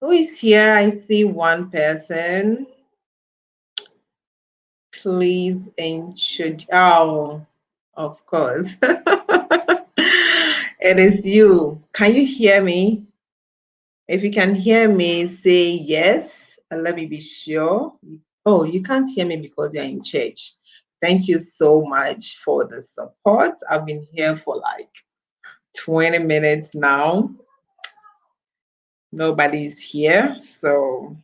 Who is here? I see one person. Please introduce. Oh, of course. It is you. Can you hear me? If you can hear me, say yes. And let me be sure. Oh, you can't hear me because you're in church. Thank you so much for the support. I've been here for like 20 minutes now. Nobody's here. So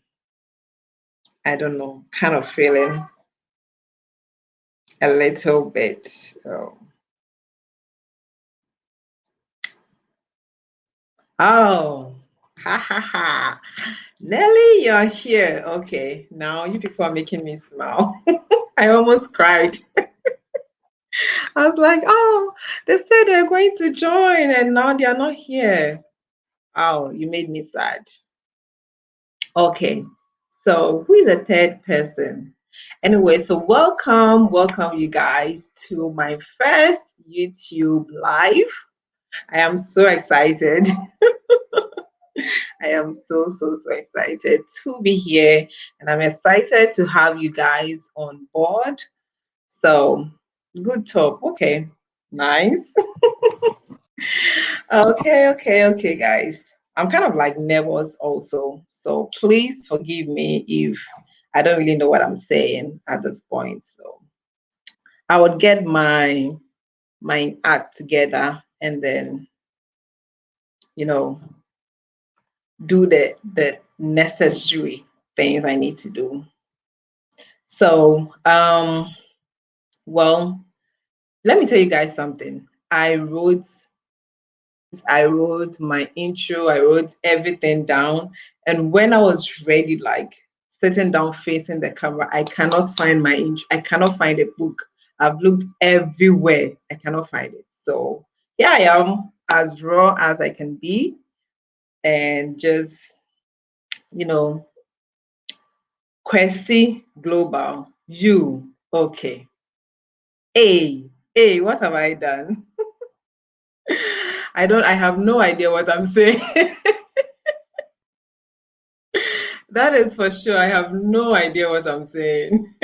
I don't know, kind of feeling a little bit. Oh, ha ha ha. Nelly, you're here. Okay, now you people are making me smile. I almost cried. I was like, oh, they said they're going to join and now they are not here. Oh, you made me sad. Okay, so who is the third person? Anyway, so welcome you guys to my first YouTube live. I am so excited. I am so excited to be here and I'm excited to have you guys on board. So, good talk. Okay, nice. Okay, guys. I'm kind of like nervous also. So, please forgive me if I don't really know what I'm saying at this point. So, I would get my act together and then, you know, do the necessary things I need to do. So, well, let me tell you guys something. I wrote my intro, I wrote everything down, and when I was ready, like sitting down facing the camera, I cannot find my intro. I cannot find a book. I've looked everywhere. I cannot find it. So here I am, as raw as I can be, and just you know, Questi Global. You okay? Hey, what have I done? I have no idea what I'm saying. That is for sure. I have no idea what I'm saying.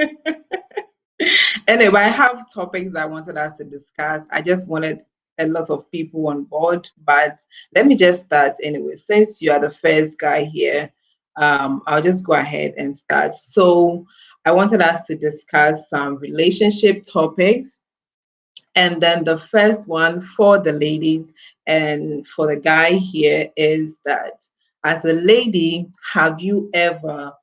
Anyway, I have topics that I wanted us to discuss. I just wanted a lot of people on board, but let me just start anyway. Since you are the first guy here, I'll just go ahead and start. So I wanted us to discuss some relationship topics. And then the first one for the ladies and for the guy here is that as a lady, have you ever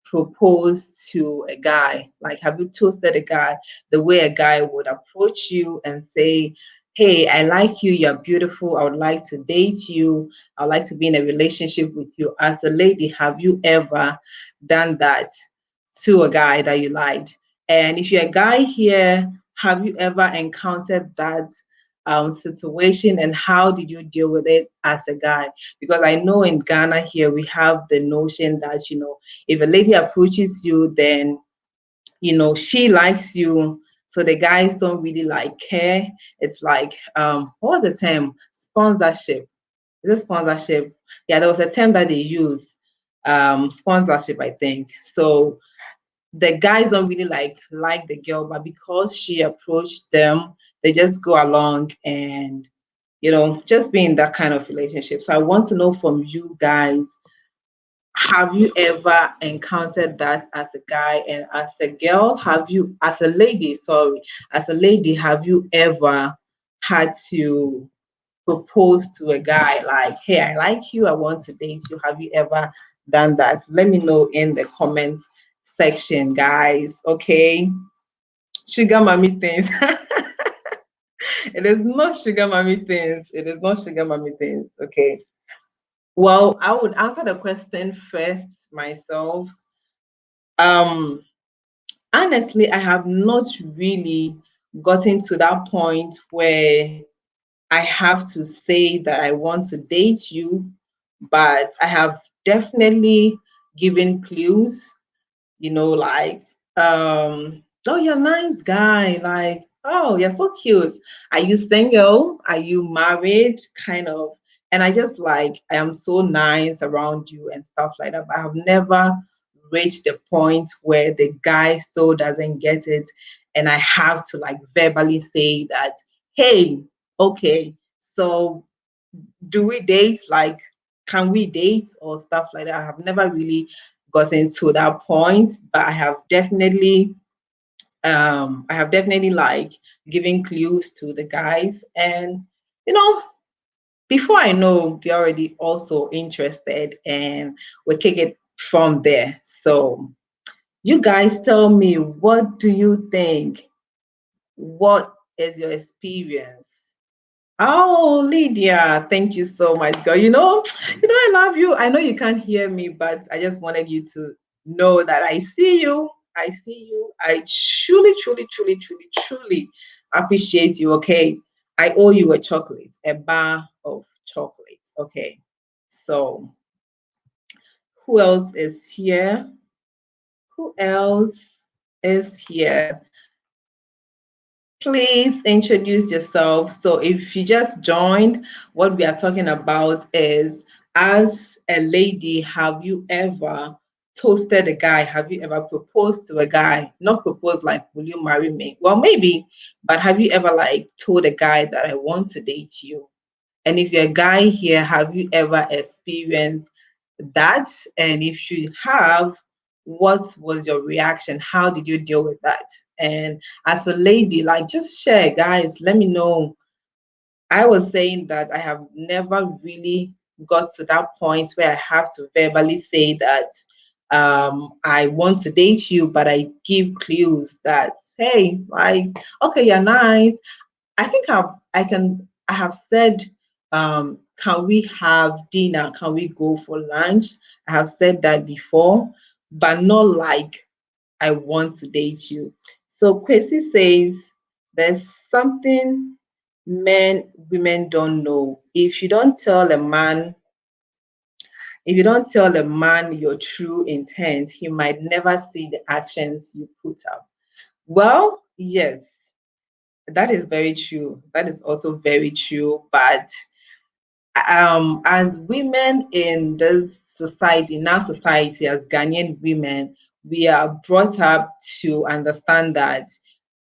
proposed to a guy? Like, have you toasted a guy the way a guy would approach you and say, hey, I like you, you're beautiful, I would like to date you, I would like to be in a relationship with you. As a lady, have you ever done that to a guy that you liked? And if you're a guy here, have you ever encountered that situation and how did you deal with it as a guy? Because I know in Ghana here we have the notion that, if a lady approaches you, then, she likes you. So the guys don't really like care. It's like, what was the term? Sponsorship. Is it sponsorship? Yeah, there was a term that they use, sponsorship, I think. So the guys don't really like the girl, but because she approached them, they just go along and just be in that kind of relationship. So I want to know from you guys, have you ever encountered that as a guy? And as a girl, as a lady, sorry, as a lady, have you ever had to propose to a guy like, hey, I like you, I want to date you? Have you ever done that? Let me know in the comments section, guys. Okay. Sugar mommy things. It is not sugar mommy things. It is not sugar mommy things. Okay. Well, I would answer the question first myself. Um, Honestly, I have not really gotten to that point where I have to say that I want to date you, but I have definitely given clues, like, oh, you're a nice guy, like, oh, you're so cute. Are you single? Are you married? Kind of, And I just like, I am so nice around you and stuff like that. But I have never reached the point where the guy still doesn't get it. And I have to like verbally say that, hey, okay, so do we date? Like, can we date or stuff like that? I have never really gotten to that point, but I have definitely like given clues to the guys, and you know, before I know, they're already also interested, and we kick it from there. So you guys tell me, what do you think? What is your experience? Oh, Lydia, thank you so much, girl. I love you. I know you can't hear me, but I just wanted you to know that I see you. I see you. I truly, truly, truly, truly, truly appreciate you. Okay. I owe you a chocolate, a bar of chocolate. Okay. So who else is here? Who else is here? Please introduce yourself. So if you just joined, what we are talking about is, as a lady, have you ever toasted a guy? Have you ever proposed to a guy? Not proposed like, will you marry me? Well, maybe, but have you ever like told a guy that I want to date you? And if you're a guy here, have you ever experienced that? And if you have, what was your reaction? How did you deal with that? And as a lady, like, just share, guys, let me know. I was saying that I have never really got to that point where I have to verbally say that I want to date you, but I give clues that, hey, like, okay, you're nice. I think I have said, can we have dinner? Can we go for lunch? I have said that before, but not like I want to date you. So Kwesi says there's something women don't know. If you don't tell a man your true intent, he might never see the actions you put up. Well, yes, that is very true. That is also very true. But as women in this society, in our society, as Ghanaian women, we are brought up to understand that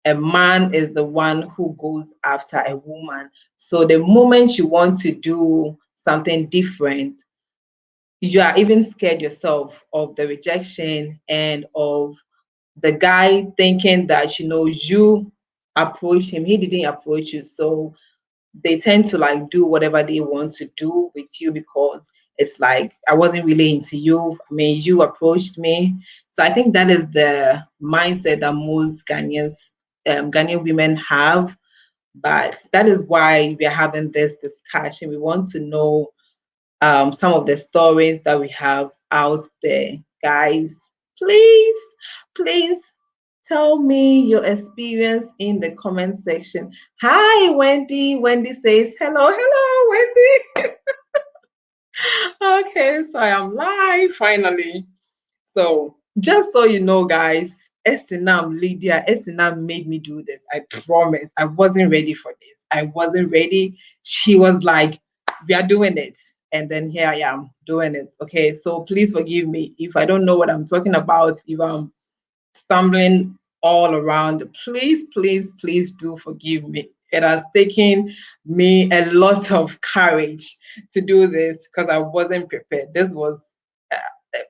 a man is the one who goes after a woman. So the moment you want to do something different, you are even scared yourself of the rejection and of the guy thinking that, you approached him, he didn't approach you. So they tend to like do whatever they want to do with you, because it's like, I wasn't really into you. I mean, you approached me. So I think that is the mindset that most Ghanaian women have. But that is why we are having this discussion. We want to know some of the stories that we have out there. Guys, please, please tell me your experience in the comment section. Hi, Wendy. Wendy says, hello, hello, Wendy. Okay, so I am live finally. So just so you know, guys, Lydia made me do this. I promise. I wasn't ready for this. I wasn't ready. She was like, we are doing it. And then here I am doing it. Okay, so please forgive me if I don't know what I'm talking about, if I'm stumbling all around. Please, please, please do forgive me. It has taken me a lot of courage to do this because I wasn't prepared.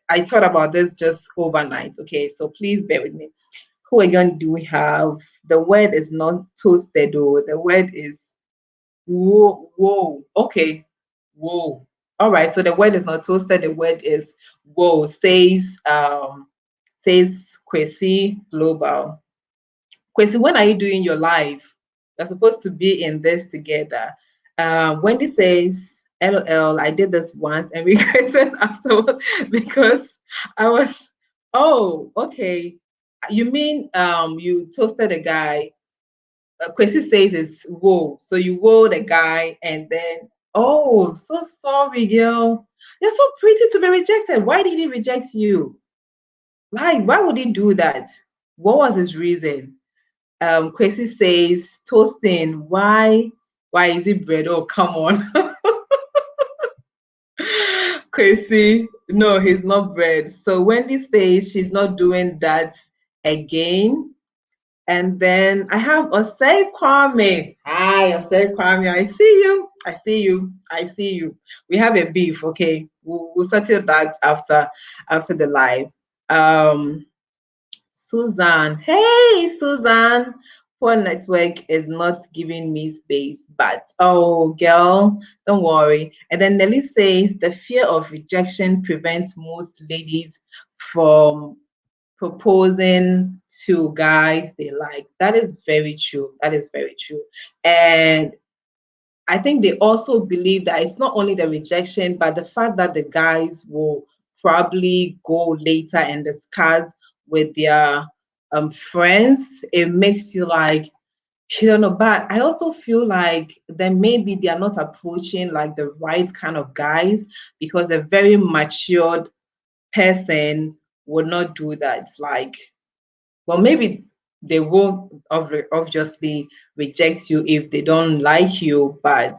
I thought about this just overnight. Okay, so please bear with me. Who again do we have? The word is not toasted, though. The word is whoa, whoa. Okay, whoa. All right, so the word is not toasted. The word is whoa. Says Kwesi Global. Kwesi, when are you doing your live? We're supposed to be in this together. Wendy says, LOL, I did this once and regretted afterwards because I was, oh, okay. You mean you toasted a guy? Kwesi says it's whoa. So you whoa the guy and then, oh, so sorry, girl. You're so pretty to be rejected. Why did he reject you? Why would he do that? What was his reason? Kwesi says, toasting, why is it bread? Oh, come on. Crazy. No, he's not bred. So Wendy says she's not doing that again. And then I have Osei Kwame. Hi, Osei Kwame. I see you. I see you. I see you. We have a beef, okay? We'll settle that after the live. Um, Susan. Hey, Susan. Poor network is not giving me space, but oh, girl, don't worry. And then Nelly says the fear of rejection prevents most ladies from proposing to guys they like. That is very true. That is very true. And I think they also believe that it's not only the rejection, but the fact that the guys will probably go later and discuss with their friends. It makes you like, you don't know. But I also feel like then maybe they are not approaching like the right kind of guys because a very matured person would not do that. Like, well, maybe they won't obviously reject you if they don't like you, but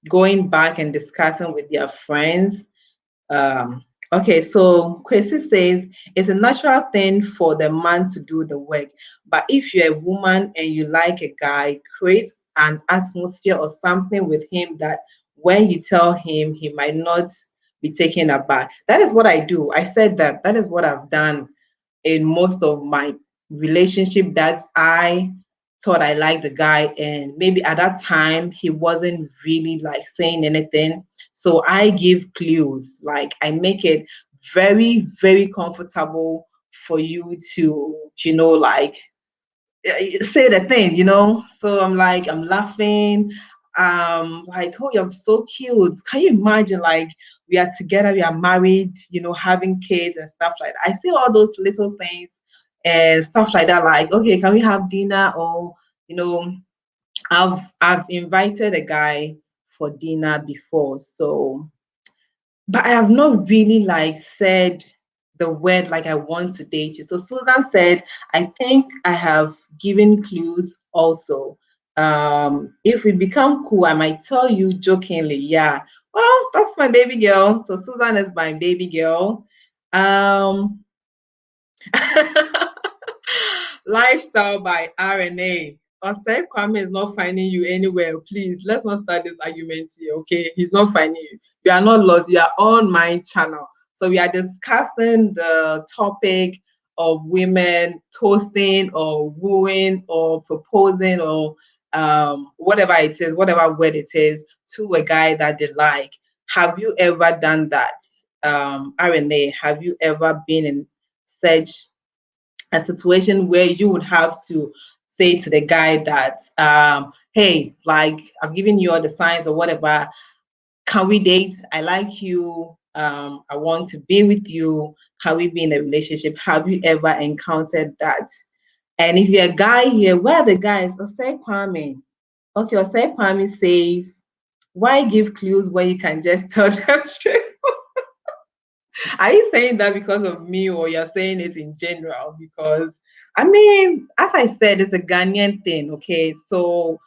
going back and discussing with their friends. Okay, so Kwesi says it's a natural thing for the man to do the work, but if you're a woman and you like a guy, create an atmosphere or something with him that when you tell him, he might not be taken aback. That is what I do. I said that. That is what I've done in most of my relationship that I thought I liked the guy, and maybe at that time he wasn't really like saying anything. So I give clues, like I make it very, very comfortable for you to, like say the thing, So I'm like, I'm laughing. Like, oh, you're so cute. Can you imagine, like, we are together, we are married, having kids and stuff like that. I see all those little things and stuff like that, like, okay, can we have dinner? Or, you know, I've invited a guy for dinner before. So but I have not really like said the word like I want to date you. So Susan said, I think I have given clues also. If we become cool, I might tell you jokingly, yeah. Well, that's my baby girl. So Susan is my baby girl. Um, Lifestyle by RNA. Osei Kwame is not finding you anywhere. Please, let's not start this argument here, okay? He's not finding you. You are not lost. You are on my channel. So we are discussing the topic of women toasting or wooing or proposing or whatever it is, whatever word it is, to a guy that they like. Have you ever done that? RNA, have you ever been in such a situation where you would have to say to the guy that, hey, like I've given you all the signs or whatever, can we date? I like you. I want to be with you. Can we be in a relationship? Have you ever encountered that? And if you're a guy here, where are the guys? Osei Kwame. Okay, Osei Kwame says, why give clues when you can just tell them straight? Are you saying that because of me, or you're saying it in general? Because I mean, as I said, it's a Ghanaian thing, okay? So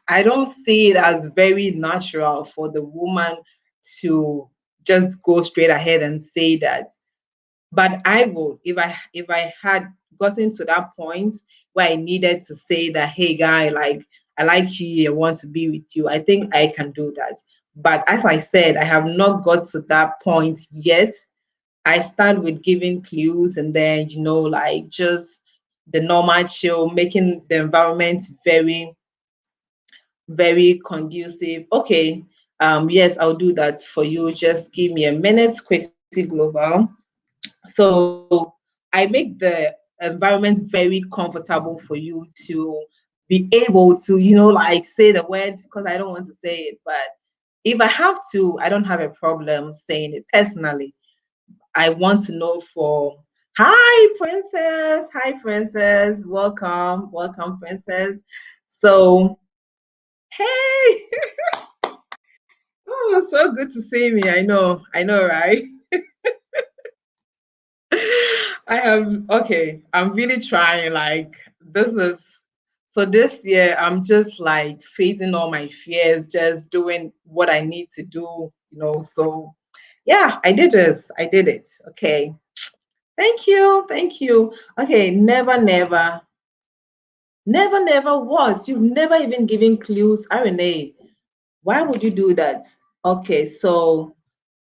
I don't see it as very natural for the woman to just go straight ahead and say that. But I would, if I had gotten to that point where I needed to say that, hey guy, like I like you, I want to be with you, I think I can do that. But as I said, I have not got to that point yet. I start with giving clues and then, like just the normal chill, making the environment very, very conducive. Okay, yes, I'll do that for you. Just give me a minute, Questi Global. So I make the environment very comfortable for you to be able to, like say the word because I don't want to say it, but if I have to, I don't have a problem saying it personally. I want to know for hi princess, hi princess, welcome princess. So hey, oh, so good to see me. I know, right? I am okay. I'm really trying. Like this is so this year I'm just like facing all my fears, just doing what I need to do, you know. So yeah, I did this. I did it. Okay. Thank you. Thank you. Okay. Never, never. Never, never what? You've never even given clues, RNA. Why would you do that? Okay, so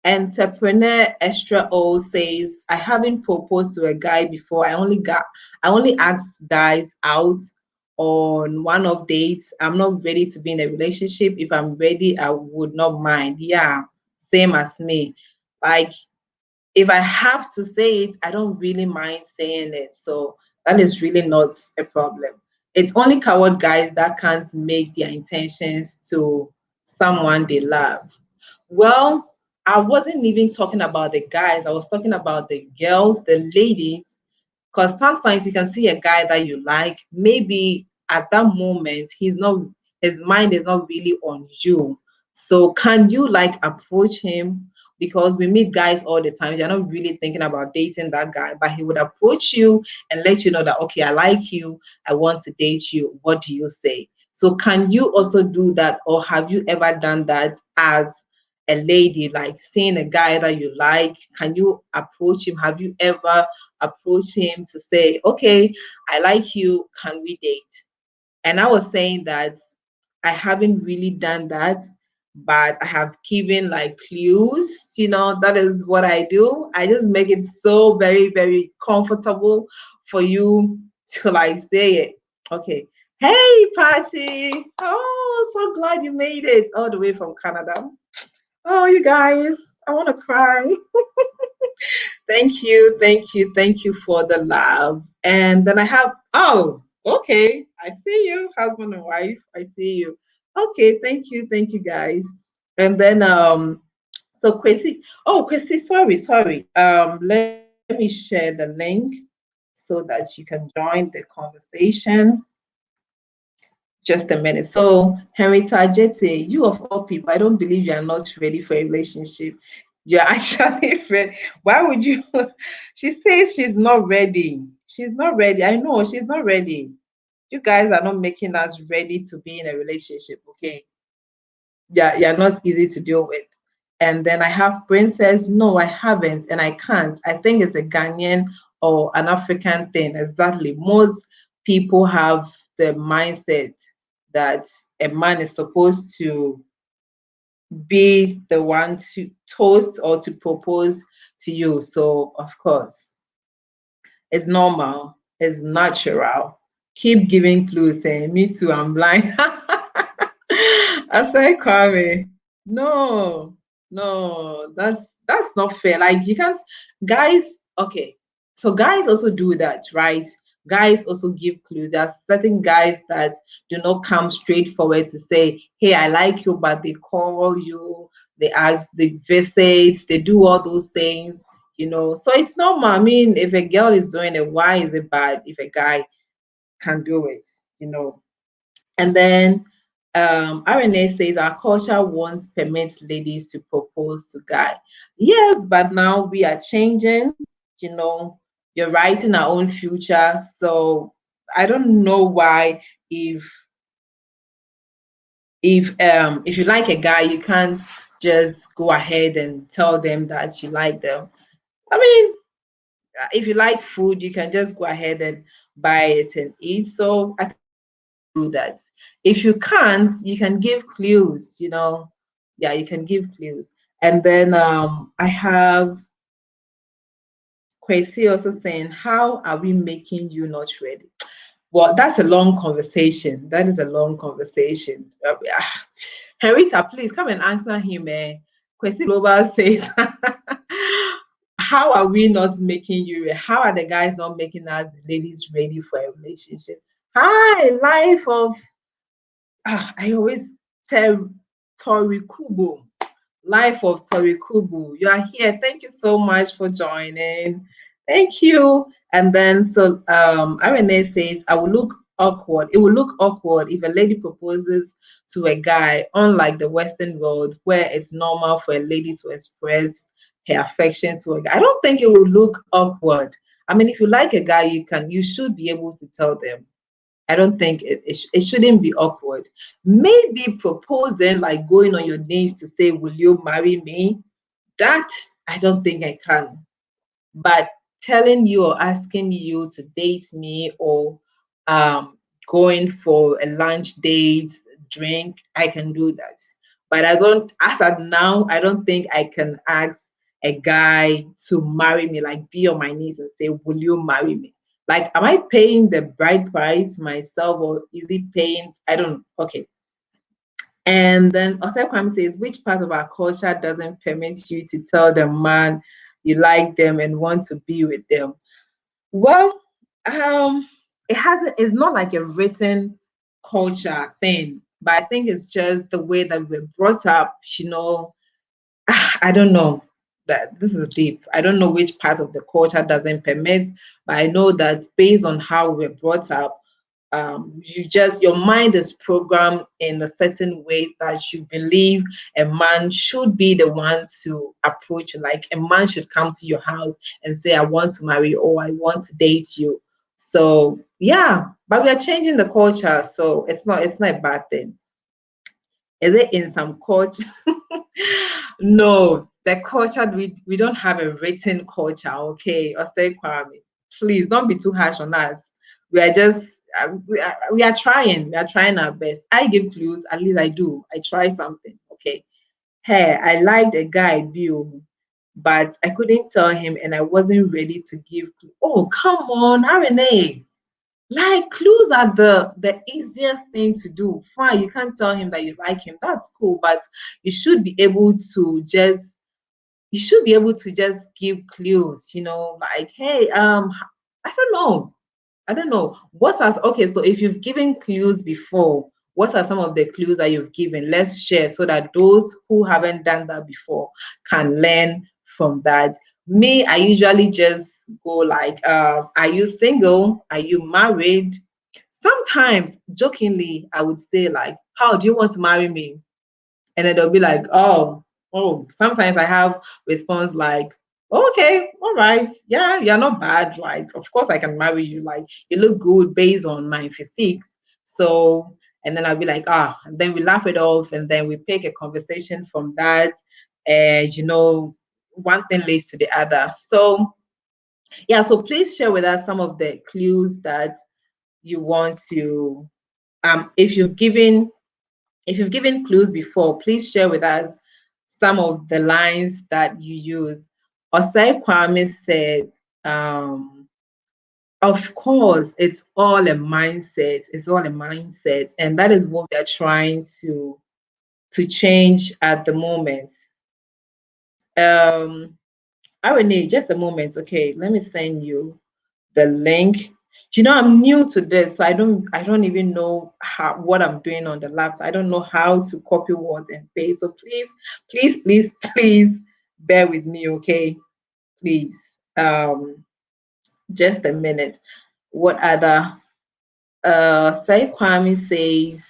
Entrepreneur Extra O says, I haven't proposed to a guy before. I only asked guys out on one of dates. I'm not ready to be in a relationship. If I'm ready, I would not mind. Yeah, same as me. Like, if I have to say it, I don't really mind saying it. So that is really not a problem. It's only coward guys that can't make their intentions to someone they love. Well, I wasn't even talking about the guys. I was talking about the girls, the ladies, because sometimes you can see a guy that you like, maybe at that moment his mind is not really on you. So can you like approach him? Because we meet guys all the time. You're not really thinking about dating that guy, but he would approach you and let you know that, okay, I like you, I want to date you. What do you say? So can you also do that, or have you ever done that as a lady, like seeing a guy that you like? Can you approach him? Have you ever approached him to say, okay, I like you, can we date? And I was saying that I haven't really done that, but I have given like clues. You know, that is what I do. I just make it so very, very comfortable for you to like say it. Okay. Hey, Patty. Oh, so glad you made it all the way from Canada. Oh, you guys, I want to cry. Thank you, thank you, thank you for the love. And then I have, oh, okay, I see you, husband and wife. I see you. Okay, thank you guys. And then so Chrissy, oh Chrissy, sorry. Let me share the link so that you can join the conversation. Just a minute. So, Henrietta Jete, you of all people, I don't believe you are not ready for a relationship. You're actually ready. Why would you? She says she's not ready. She's not ready. I know she's not ready. You guys are not making us ready to be in a relationship, okay? Yeah, you're not easy to deal with. And then I have Princess. No, I haven't, and I can't. I think it's a Ghanaian or an African thing. Exactly. Most people have the mindset that a man is supposed to be the one to toast or to propose to you. So, of course, it's normal, it's natural. Keep giving clues saying, me too, I'm blind. I said, Kwame, no, no, that's not fair. Like you can't, guys, okay. So guys also do that, right? Guys also give clues. There are certain guys that do not come straight forward to say, hey, I like you, but they call you, they ask, they visit, they do all those things, you know. So it's normal. I mean, if a girl is doing it, why is it bad if a guy can do it, you know? And then RNA says our culture won't permit ladies to propose to guy. Yes, but now we are changing, you know, you're writing our own future. So I don't know why if if you like a guy, you can't just go ahead and tell them that you like them. I mean, if you like food, you can just go ahead and buy it and eat. So I do that. If you can't, you can give clues, you know. Yeah, you can give clues. And then I have Kwesi also saying, how are we making you not ready? Well, that's a long conversation. That is a long conversation. Henrietta, please come and answer him. Kwesi Global says, how are we not making you ready? How are the guys not making us, the ladies, ready for a relationship? Hi, life of I always tell Tori Kubo, life of Tori Kubo. You are here. Thank you so much for joining. Thank you. And then so RNA says, I will look awkward. It will look awkward if a lady proposes to a guy, unlike the Western world, where it's normal for a lady to express her affection to a guy. I don't think it will look awkward. I mean, if you like a guy, you should be able to tell them. I don't think it shouldn't be awkward. Maybe proposing, like going on your knees to say, will you marry me? That I don't think I can. But telling you or asking you to date me, or um, going for a lunch date, drink, I can do that. But I don't, as of now, I don't think I can ask a guy to marry me, like be on my knees and say, will you marry me? Like, am I paying the bride price myself, or is he paying? I don't know. Okay. And then Osekwam says, which part of our culture doesn't permit you to tell the man you like them and want to be with them? Well, it hasn't, it's not like a written culture thing, but I think it's just the way that we're brought up, I don't know. That this is deep. I don't know which part of the culture doesn't permit, but I know that based on how we're brought up, your mind is programmed in a certain way that you believe a man should be the one to approach you. Like a man should come to your house and say, I want to marry you, or I want to date you. So yeah, but we are changing the culture, so it's not a bad thing. Is it in some culture? No, the culture, we don't have a written culture, okay? Or say Kwame, please don't be too harsh on us. We are just we are trying. We are trying our best. I give clues, at least I do. I try something. Okay. Hey, I liked a guy, Bill, but I couldn't tell him and I wasn't ready to give clue. Oh, come on, RNA. Like clues are the easiest thing to do. Fine, you can't tell him that you like him. That's cool, but you should be able to just give clues, like, hey, I don't know. I don't know. Okay, so if you've given clues before, what are some of the clues that you've given? Let's share so that those who haven't done that before can learn from that. Me, I usually just go like, are you single? Are you married? Sometimes jokingly, I would say like, how do you want to marry me? And then they'll be like, oh, sometimes I have response like, okay, all right, yeah, you're not bad. Like, of course I can marry you. Like, you look good based on my physique. So, and then I'll be like, and then we laugh it off, and then we take a conversation from that. And one thing leads to the other. So yeah, so please share with us some of the clues that you want to if you've given clues before, please share with us some of the lines that you use. Osai Kwame said, of course, it's all a mindset. It's all a mindset. And that is what we are trying to change at the moment. Irene, just a moment. Okay, let me send you the link. I'm new to this, so I don't even know what I'm doing on the laptop. I don't know how to copy words and paste. So please bear with me, okay? Please. Just a minute. What other Sai Kwame says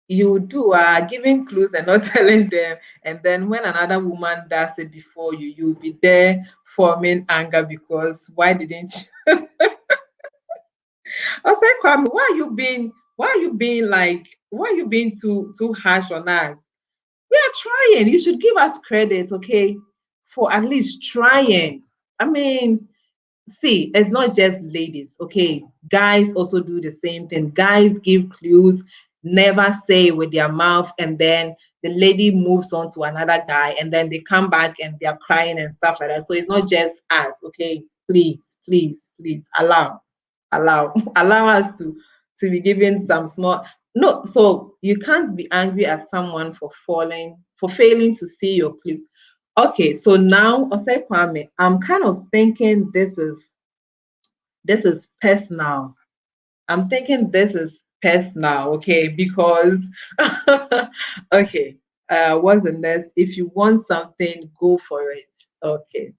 you do giving clues and not telling them, and then when another woman does it before you, you'll be there forming anger because why didn't you? I said, Kwame, why are you being too harsh on us? We are trying. You should give us credit, okay, for at least trying. I mean, see, it's not just ladies, okay? Guys also do the same thing. Guys give clues, never say with their mouth, and then the lady moves on to another guy, and then they come back and they're crying and stuff like that. So it's not just us, okay? Please allow us to be given some small. No, so you can't be angry at someone for failing to see your clues. Okay, so now Osei Kwame, I'm kind of thinking this is personal. I'm thinking this is personal, okay? Because okay, what's the next? If you want something, go for it. Okay.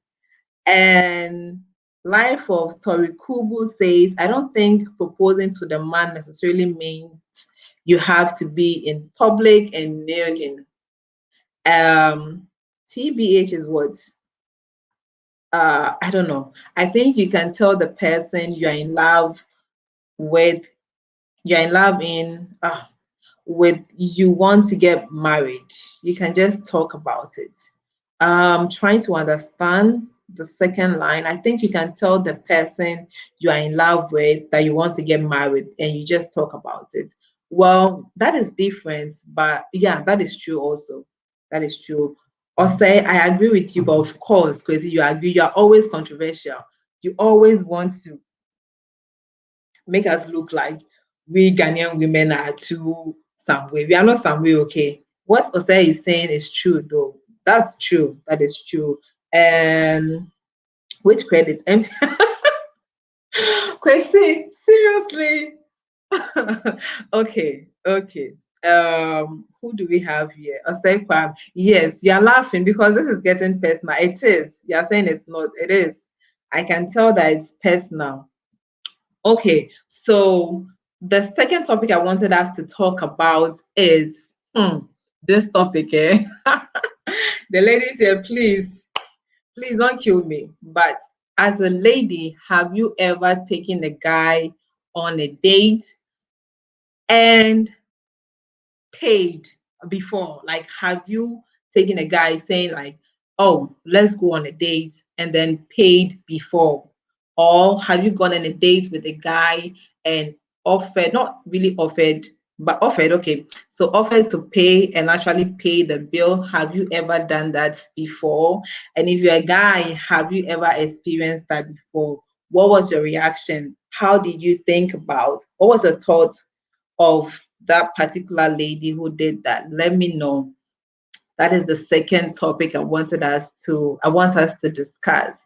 And Life of Torikubu says, I don't think proposing to the man necessarily means you have to be in public and kneeling. TBH is what? I don't know. I think you can tell the person you're in love with you're in love in with you want to get married, you can just talk about it. Trying to understand the second line, I think you can tell the person you are in love with that you want to get married and you just talk about it. Well, that is different, but yeah, that is true also. That is true. Or say, I agree with you, but of course, because you agree, you are always controversial. You always want to make us look like we Ghanaian women are too some way. We are not some way, okay? What Osei is saying is true, though. That's true. That is true. And which credits? Empty. Kwesi, seriously? Okay, okay. Who do we have here? Osei Kwam. Yes, you're laughing because this is getting personal. It is. You're saying it's not. It is. I can tell that it's personal. Okay, so the second topic I wanted us to talk about is this topic, eh? The ladies here, please don't kill me. But as a lady, have you ever taken a guy on a date and paid before? Like, have you taken a guy saying like, "Oh, let's go on a date," and then paid before? Or have you gone on a date with a guy and offered, not really offered, but offered, okay, so offered to pay and actually pay the bill? Have you ever done that before? And if you're a guy, have you ever experienced that before? What was your reaction? How did you think about? What was your thought of that particular lady who did that? Let me know. That is the second topic I want us to discuss.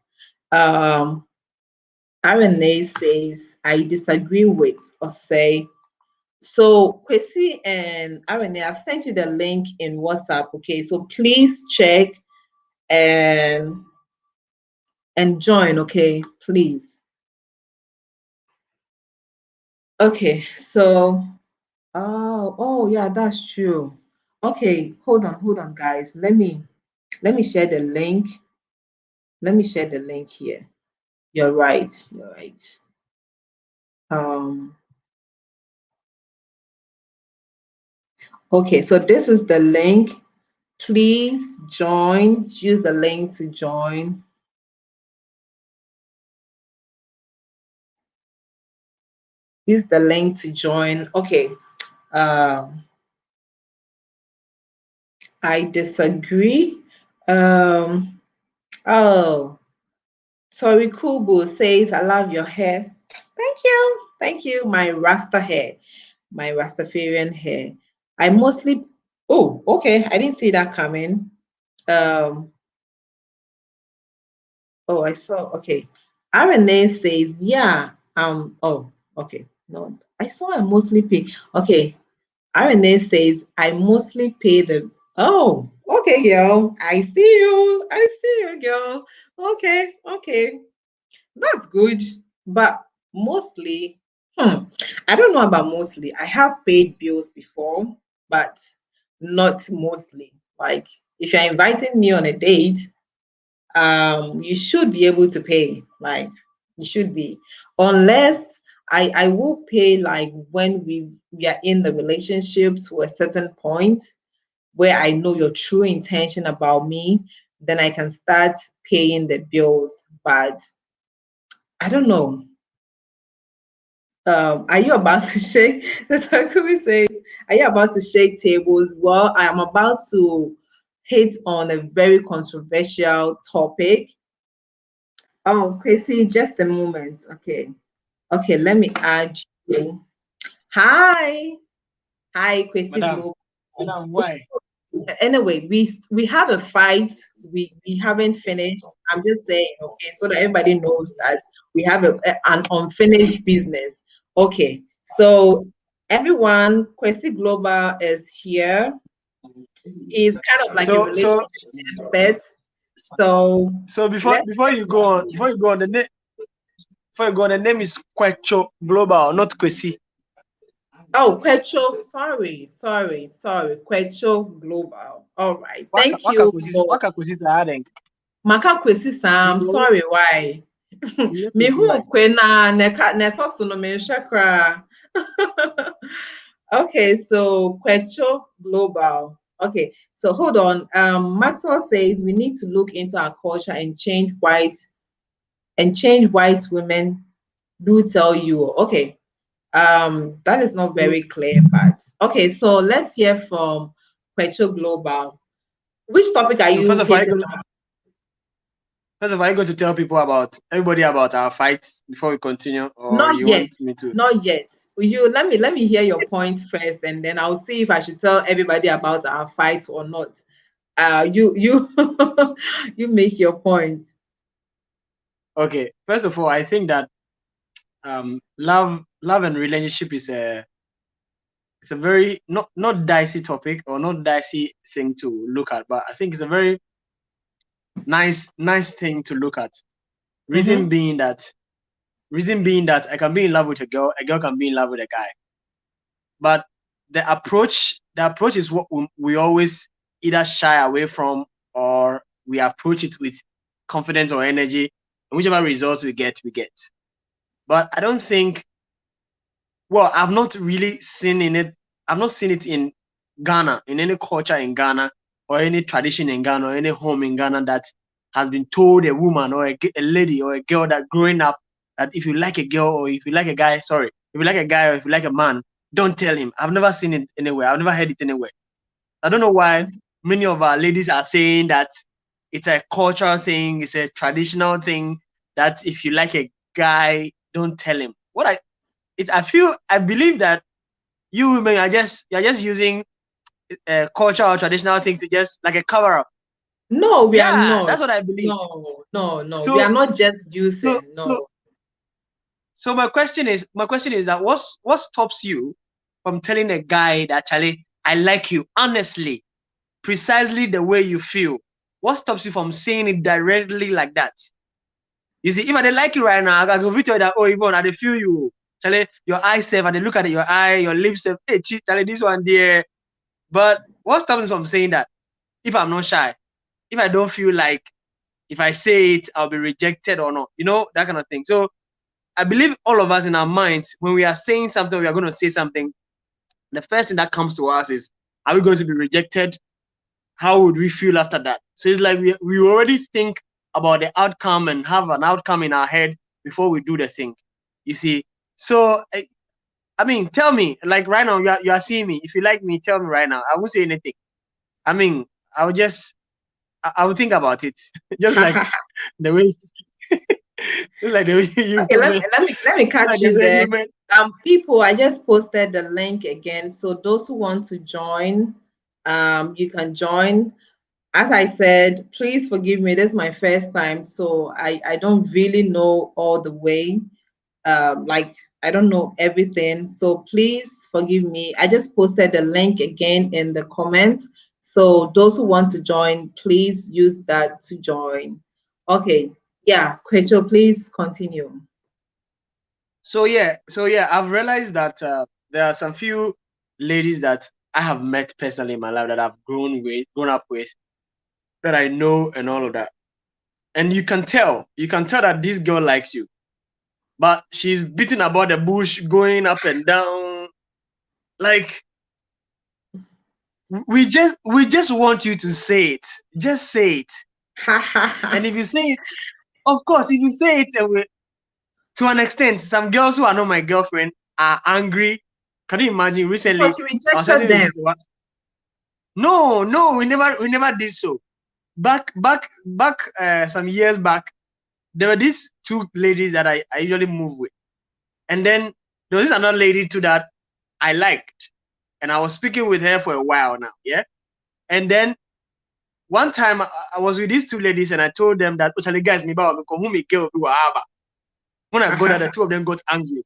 RNA says, I disagree with or say. So Kwesi and RNA, I've sent you the link in WhatsApp. Okay, so please check and join. Okay, please. Okay, so oh yeah, that's true. Okay, hold on, guys. Let me share the link. Let me share the link here. You're right. You're right. Okay, so this is the link. Please join. Use the link to join. Use the link to join. Okay. I disagree. Oh, sorry, Kubu says, I love your hair. Thank you. Thank you. My Rasta hair, my Rastafarian hair. I mostly, oh, okay. I didn't see that coming. Oh, I saw, okay. RNA says, yeah. Oh, okay. No, I saw I mostly pay. Okay. RNA says, I mostly pay the, oh, okay, girl. I see you. I see you, girl. Okay, okay. That's good. But mostly, I don't know about mostly. I have paid bills before, but not mostly. Like if you're inviting me on a date, you should be able to pay. Like you should be, unless I will pay like when we are in the relationship to a certain point where I know your true intention about me, then I can start paying the bills. But I don't know. Are you about to shake? The Takumi says, are you about to shake tables? Well, I am about to hit on a very controversial topic. Oh, Chrissy, just a moment. Okay. Okay, let me add you. Hi. Hi, Chrissy. Madam, why? Anyway, we have a fight. We haven't finished. I'm just saying, okay, so that everybody knows that we have an unfinished business. Okay, so everyone, Kwesi Global is here. He's kind of like a relationship expert. So before you go on, the name the name is Kwacho Global, not Kwesi. Oh, Quecho, sorry, Quecho Global. All right, thank you. Waka Kwesi Maka Kwesi Sam, sorry, why? Me is who like kwena ne so no me shakra. Okay, so Kwecho Global. Okay, so hold on. Maxwell says we need to look into our culture and change white women do tell you. Okay, that is not very clear, but okay, so let's hear from Kwecho Global. Which topic are so. you hitting up? First of all, are you going to tell people about everybody about our fights before we continue, or Not you yet. want me to? Not yet. You let me hear your point first, and then I'll see if I should tell everybody about our fight or not. You you make your point. Okay. First of all, I think that love and relationship is it's a very not dicey topic or not dicey thing to look at, but I think it's a very nice thing to look at. Reason being that I can be in love with a girl can be in love with a guy, but the approach is what we always either shy away from, or we approach it with confidence or energy, and whichever results we get. But I don't think, well, I've not really seen it in Ghana, in any culture in Ghana, or any tradition in Ghana, or any home in Ghana that has been told a woman or a lady or a girl that growing up that if you like a girl or if you like a guy, if you like a guy or if you like a man, don't tell him. I've never seen it anywhere. I've never heard it anywhere. I don't know why many of our ladies are saying that it's a cultural thing, it's a traditional thing, that if you like a guy, don't tell him. I believe that you women are just using a cultural or traditional thing to just like a cover up. No, we are Yeah, not. that's what I believe. No. We are So not just so using. so No. so my question is that what stops you from telling a guy that, Charlie, I like you honestly, precisely the way you feel? What stops you from saying it directly like that? You see, if I don't like you right now, I can go tell you that, oh, Yvonne, I dey feel you. Charlie, your eyes safe, and they look at your eye, your lips safe. Hey, Charlie, this one there. But what stops me from saying that? If I'm not shy, if I don't feel like if I say it, I'll be rejected or not, that kind of thing. So I believe all of us in our minds, when we are saying something, we are going to say something, the first thing that comes to us is, are we going to be rejected? How would we feel after that? So it's like we already think about the outcome and have an outcome in our head before we do the thing. You see? So I mean, tell me, like right now, you are seeing me. If you like me, tell me right now. I won't say anything. I mean, I would think about it, just like the way, just like the way you Okay, women, let me just catch like the you way there. women. People, I just posted the link again. So those who want to join, you can join. As I said, please forgive me. This is my first time, so I don't really know all the way. Like I don't know everything, so please forgive me. I just posted the link again in the comments. So those who want to join, please use that to join. Okay, yeah, Kwecho, please continue. So yeah, I've realized that there are some few ladies that I have met personally in my life that I've grown up with, that I know and all of that. And you can tell that this girl likes you, but she's beating about the bush, going up and down. Like, we just want you to say it. Just say it. And if you say it, of course, if you say it, to an extent, some girls who are not my girlfriend are angry. Can you imagine? Recently, Because you I was rejected chatting them. with no, we never did so. Back some years back, there were these two ladies that I usually move with. And then there was this another lady too that I liked. And I was speaking with her for a while now. Yeah. And then one time I was with these two ladies and I told them that, oh, Charlie, guys, me ba whom me girl do have. When I got there, the two of them got angry.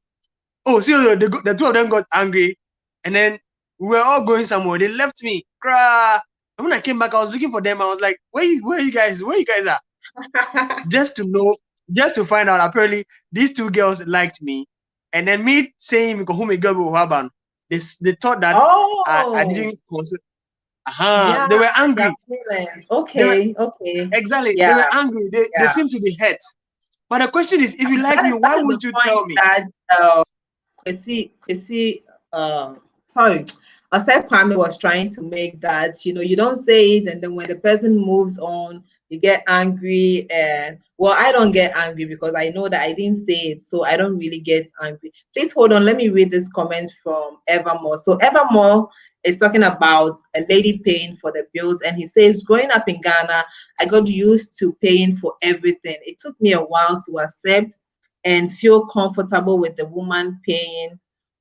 Oh, seriously, the two of them got angry. And then we were all going somewhere. They left me. Cry. And when I came back, I was looking for them. I was like, where you guys are? Just to find out, apparently these two girls liked me. And then me saying whom a girl will have, they thought that I Oh, didn't consider. yeah, They were their angry. feelings. They were Okay. exactly. They Yeah, were angry. They yeah. seem to be hurt. But the question is, if you like me, That why is the won't you point tell me? that sorry, Asep Kwame was trying to make, that you don't say it, and then when the person moves on, you get angry. And well, I don't get angry because I know that I didn't say it, so I don't really get angry. Please hold on, let me read this comment from Evermore. So Evermore is talking about a lady paying for the bills, and he says, growing up in Ghana, I got used to paying for everything. It took me a while to accept and feel comfortable with the woman paying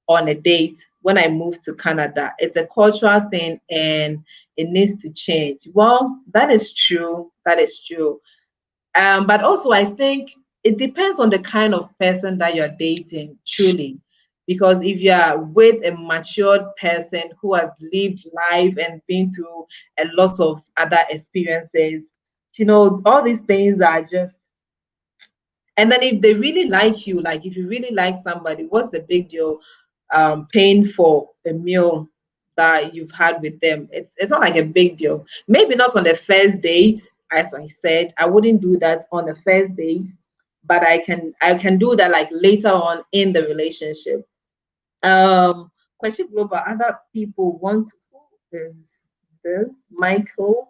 on a date when I moved to Canada. It's a cultural thing and it needs to change. Well, that is true. That is true. But also, I think it depends on the kind of person that you're dating, truly. Because if you're with a matured person who has lived life and been through a lot of other experiences, all these things are just. And then if they really like you, like if you really like somebody, what's the big deal paying for a meal that you've had with them? It's not like a big deal. Maybe not on the first date, as I said. I wouldn't do that on the first date, but I can do that like later on in the relationship. Question global. Other people want to, who is this? Michael.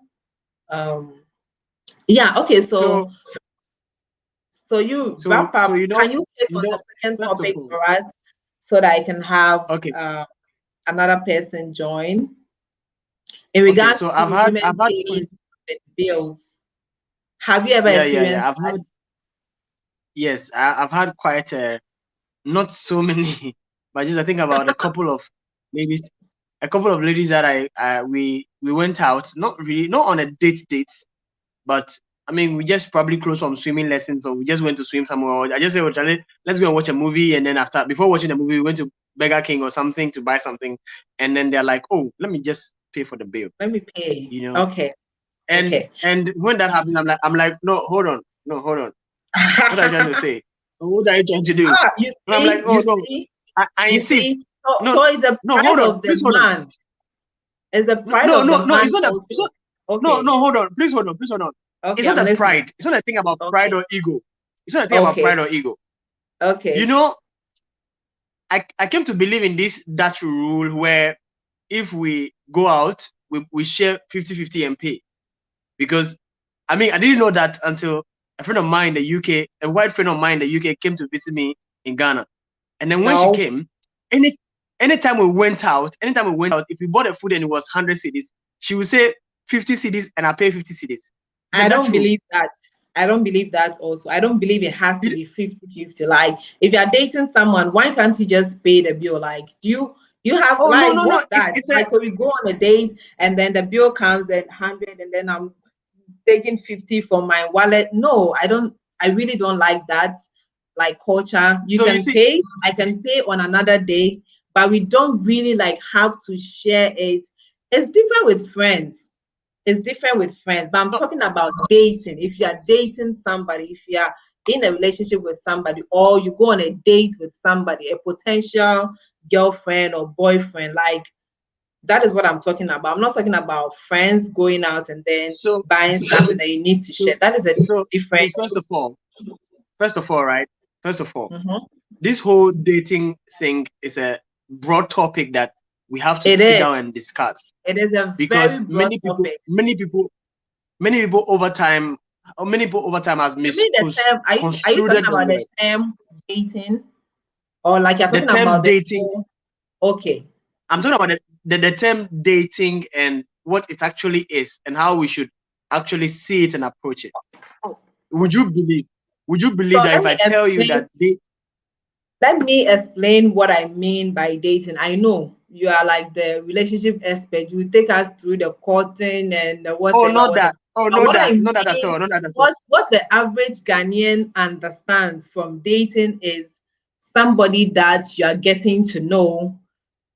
Um, yeah, okay, So, so you so, wrap so up. Can you fit you on know, the second first of topic all, for us so that I can have okay, another person join in okay. So regards to I've women had paying quite, bills? Have you ever yeah. experienced I've that? had, yes, I've had quite not so many, but just I think about ladies, a couple of ladies that we went out, not really, not on a date, but I mean, we just probably close from swimming lessons, or we just went to swim somewhere. Or I just said, "Oh, Charlie, let's go and watch a movie." And then before watching the movie, we went to Burger King or something to buy something. And then they're like, "Oh, let me just pay for the bill," Let me pay. you know. Okay. And Okay. and when that happened, I'm like, no, hold on, no, hold on. What are you trying to say? What are you trying to do? You And I'm like, see, oh no, I you insist. see. So, No, so it's the no, hold pride on, of the please hold on. man. It's the No, pride no, of the no, no. man It's not also. no, Okay. no. Hold on, please hold on, please hold on. It's Okay, not I'm a listening. pride. It's not a thing about pride Okay. or ego. It's not a thing about Okay. pride or ego. You Okay. know, I came to believe in this Dutch rule where if we go out, we share 50-50 and pay. Because I mean, I didn't know that until a friend of mine in the UK, a white friend of mine in the UK, came to visit me in Ghana. And then when she No, came, anytime we went out, if we bought a food and it was 100 cedis, she would say 50 cedis and I pay 50 cedis. It's a I Dutch don't rule. believe that. I don't believe that also. I don't believe it has to It- be 50-50. Like if you're dating someone, why can't you just pay the bill? Like do you have oh no, like no, no. what's that? It's a Like so we go on a date and then the bill comes at 100 and then I'm taking 50 from my wallet. No, I don't. I really don't like that. Like culture, you so you can see, pay. I can pay on another day, but we don't really like have to share it. It's different with friends. It's different with friends, but I'm no, talking about dating. If you are dating somebody, if you are in a relationship with somebody, or you go on a date with somebody, a potential girlfriend or boyfriend, like that is what I'm talking about. I'm not talking about friends going out and then so buying something that you need to so share. That is a so different. first of all, right? First of all, Mhm. this whole dating thing is a broad topic that we have to It sit is. down and discuss, It is a very because broad topic. many people over time, has You mean the term? Are you misconstrued talking the about the word. term dating, or like you're The talking term about the? dating, Okay. I'm talking about the term dating and what it actually is and how we should actually see it and approach it. Oh, Would okay. you believe? Would you believe So that if I tell you that let me explain what I mean by dating. I know you are like the relationship expert. You take us through the courting and the oh, whatever, not whatever. that, oh, But not what I that, not that at mean, all, not that at all. what the average Ghanaian understands from dating is somebody that you are getting to know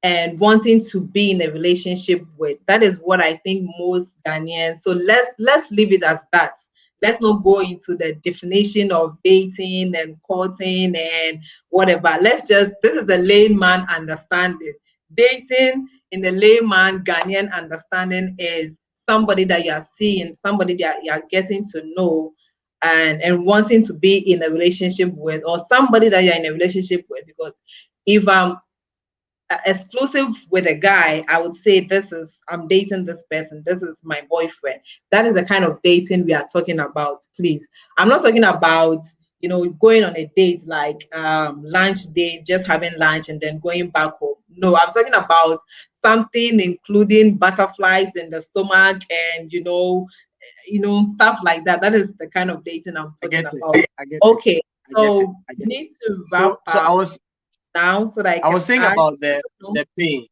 and wanting to be in a relationship with. That is what I think most Ghanaians. So let's leave it as that. Let's not go into the definition of dating and courting and whatever. This is a layman understanding. Dating in the layman Ghanaian understanding is somebody that you are seeing, somebody that you are getting to know, and wanting to be in a relationship with, or somebody that you're in a relationship with. Because if I'm exclusive with a guy, I would say I'm dating this person, this is my boyfriend. That is the kind of dating we are talking about, please. I'm not talking about, going on a date like lunch date, just having lunch and then going back home. No, I'm talking about something including butterflies in the stomach and stuff like that. That is the kind of dating I'm talking about. Okay, so you need to wrap up now so that I was saying about the pain.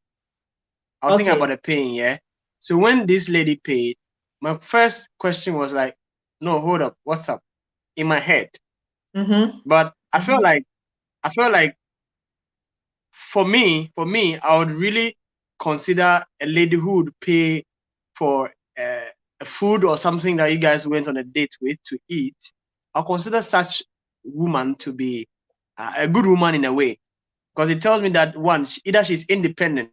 I was thinking about the pain, yeah. So when this lady paid, my first question was like, no, hold up, what's up? In my head. But I felt like for me, I would really consider a lady who would pay for a food or something that you guys went on a date with to eat. I'll consider such woman to be a good woman in a way, because it tells me that one, either she's independent,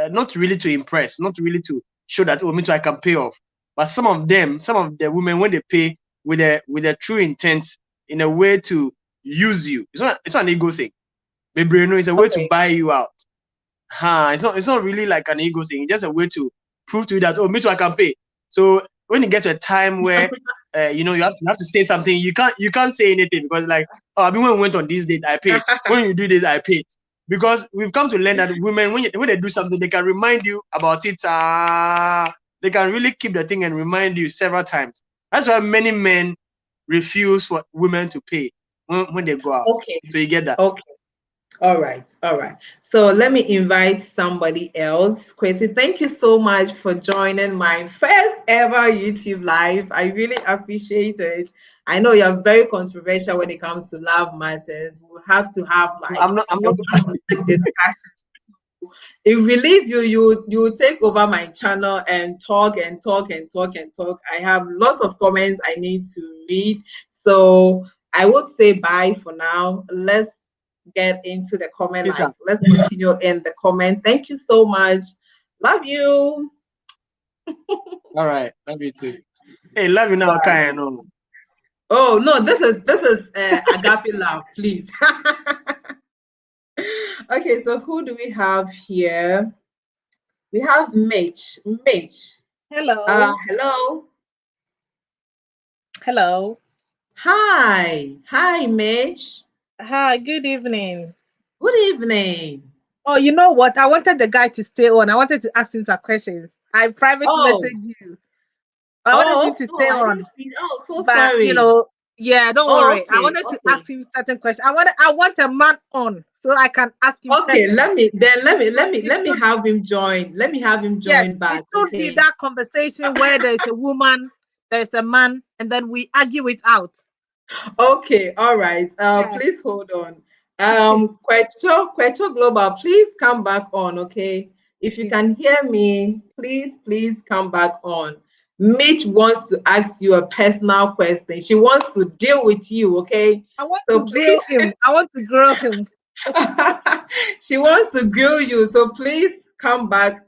not really to impress, not really to show that, oh, me too, I can pay off. But some of the women, when they pay with a true intent, in a way to use you, it's not an ego thing. Baby, no, it's a way to buy you out. It's not really like an ego thing. It's just a way to prove to you that, oh, me too, I can pay. So when you get to a time where you have to say something, you can't say anything, because like, oh, I mean, when we went on this date, I paid. When you do this, I paid. Because we've come to learn that women, when they do something, they can remind you about it. They can really keep the thing and remind you several times. That's why many men refuse for women to pay when they go out. Okay. So you get that. Okay. All right. So let me invite somebody else. Kwesi, thank you so much for joining my first ever YouTube live. I really appreciate it. I know you're very controversial when it comes to love matters. We'll have to have like I'm not discussion. If we leave you take over my channel and talk. I have lots of comments I need to read. So I would say bye for now. Let's get into the comment. Let's continue in the comment. Thank you so much. Love you. All right. Love you too. Hey, love you now, Kaya. No. Oh no, this is agape love, please. Okay, so who do we have here? We have Mitch. Hello. Hello. Hello. Hi, Mitch. Hi, good evening. Good evening. Oh, you know what? I wanted the guy to stay on. I wanted to ask him some questions. I privately messaged you. I wanted him to stay on. So sorry. Yeah, don't worry. I wanted to ask him certain questions. I want a man on so I can ask him questions. Let me have him join. Let me have him join back. It should be that conversation where there's a woman, there's a man, and then we argue it out. Okay, all right. Please hold on. Kwecho Global, please come back on, okay? If you can hear me, please come back on. Mitch wants to ask you a personal question. She wants to deal with you, okay? I want to grill him. She wants to grill you, so please come back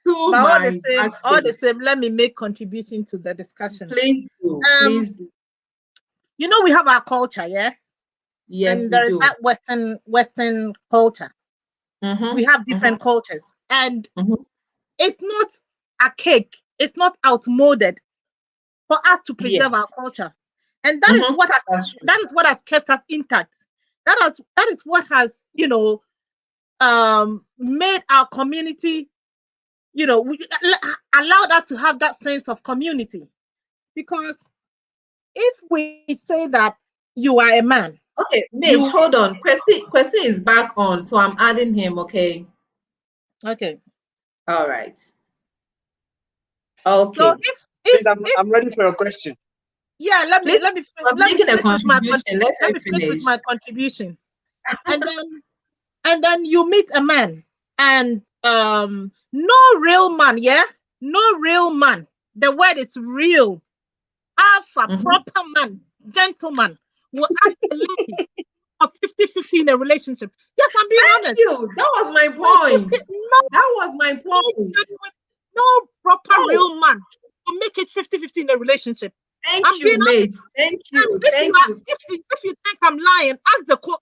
to all the same, let me make contribution to the discussion. Please do. You know, we have our culture, yeah? Yes, and there's that Western culture. We have different cultures, and it's not archaic, it's not outmoded for us to preserve our culture, and that is what has kept us intact. That is what has made our community, allowed us to have that sense of community. Because if we say that you are a man. Okay, Mitch, hold on. Kwesi is back on, so I'm adding him, okay? Okay. All right. Okay. So if I'm ready for your question. Yeah, let me finish with my contribution. And then you meet a man, and no real man, no real man. The word is real. Alpha, proper man, gentleman will ask a lady of 50-50 in a relationship. Yes, I'm being honest. You. That was my point. That was my point. No proper real man to make it 50-50 in a relationship. Thank you, mate. Thank you. If you think I'm lying, ask the coach.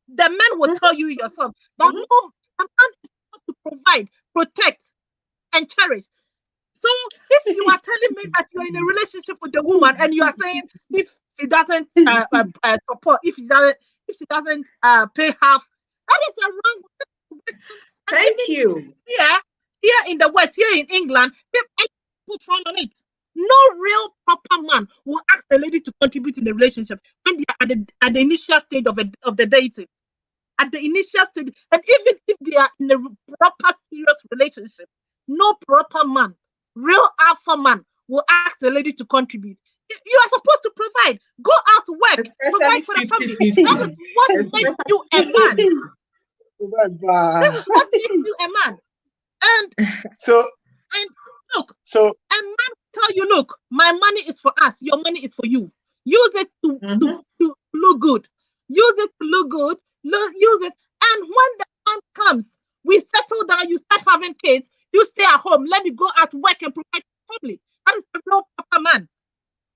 The men will tell you yourself that no, a man is supposed to provide, protect, and cherish. So if you are telling me that you're in a relationship with the woman and you are saying if she doesn't support, if she doesn't pay half, that is a wrong. Thank you. Here in the West, here in England, people fall on it. No real proper man will ask the lady to contribute in the relationship when they are at the initial stage of the dating. At the initial stage, and even if they are in a proper serious relationship, no proper man, real alpha man, will ask the lady to contribute. You are supposed to provide. Go out to work, provide for the family. That is what makes you a man. This is what makes you a man. And look, a man will tell you, look, my money is for us, your money is for you. Use it to look good. Use it to look good. Use it. And when the time comes, we settle down, you start having kids, you stay at home. Let me go out to work and provide for family. That is the real proper man.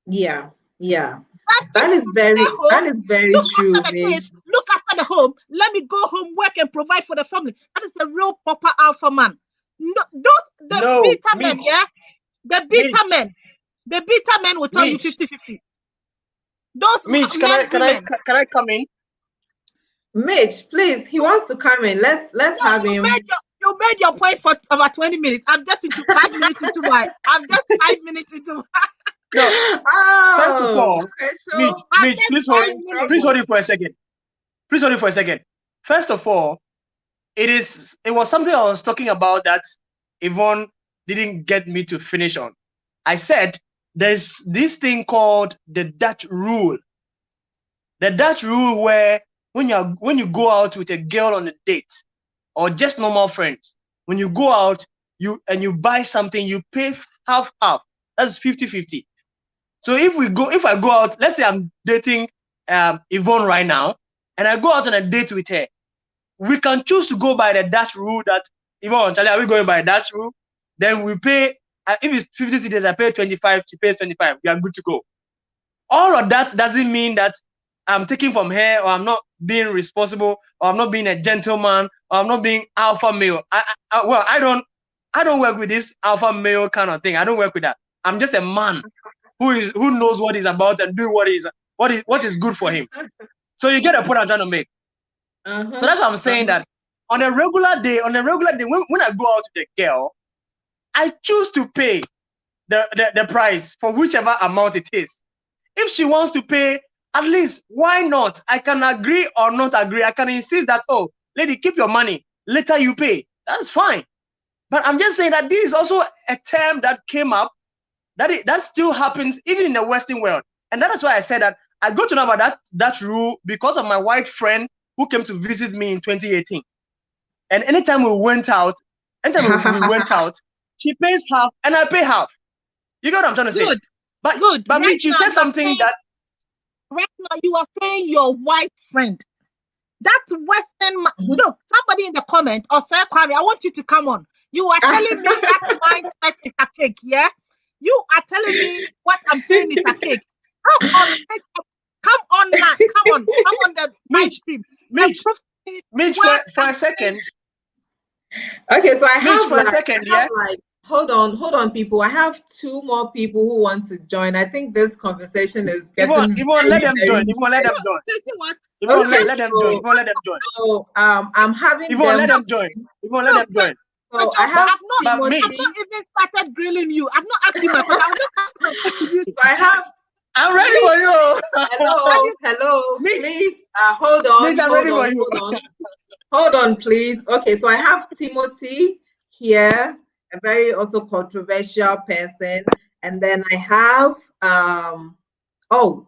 Yeah. That is very true. Look after the home. Let me go home, work, and provide for the family. That is a real proper alpha man. No, beta men, yeah? The beta men will tell you 50-50. Those Mitch, can I come in? Mitch, please, he wants to come in. Let's have him. You made your point for about 20 minutes. I'm just into 5 minutes into my. I'm just 5 minutes into. No. First of all, Mitch, please hold it for a second. Please hold it for a second. First of all, it was something I was talking about that Yvonne didn't get me to finish on. I said there's this thing called the Dutch rule. The Dutch rule where when you go out with a girl on a date or just normal friends, when you go out you buy something, you pay half. That's 50-50. So if I go out, let's say I'm dating Yvonne right now, and I go out on a date with her, we can choose to go by the Dutch rule that Yvonne, Charlie, are we going by Dutch rule? Then we pay, if it's 50 cedis, I pay 25, she pays 25. We are good to go. All of that doesn't mean that I'm taking from her, or I'm not being responsible, or I'm not being a gentleman, or I'm not being alpha male. I don't work with this alpha male kind of thing. I don't work with that. I'm just a man who knows what he's about and do what is good for him. So you get a point I'm trying to make. So that's what I'm saying, that on a regular day, when I go out with a girl, I choose to pay the price for whichever amount it is. If she wants to pay, at least, why not? I can agree or not agree. I can insist that, oh, lady, keep your money. Later you pay. That's fine. But I'm just saying that this is also a term that came up, that still happens even in the Western world. And that is why I said that I got to know about that rule because of my white friend who came to visit me in 2018. And anytime we went out, she pays half and I pay half. You get what I'm trying to say? But right, Mitch, you said something that right now you are saying your white friend. That's Western. Look, somebody in the comment or say, Kwame, I want you to come on. You are telling me that mindset is a cake, yeah? You are telling me what I'm saying is a cake. Come on the Mitch, for a second. Okay, so I have for a second, yeah. Hold on, people. I have 2 more people who want to join. I think this conversation is getting. Yvonne, let them join. Yvonne, let them join. Let them join. So I'm having Yvonne, let them join. Yvonne, let them join. So I've not even started grilling you. I've not asked you my question. I'm ready for you. Hello. Please, hold on. Hold on, please. Okay, so I have Timothy here, a very also controversial person, and then I have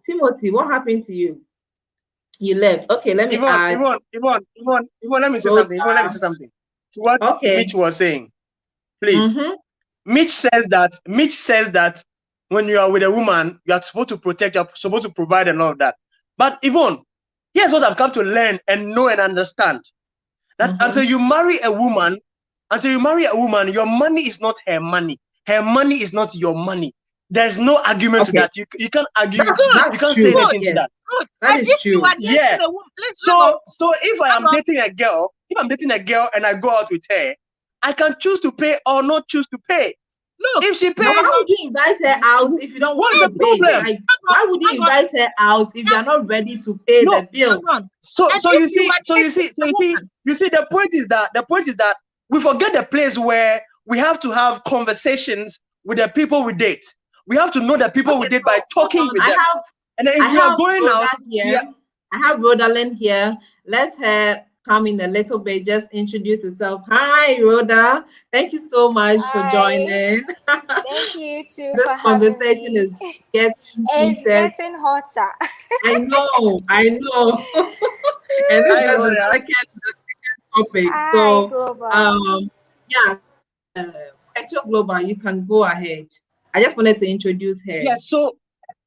Timothy, what happened to you? You left. Okay, let me add. Yvonne, let me say something. Let me say something. To what Mitch was saying, please. Mitch says that when you are with a woman, you are supposed to protect, you're supposed to provide and all of that. But Yvonne, here's what I've come to learn and know and understand. That until you marry a woman, your money is not her money. Her money is not your money. there's no argument to that. You can't argue. You can't say anything to that. That is true. Yeah. So if I am dating a girl, and I go out with her, I can choose to pay or not choose to pay. Look, if she pays, why would you invite her out if you don't want to pay? Like, why would you invite her out if you're not ready to pay the bill? So you see, the point is that we forget the place where we have to have conversations with the people we date. We have to know the people we date by talking with them. And if we are going out here, I have Rhodalyn here. Let her come in a little bit. Just introduce herself. Hi, Rhoda. Thank you so much for joining. Thank you too. This conversation is getting hotter. I know. And this is the second topic. Hi, Global. Actual Global, you can go ahead. I just wanted to introduce her. Yeah. So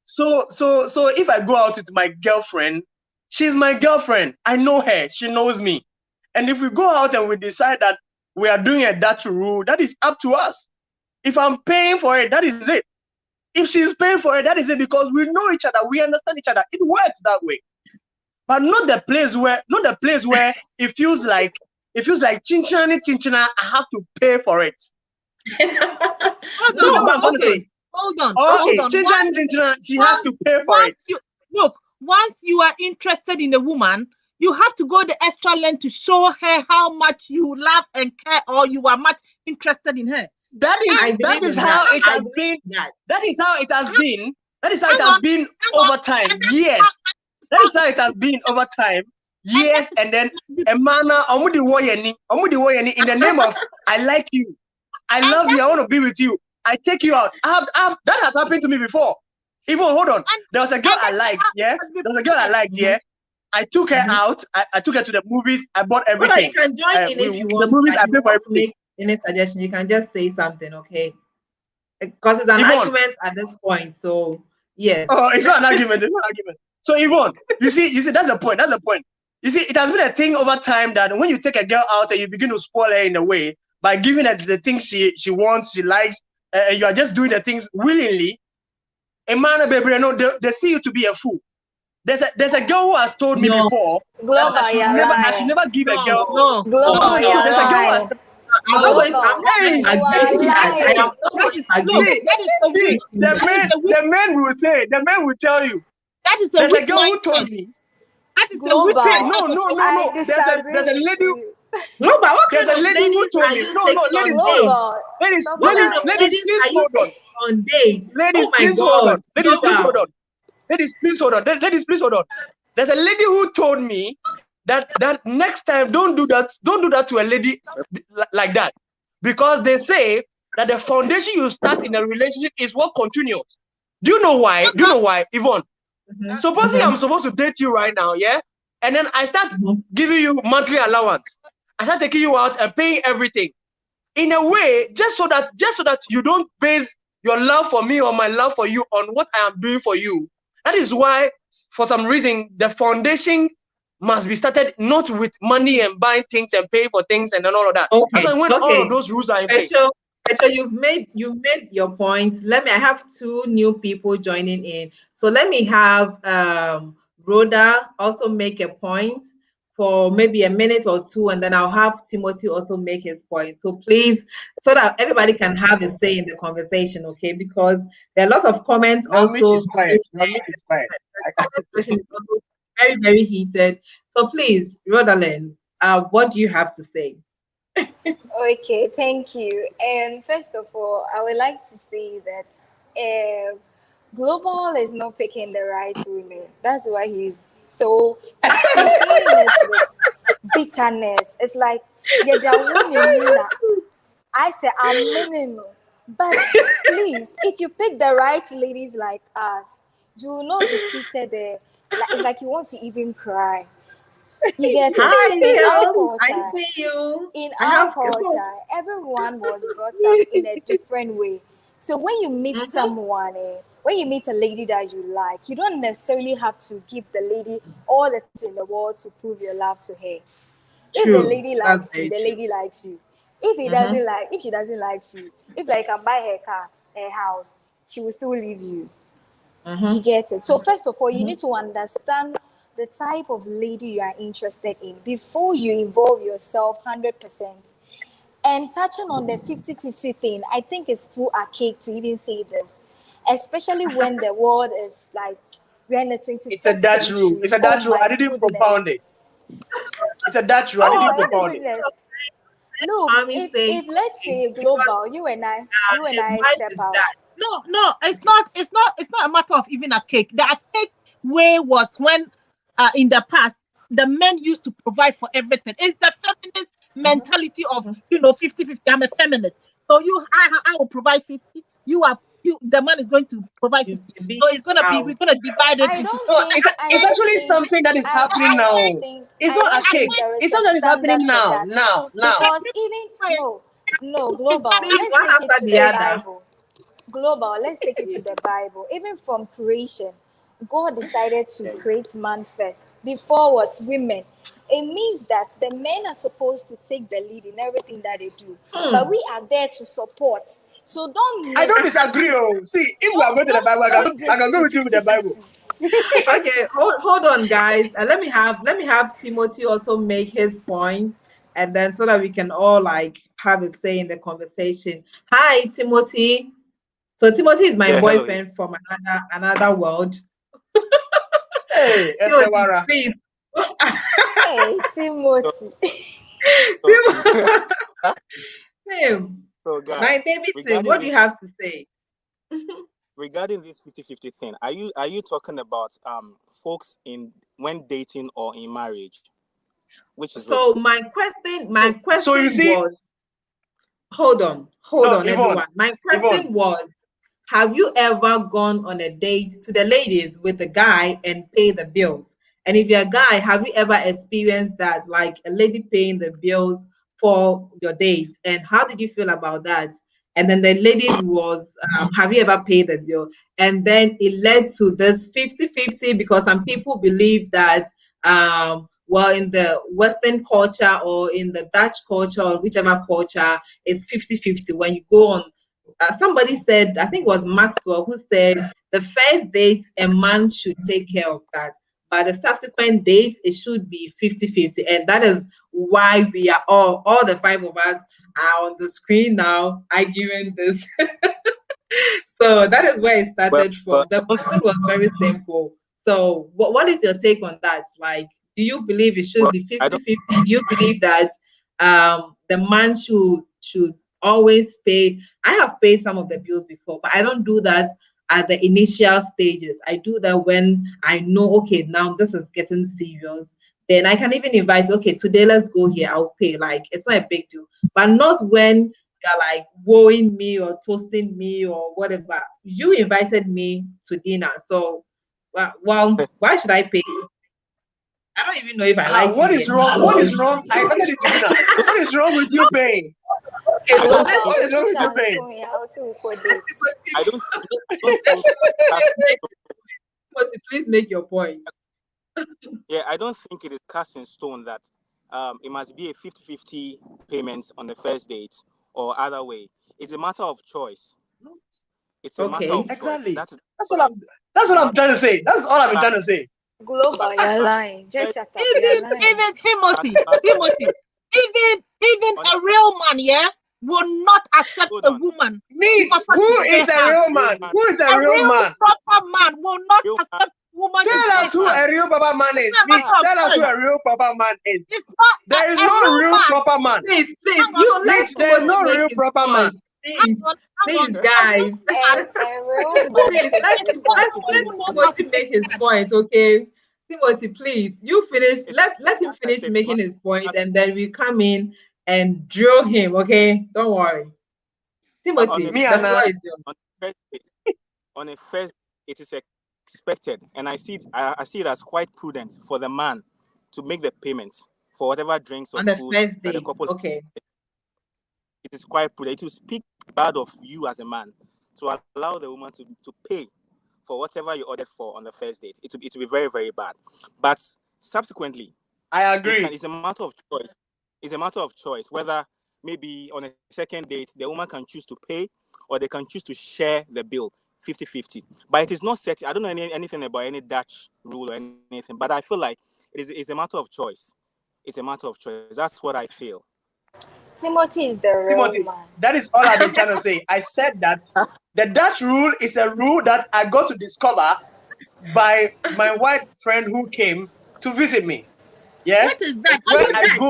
if I go out with my girlfriend, she's my girlfriend. I know her. She knows me. And if we go out and we decide that we are doing a Dutch rule, that is up to us. If I'm paying for it, that is it. If she's paying for it, that is it, because we know each other. We understand each other. It works that way. But not the place where it feels like chinchana, I have to pay for it. Hold on. Chinchana, she has to pay for it. Once you are interested in a woman, you have to go the extra length to show her how much you love and care, or you are much interested in her. That is how it has been. That is how it has been over time. Yes. That is how it has been over time. Yes, and then a man in the name of I like you, I love you, I want to be with you. I take you out. That has happened to me before. Even hold on. There was a girl I liked, yeah. I took her out. I took her to the movies. I bought everything. You can join in if you want. The movies I pay for everything. Any suggestion? You can just say something, okay? Because it's an argument at this point. So yes. Oh, it's not an argument. It's not an argument. So Yvonne, you see, that's the point. You see, it has been a thing over time that when you take a girl out and you begin to spoil her in a way by giving her the things she wants, she likes, and you are just doing the things willingly. A man, baby, no, they see you to be a fool. There's a girl who has told me before I should never give a girl. There's a girl who has the men will tell you. That is there's a girl who told me. That is the weak point. No. There's a lady. No, but what there's kind a lady who told me. Ladies, please hold on. Ladies, please hold on. Ladies, please hold on. There's a lady who told me that next time don't do that to a lady like that, because they say that the foundation you start in a relationship is what continues. Do you know why? Yvonne? Supposing I'm supposed to date you right now, yeah, and then I start giving you monthly allowance. I start taking you out and paying everything in a way just so that you don't base your love for me or my love for you on what I am doing for you. That is why, for some reason, the foundation must be started not with money and buying things and paying for things and then all of that. Okay. When all of those rules are in place. Pecho, you've made your points. I have two new people joining in. So let me have Rhoda also make a point for maybe a minute or two, and then I'll have Timothy also make his point. So please, so that everybody can have a say in the conversation, okay? Because there are lots of comments also. The conversation is also very, very heated. So please, Rhodalyn, what do you have to say? Okay, thank you. First of all, I would like to say that Global is not picking the right women. That's why he's saying it with bitterness. It's like, I say I'm minimum. But please, if you pick the right ladies like us, you will not be seated there. It's like you want to even cry. You get it? I see you. In our culture, everyone was brought up in a different way. So when you meet someone, when you meet a lady that you like, you don't necessarily have to give the lady all the things in the world to prove your love to her. If the lady likes you, the lady likes you. If she doesn't like you, if like I can buy her car, her house, she will still leave you. She gets it. So first of all, you need to understand the type of lady you are interested in before you involve yourself 100%. And touching on the 50-50 thing, I think it's too archaic to even say this, especially when the world is like, we're in the 21st It's a Dutch century. rule. It's a Dutch rule. I didn't propound it. It's a Dutch rule. I didn't propound it. Look, if let's say global, you and I step out. No, it's not a matter of even a cake. The archaic way was when in the past the men used to provide for everything. It's the feminist mentality of 50-50. I'm a feminist, so I will provide 50. The man is going to provide 50. So it's gonna be, we're gonna divide it. It's actually something that is happening now. It's not archaic. It's something that is happening now. Because no, global. Let's take it to the Bible. Global. Let's take it to the Bible. Even from creation, God decided to create man first before what? Women. It means that the men are supposed to take the lead in everything that they do, but we are there to support. So I don't disagree. See, if we are going to the Bible, I can go with you with the Bible. Okay, hold on, guys. Let me have Timothy also make his point, and then so that we can all like have a say in the conversation. Hi, Timothy. So Timothy is my boyfriend from another world. Hey, Timothy, please. Hey, Timothy. Tim. So, guys, My baby Tim, what do you have to say? Regarding this 50-50 thing, are you talking about folks when dating or in marriage? Which is so which? my question So you see, was, hold on, Yvonne, everyone. My question was, have you ever gone on a date to the ladies with a guy and pay the bills? And if you're a guy, have you ever experienced that, like a lady paying the bills for your date? And how did you feel about that? And then the ladies was, have you ever paid the bill? And then it led to this 50-50 because some people believe that, well, in the Western culture or in the Dutch culture or whichever culture, it's 50-50. When you go on, somebody said, I think it was Maxwell, who said the first date, a man should take care of that. But the subsequent dates, it should be 50-50. And that is why we are all the five of us are on the screen now arguing this. So that is where it started from. The question was very simple. So what is your take on that? Like, do you believe it should be 50-50? Do you believe that the man should always pay? I have paid some of the bills before, but I don't do that at the initial stages. I do that when I know, okay, now this is getting serious. Then I can even invite, okay, today let's go here, I'll pay. Like, it's not a big deal. But not when you're like wooing me or toasting me or whatever. You invited me to dinner. So, well, why should I pay? I don't even know if I like what is wrong? What is wrong? I invited you to dinner. What is wrong with you paying? Okay, so what is wrong with you paying? I don't think please make your point. Yeah, I don't think it is cast in stone that it must be a 50-50 payment on the first date or other way. It's a matter of choice. It's a matter of choice. Exactly. That's what I'm trying to say. That's all I'm trying to say. Global, you're lying. Just shut up. Even Timothy, even a real man, will not accept a woman. Me, who is a real man? Who is a real man? Proper man will not accept woman. Tell us who a real proper man is. Please, tell us who a real proper man is. There is no real proper man. Please, there is no real proper man. Please, guys. Please, let Timothy make his point, okay? Timothy, please, you finish. Let him finish making his point, and then we come in and drill him, okay? Don't worry. Timothy, the floor is yours. On a first, it is expected, and I see it as quite prudent for the man to make the payment for whatever drinks or on the food first that date. the couple. Okay. It is quite prudent to speak bad of you as a man to allow the woman to pay for whatever you ordered for on the first date. It will be very, very bad. But subsequently, I agree. It's a matter of choice. It's a matter of choice whether maybe on a second date the woman can choose to pay or they can choose to share the bill 50-50. But it is not set. I don't know anything about any Dutch rule or anything, but I feel like it's a matter of choice. It's a matter of choice. That's what I feel. Timothy is the real man. That is all I've been trying to say. I said that the Dutch rule is a rule that I got to discover by my white friend who came to visit me. Yeah. What is that?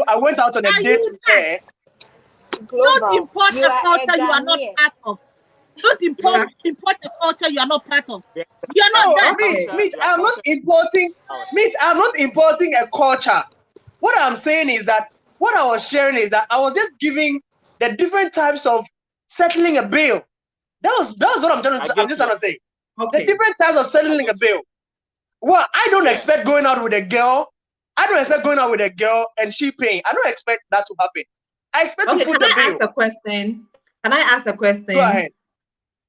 I went out on a date with her. Don't import a culture you are not part of. Don't import a culture you are not part of. Yes. You are not that. Mitch, I'm not importing. Mitch, I'm not importing a culture. What I'm saying is that what I was sharing is that I was just giving the different types of settling a bill. That was what I'm just trying to say. Okay. The different types of settling a bill. Well, I don't expect going out with a girl. I don't expect going out with a girl and she paying. I don't expect that to happen. I expect to foot the bill. Can I ask a question? Go ahead.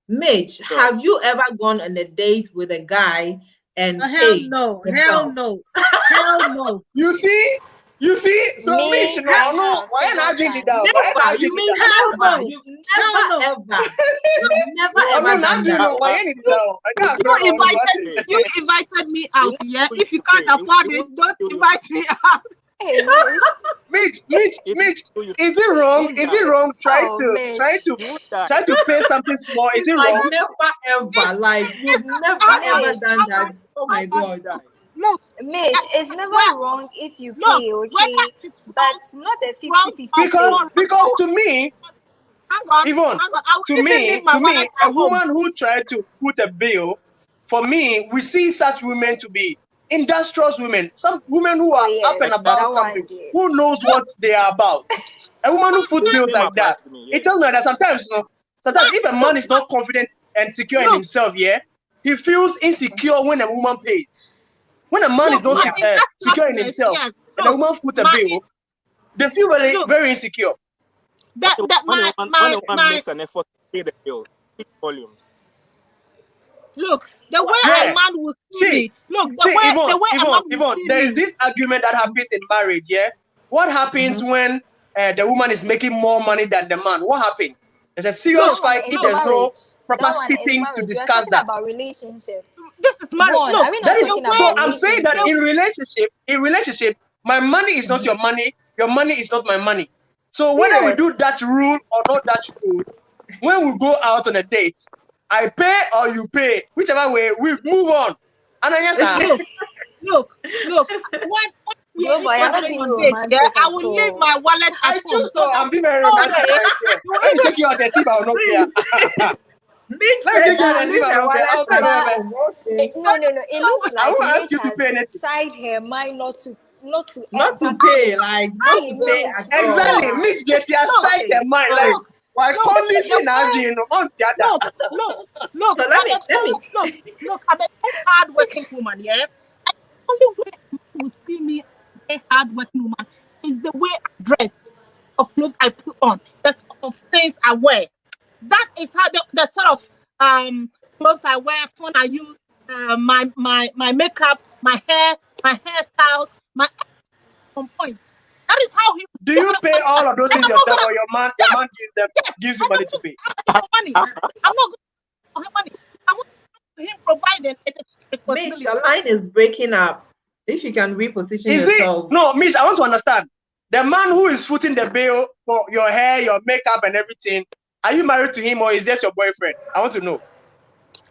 Mitch, have you ever gone on a date with a guy and hell no. You see? So Mitch, no. Why not doing it down? You mean ever? You've never ever done that. You invited me out, yeah? If you can't afford it, don't invite me out. Hey, Mitch, is it wrong? Is it wrong? Try to pay something small. Is it wrong? Never ever. Like you've never ever done that. Oh my God. Look, Mitch, it's never wrong if you pay, okay? But not a 50-50. Because to me, Yvonne, to me, a woman who tried to put a bill, for me, we see such women to be industrious women, some women who are up and about something, who knows what they are about. A woman who puts bills like that. It tells me that sometimes if a man is not confident and secure in himself, he feels insecure when a woman pays. When a man is not secure in himself and a woman puts a bill, they feel very insecure. When a woman makes an effort to pay the bill, it volumes. Look, the way a man will see me. Look, the way Yvonne, there is this argument that happens in marriage, yeah? What happens when the woman is making more money than the man? What happens? There's a serious fight if there's no proper sitting to discuss that. About relationship. This is marriage. Look, I'm saying that in relationship, my money is not your money is not my money. So whether we do that rule or not that rule, when we go out on a date, I pay or you pay, whichever way, we move on. And look. I will leave my wallet at home. So I'm being very romantic. Let me take you out the tip. I will not care. No. It looks like Mitch has side her mind not to pay, like not to pay. Exactly, Mitch gets your side her mind, like. Why condition again on the other? Look. Look. I'm a very hard-working woman, yeah. And the only way you will see me a very hard-working woman is the way I dress, of clothes I put on, the sort of things I wear. That is how the sort of clothes I wear, phone I use, my makeup, my hair, my hairstyle, my on point. That is how he. Do you pay all of those things yourself, or your man gives you money to pay? I'm not going to have money. I want him providing responsibility. Mitch, your line is breaking up. If you can reposition yourself. No, Mitch, I want to understand. The man who is footing the bill for your hair, your makeup, and everything, are you married to him or is just your boyfriend? I want to know.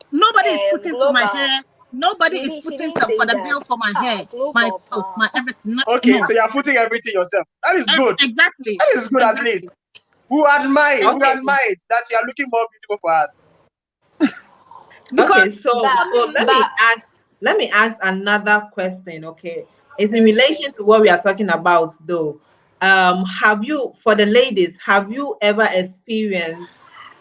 Nobody is footing for my hair. Nobody is putting for the bill for my hair, my clothes, my everything. Okay, so you're putting everything yourself. That is good. Exactly. That is good at least. Who admire that you're looking more beautiful for us. Okay, so let me ask another question. Okay, it's in relation to what we are talking about, though. Have you ever experienced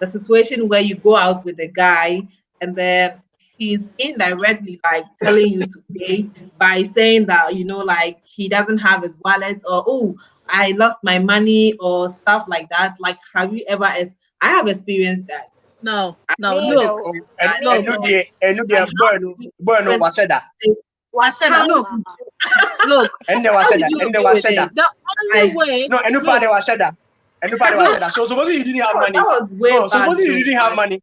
the situation where you go out with a guy and then he's indirectly like telling you to pay by saying that, like he doesn't have his wallet, or oh, I lost my money, or stuff like that? Like, have you ever? I have experienced that. No. Look. So supposing you didn't have money. Supposing you didn't have money.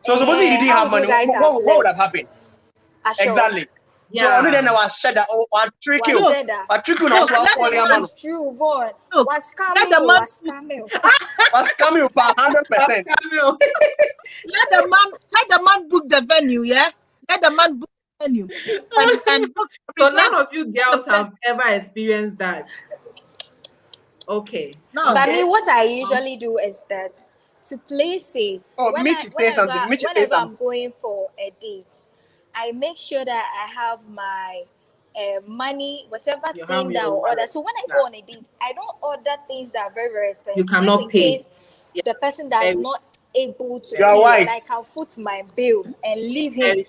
So supposing he didn't have money, what would have happened? Exactly. Yeah. So then I was said that I trick you. I trick you now. That's true, Vaughn. Was scamming. Was scamming for 100%. Let the man book the venue, yeah? Let the man book the venue. And book. So none of you girls have ever experienced that. Okay. No. But me, what I usually do is that to play safe. Whenever I'm going for a date, I make sure that I have my money, whatever thing that I order. So when I go on a date, I don't order things that are very, very expensive. You cannot pay. Case the person that's not able to pay, and I can foot my bill and leave him.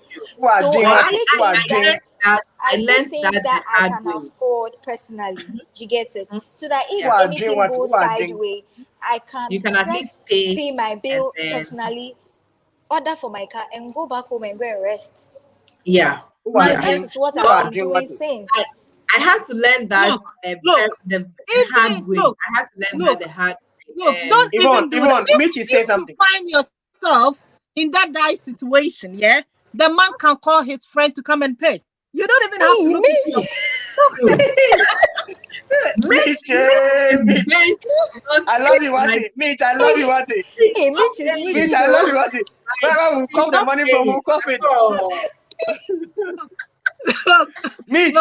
So I learned that I can afford personally. You get it? So that if anything goes sideways, I can at least pay my bill personally, order for my car, and go back home and go and rest. Yeah. That is what I've been doing since. I had to learn that the hard way. I had to learn that the hard way. Look, don't even do that. If you find yourself in that situation, yeah, the man can call his friend to come and pay. You don't even have to look at I love you, Wati. Mitch, I love you, Wati. Mitch, I love you, Wati. Wherever we come the money from, we'll come it. Mitch,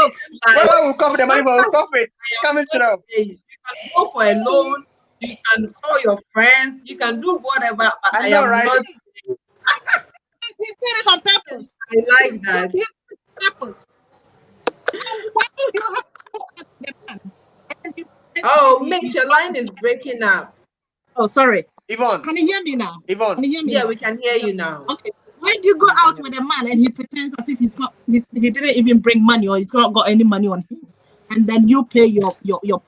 wherever we come the money from, we'll come it. Coming through. You can go for a loan. You can call your friends. You can do whatever. But I know, right? He said it on purpose. I like that. Purpose. Why do you have to the man? Oh, Mitch, your line is breaking up. Oh, sorry. Yvonne. Can you hear me now? Yvonne. Can you hear me? Yeah, now? we can hear you now. Okay. When you go out with a man and he pretends as if he didn't even bring money or he's not got any money on him, and then you pay your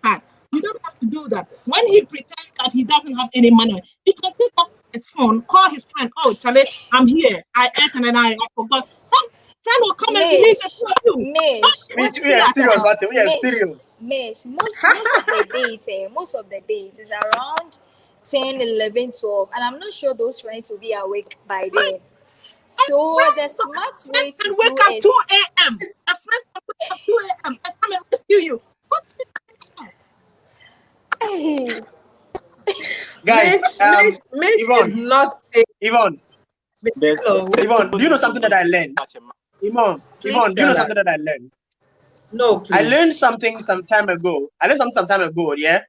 part. You don't have to do that. When he pretends that he doesn't have any money, he can pick up his phone, call his friend. Oh, Charlie, I'm here. I ate and I forgot. Friend will come and release it for you. Mitch, we are serious about it. We are serious. Mitch, most of the dates is around 10, 11, 12, and I'm not sure those friends will be awake by then. So the smart way to wake do up is 2 a.m. A friend can wake up 2 a.m. and come and rescue you. What? Hey. Guys, Mitch Yvonne, is not Yvonne, Yvonne, do you know something that I learned? Yvonne, do you know something that I learned? No, please. I learned something some time ago. Yeah.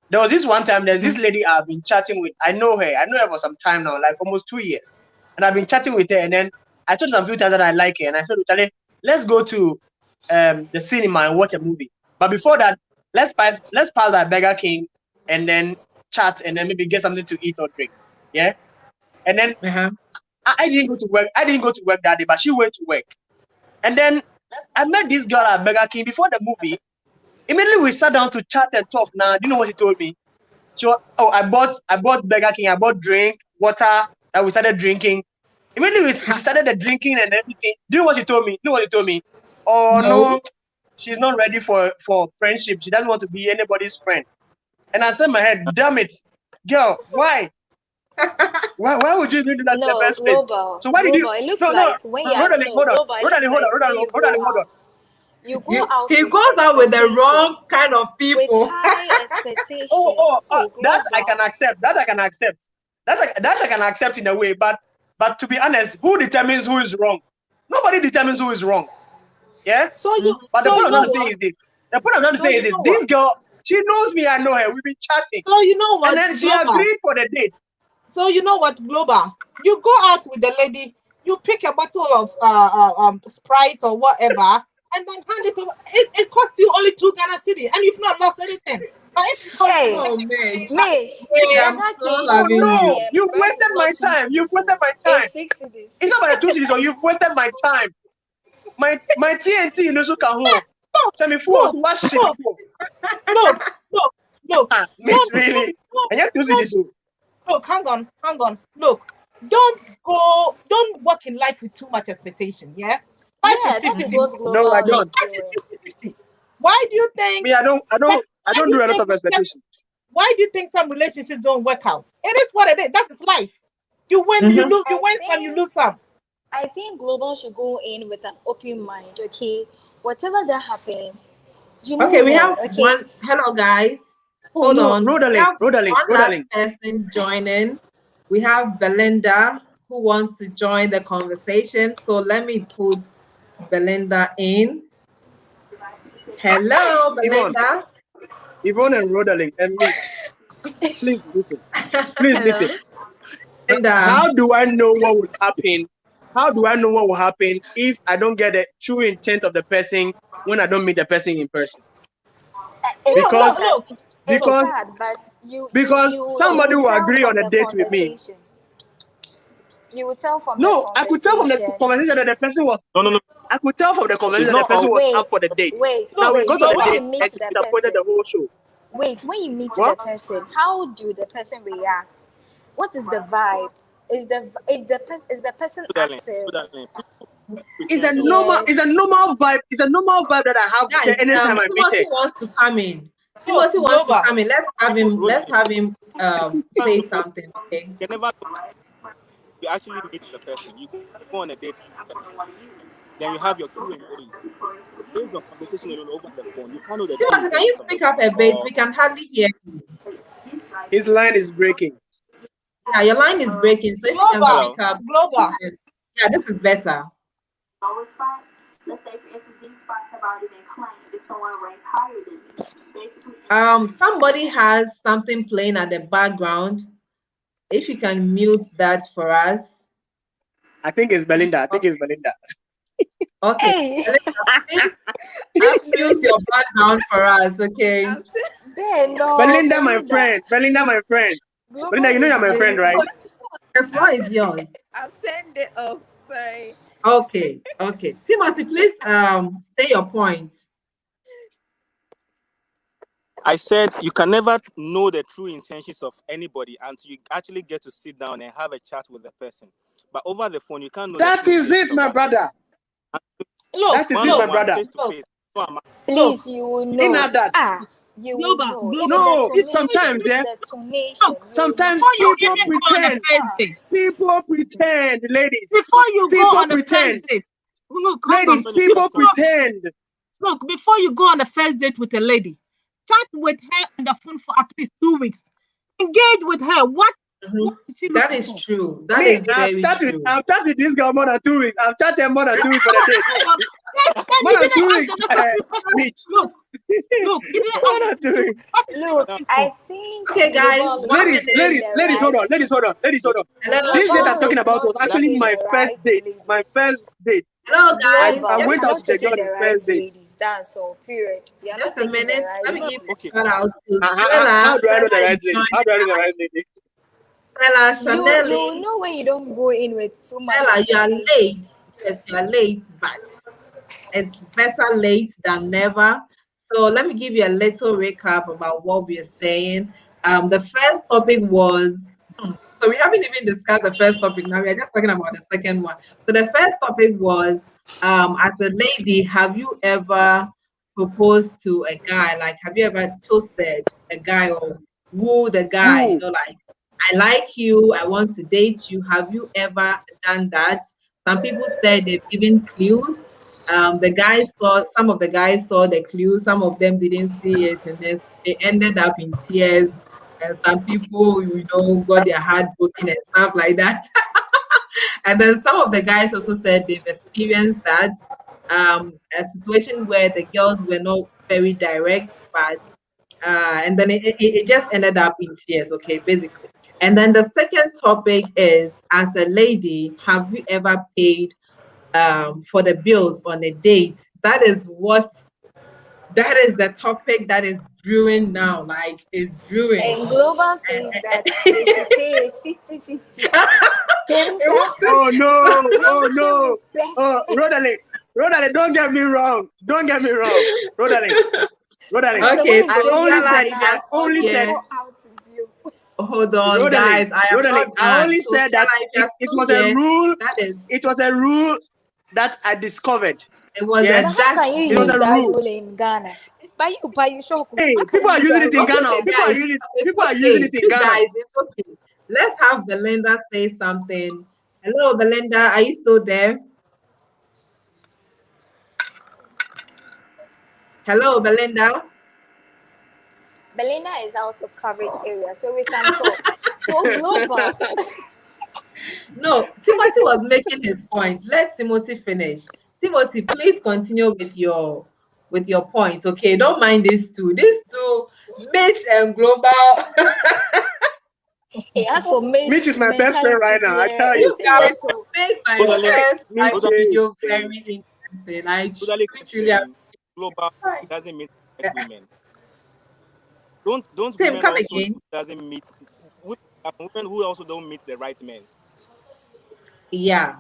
There was this one time, there's this lady I've been chatting with. I know her for some time now, like almost 2 years. And I've been chatting with her, and then I told her a few times that I like her, and I said, Charlie, let's go to the cinema and watch a movie. But before that, let's pass by Burger King and then chat and then maybe get something to eat or drink. Yeah. And then I didn't go to work. I didn't go to work that day, but she went to work. And then I met this girl at Burger King before the movie. Immediately we sat down to chat and talk. Now, do you know what she told me? I bought Burger King. I bought drink, water that we started drinking. Immediately we started the drinking and everything. Do you know what she told me? Oh no, she's not ready for friendship. She doesn't want to be anybody's friend. And I said in my head, damn it, girl, why? Why would you do that in the first place? So why did you? It looks like when you're hold on. You go out. He goes out with the wrong kind of people. With high expectations. That I can accept. That I can accept in a way. But to be honest, who determines who is wrong? Nobody determines who is wrong. Yeah. The point I'm trying to say is this. This girl, she knows me. I know her. We've been chatting. So you know what? And then she agreed for the date. So you know what, Global? You go out with the lady. You pick a bottle of Sprite or whatever. And then hand it over. It costs you only 2 Ghana cedis, and you've not lost anything. But if you've wasted my time. It's not about the 2 cedis, or you've wasted my time. My TNT, you know, so can hold. Tell me, what shit? Look. Really? And you have to see this. Look, hang on. Look, don't work in life with too much expectation. Yeah. That is what global. No, I don't. Why do you think? I don't do a lot of expectation. Why do you think some relationships don't work out? It is what it is. That's its life. You win, you lose, you win some, you lose some. I think Global should go in with an open mind, okay? Whatever that happens, you Okay, move we on, have okay? one. Hello, guys. Oh, Hold no, on. Rodaling, We have Rodaling, one Rodaling. last person joining. We have Belinda who wants to join the conversation. So let me put Belinda in. Hello, Belinda. Yvonne and Rodaling, and Mitch. Please listen. Please listen. And how do I know what will happen? How do I know what will happen if I don't get the true intent of the person when I don't meet the person in person? Because somebody will agree on a date with me. You would tell from no, I could tell from the conversation that the person was. No. I could tell from the conversation that the person was up for the date. Now we go to the date and disappointed the whole show. Wait, when you meet the person, how do the person react? What is the vibe? Is the person active? It's a normal vibe. It's a normal vibe that I have anytime I meet Timothy wants to come in. Timothy wants to come in. Let's have him say something. Okay. You actually meet the person. You go on a date with the person. Then you have your Q&As. Based on conversation alone over the phone, you can't know the Timothy, can you speak up a bit? We can hardly hear you. His line is breaking. Yeah, your line is breaking. So if you can speak up. Global. Yeah, this is better. Let's say, for instance, these spots have already been claimed if someone ranks higher than you. Basically, somebody has something playing at the background. If you can mute that for us. I think it's Belinda. Okay. Hey. Please mute your background for us, okay? Belinda, my friend. Belinda, my friend. Belinda, you know you're my friend, right? The floor is yours. I've turned it off. Sorry. Okay. Timothy, please say your point. I said you can never know the true intentions of anybody until you actually get to sit down and have a chat with the person. But over the phone, you can't know. That is it, my brother. Look, that is it, my brother. Face to face. Please, you will know. You will know. No, sometimes, sometimes people pretend. People pretend, ladies. Before you go on the pretend. first date, look, ladies, people pretend. Look, before you go on the first date with a lady, chat with her on the phone for at least 2 weeks. Engage with her. What that is true. That is very true. I've chatted with this girl more than 2 weeks. I've chatted more than 2 weeks for the date. More than 2 weeks. Look, you didn't Look, I think. Okay, guys. Ladies, hold on. Ladies, hold on. This date I'm talking about was actually my first date. My first date. Hello, guys. I went out to the girl on the first date. That's all. Period. Just a minute. Let me give a shout out to How do I know the right lady? How do I know the right lady? Stella, you know when you don't go in with too much. Stella, you are late. Yes, you are late, but it's better late than never. So let me give you a little recap about what we are saying. The first topic was, so we haven't even discussed the first topic now. We are just talking about the second one. So the first topic was, as a lady, have you ever proposed to a guy? Like, have you ever toasted a guy or wooed the guy? You know, like, I like you, I want to date you. Have you ever done that? Some people said they've given clues. Some of the guys saw the clues, some of them didn't see it, and then they ended up in tears. And some people, got their heart broken and stuff like that. And then some of the guys also said they've experienced that, a situation where the girls were not very direct, but and then it just ended up in tears, okay, basically. And then the second topic is, as a lady, have you ever paid for the bills on a date? That is the topic that is brewing now. Like, it's brewing. And Global says that they should pay it 50-50. Oh no! Oh, Rodaling, don't get me wrong. Rodaling. Okay, I only said. Hold on, guys. I only said that it was a rule. It was a rule that I discovered. It was how can you use that rule in Ghana? Hey, people are using it in Ghana. People are using it in Ghana. Guys, it's okay. Let's have Belinda say something. Hello, Belinda. Are you still there? Hello, Belinda. Belinda is out of coverage area, so we can talk. So global. No, Timothy was making his point. Let Timothy finish. Timothy, please continue with your point. Okay, don't mind these two. These two, Mitch and Global. Hey, as for Mitch is my best friend right now. I tell You you. guys make my first live Mitch, video very interesting. I Totally keep truly saying global doesn't mean white women. Don't Tim, women come also again. doesn't meet women who also don't meet the right men. Yeah.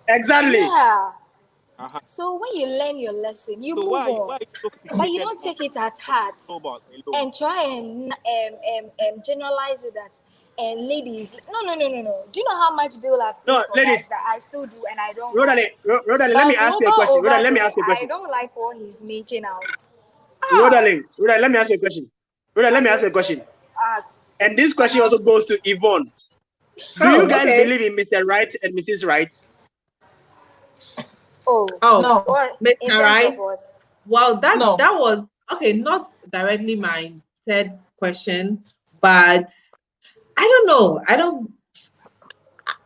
exactly. Yeah. Uh-huh. So when you learn your lesson, you So move why on, are you so but you fixated don't on take it at heart global alone? and try and generalize it that ladies. No. Do you know how much bill I've paid No, for ladies, guys that I still do and I don't Rodale, like? let But me ask you a global question. over Rodale, let me there, ask you a I question. don't like what he's making out. Rodale, let me ask you a question. Rodale, let me ask you a question. Ask. And this question also goes to Yvonne. Do you guys believe in Mr. Right and Mrs. Right? Oh no, what in Mr. terms Right. of what? Well, that was okay, not directly my third question, but I don't know. I don't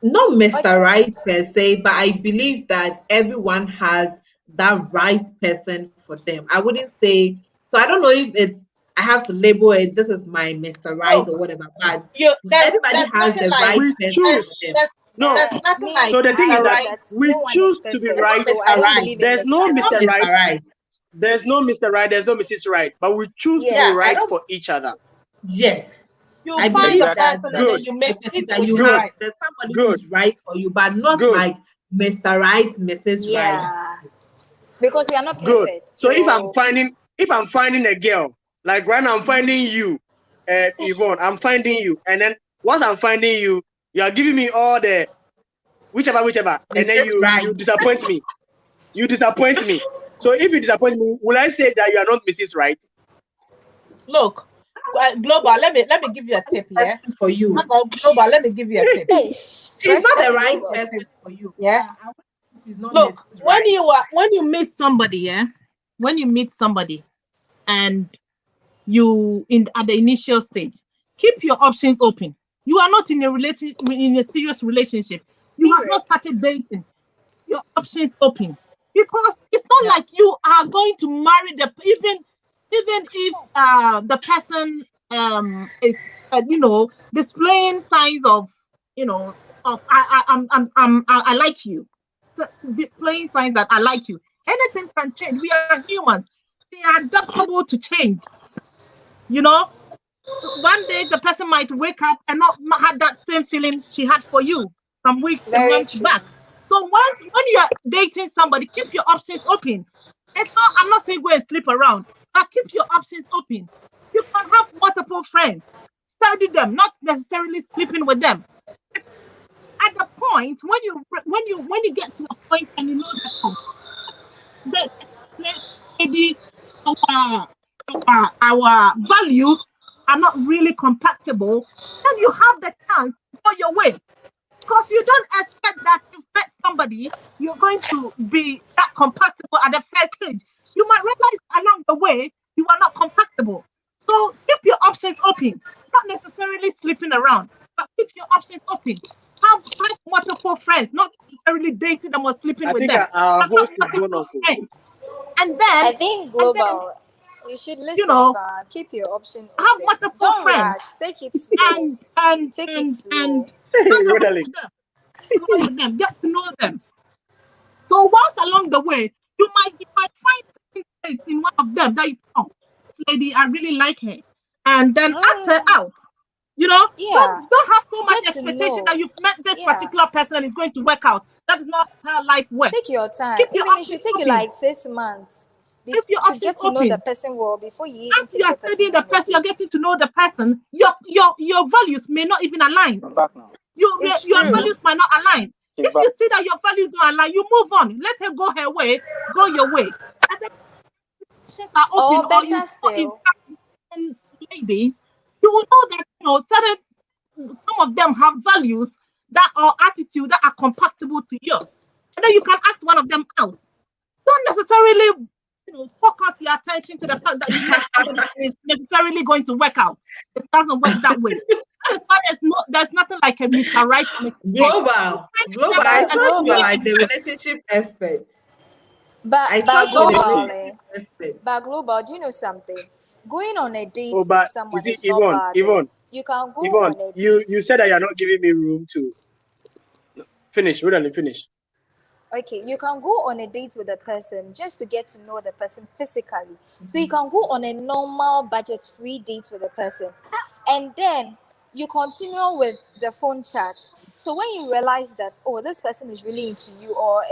not Mr. Okay. Right per se, but I believe that everyone has that right person for them. I wouldn't say so. I don't know if it's I have to label it. This is my Mr. Right or whatever. But everybody has the right We person choose. for them. No. Me, So the thing is that no we one choose is to be perfect, right. so I don't Right. believe in There's no Mr. It's not Mr. Mr. Right. Right. There's no Mr. Right. There's no Mrs. Right. But we choose to be Yeah, I right don't. for each other. Yes, You I find believe the Exactly. person and then you make the that you situation have right. there's somebody Good. who's right for you, but not Good. like Mr. Right, Mrs. Right. Yeah, because we are not Good. perfect. So if I'm finding a girl, like right now I'm finding you, Yvonne, I'm finding you, and then once I'm finding you, you are giving me all the whichever, and then Mrs. Right. you disappoint me. You disappoint me. So if you disappoint me, will I say that you are not Mrs. Right? Look, global. Let me give you a tip. Yeah, For you. global. Let me give you a tip. She's not the right Global. person for you. Yeah. She's not Look, Mrs. when Right. you meet somebody, yeah, when you meet somebody, and you at the initial stage, keep your options open. You are not in a serious relationship. You have not started dating. Your options open, because it's not like you are going to marry even if the person is displaying signs of I like you, so displaying signs that I like you. Anything can change. We are humans. They are adaptable to change. You know, one day the person might wake up and not have that same feeling she had for you some weeks and Very months true. back. So when you are dating somebody, keep your options open. I'm not saying go and sleep around, but keep your options open. You can have multiple friends, study them, not necessarily sleeping with them. At the point when you get to a point and you know that the lady, our our values are not really compatible, then you have the chance to go your way. Because you don't expect that you met somebody, you're going to be that compatible at the first stage. You might realize along the way you are not compatible. So keep your options open, not necessarily sleeping around, but keep your options open. Have multiple friends, not necessarily dating them or sleeping I with think them. our Have host is grown multiple up. friends. And I then, think and then, global. You should you listen. know, Keep your option have open. multiple Don't friends rush. Take it slow. and and Take it and slow. and hang around Rodale. with them. Hang around with them. Get to know them. So once along the way, you might find certain traits in one of them that you oh, this lady, I really like her. And then ask her out. You know, Yeah. don't have so much Get to expectation know. that you've met this Yeah. particular person and it's going to work out. That is not how life works. Take your time. Keep your Even it should options take you open. like 6 months Keep your to options get to know the open. person well before you even As you take are the person studying the on the person, you're date. getting to know the person. Your values may not even align. I'm back now. It's Your true. values might not align. If you see that your values don't align, you move on. Let her go her way, go your way. And then options are open, Or or you better go in still, ladies, you will know that certain some of them have values that or attitude that are compatible to yours, and then you can ask one of them out. Don't necessarily, focus your attention to the fact that you met somebody who is necessarily going to work out. It doesn't work that way. That is why there's nothing like a Mr. Right, Mr. Global. I thought you were like the relationship expert. But global, do you know something? Going on a date with someone is not bad. Yvonne, you can go Yvonne, on a date. you said that you're not giving me room to finish. Finish. Okay, you can go on a date with a person just to get to know the person physically. So you can go on a normal budget-free date with a person, and then you continue with the phone chat. So when you realize that, this person is really into you, or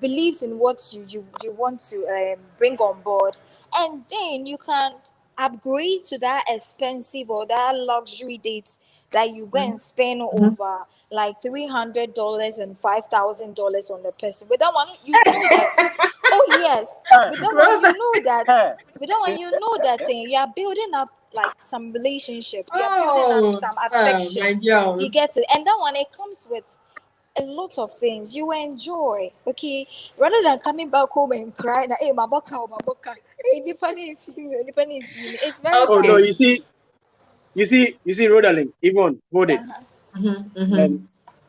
believes in what you want to bring on board, and then you can upgrade to that expensive or that luxury dates that you go and spend over like $300 and $5,000 on the person. With that one, you know that. Oh yes, with that one, you know that. With that one, you know that you are building up like some relationship. You are building up some affection. You get it, and that one, it comes with a lot of things you enjoy, okay, rather than coming back home and crying, hey, my boka, hey, it's very Oh no, you see, Rodaling, Yvonne, hold it.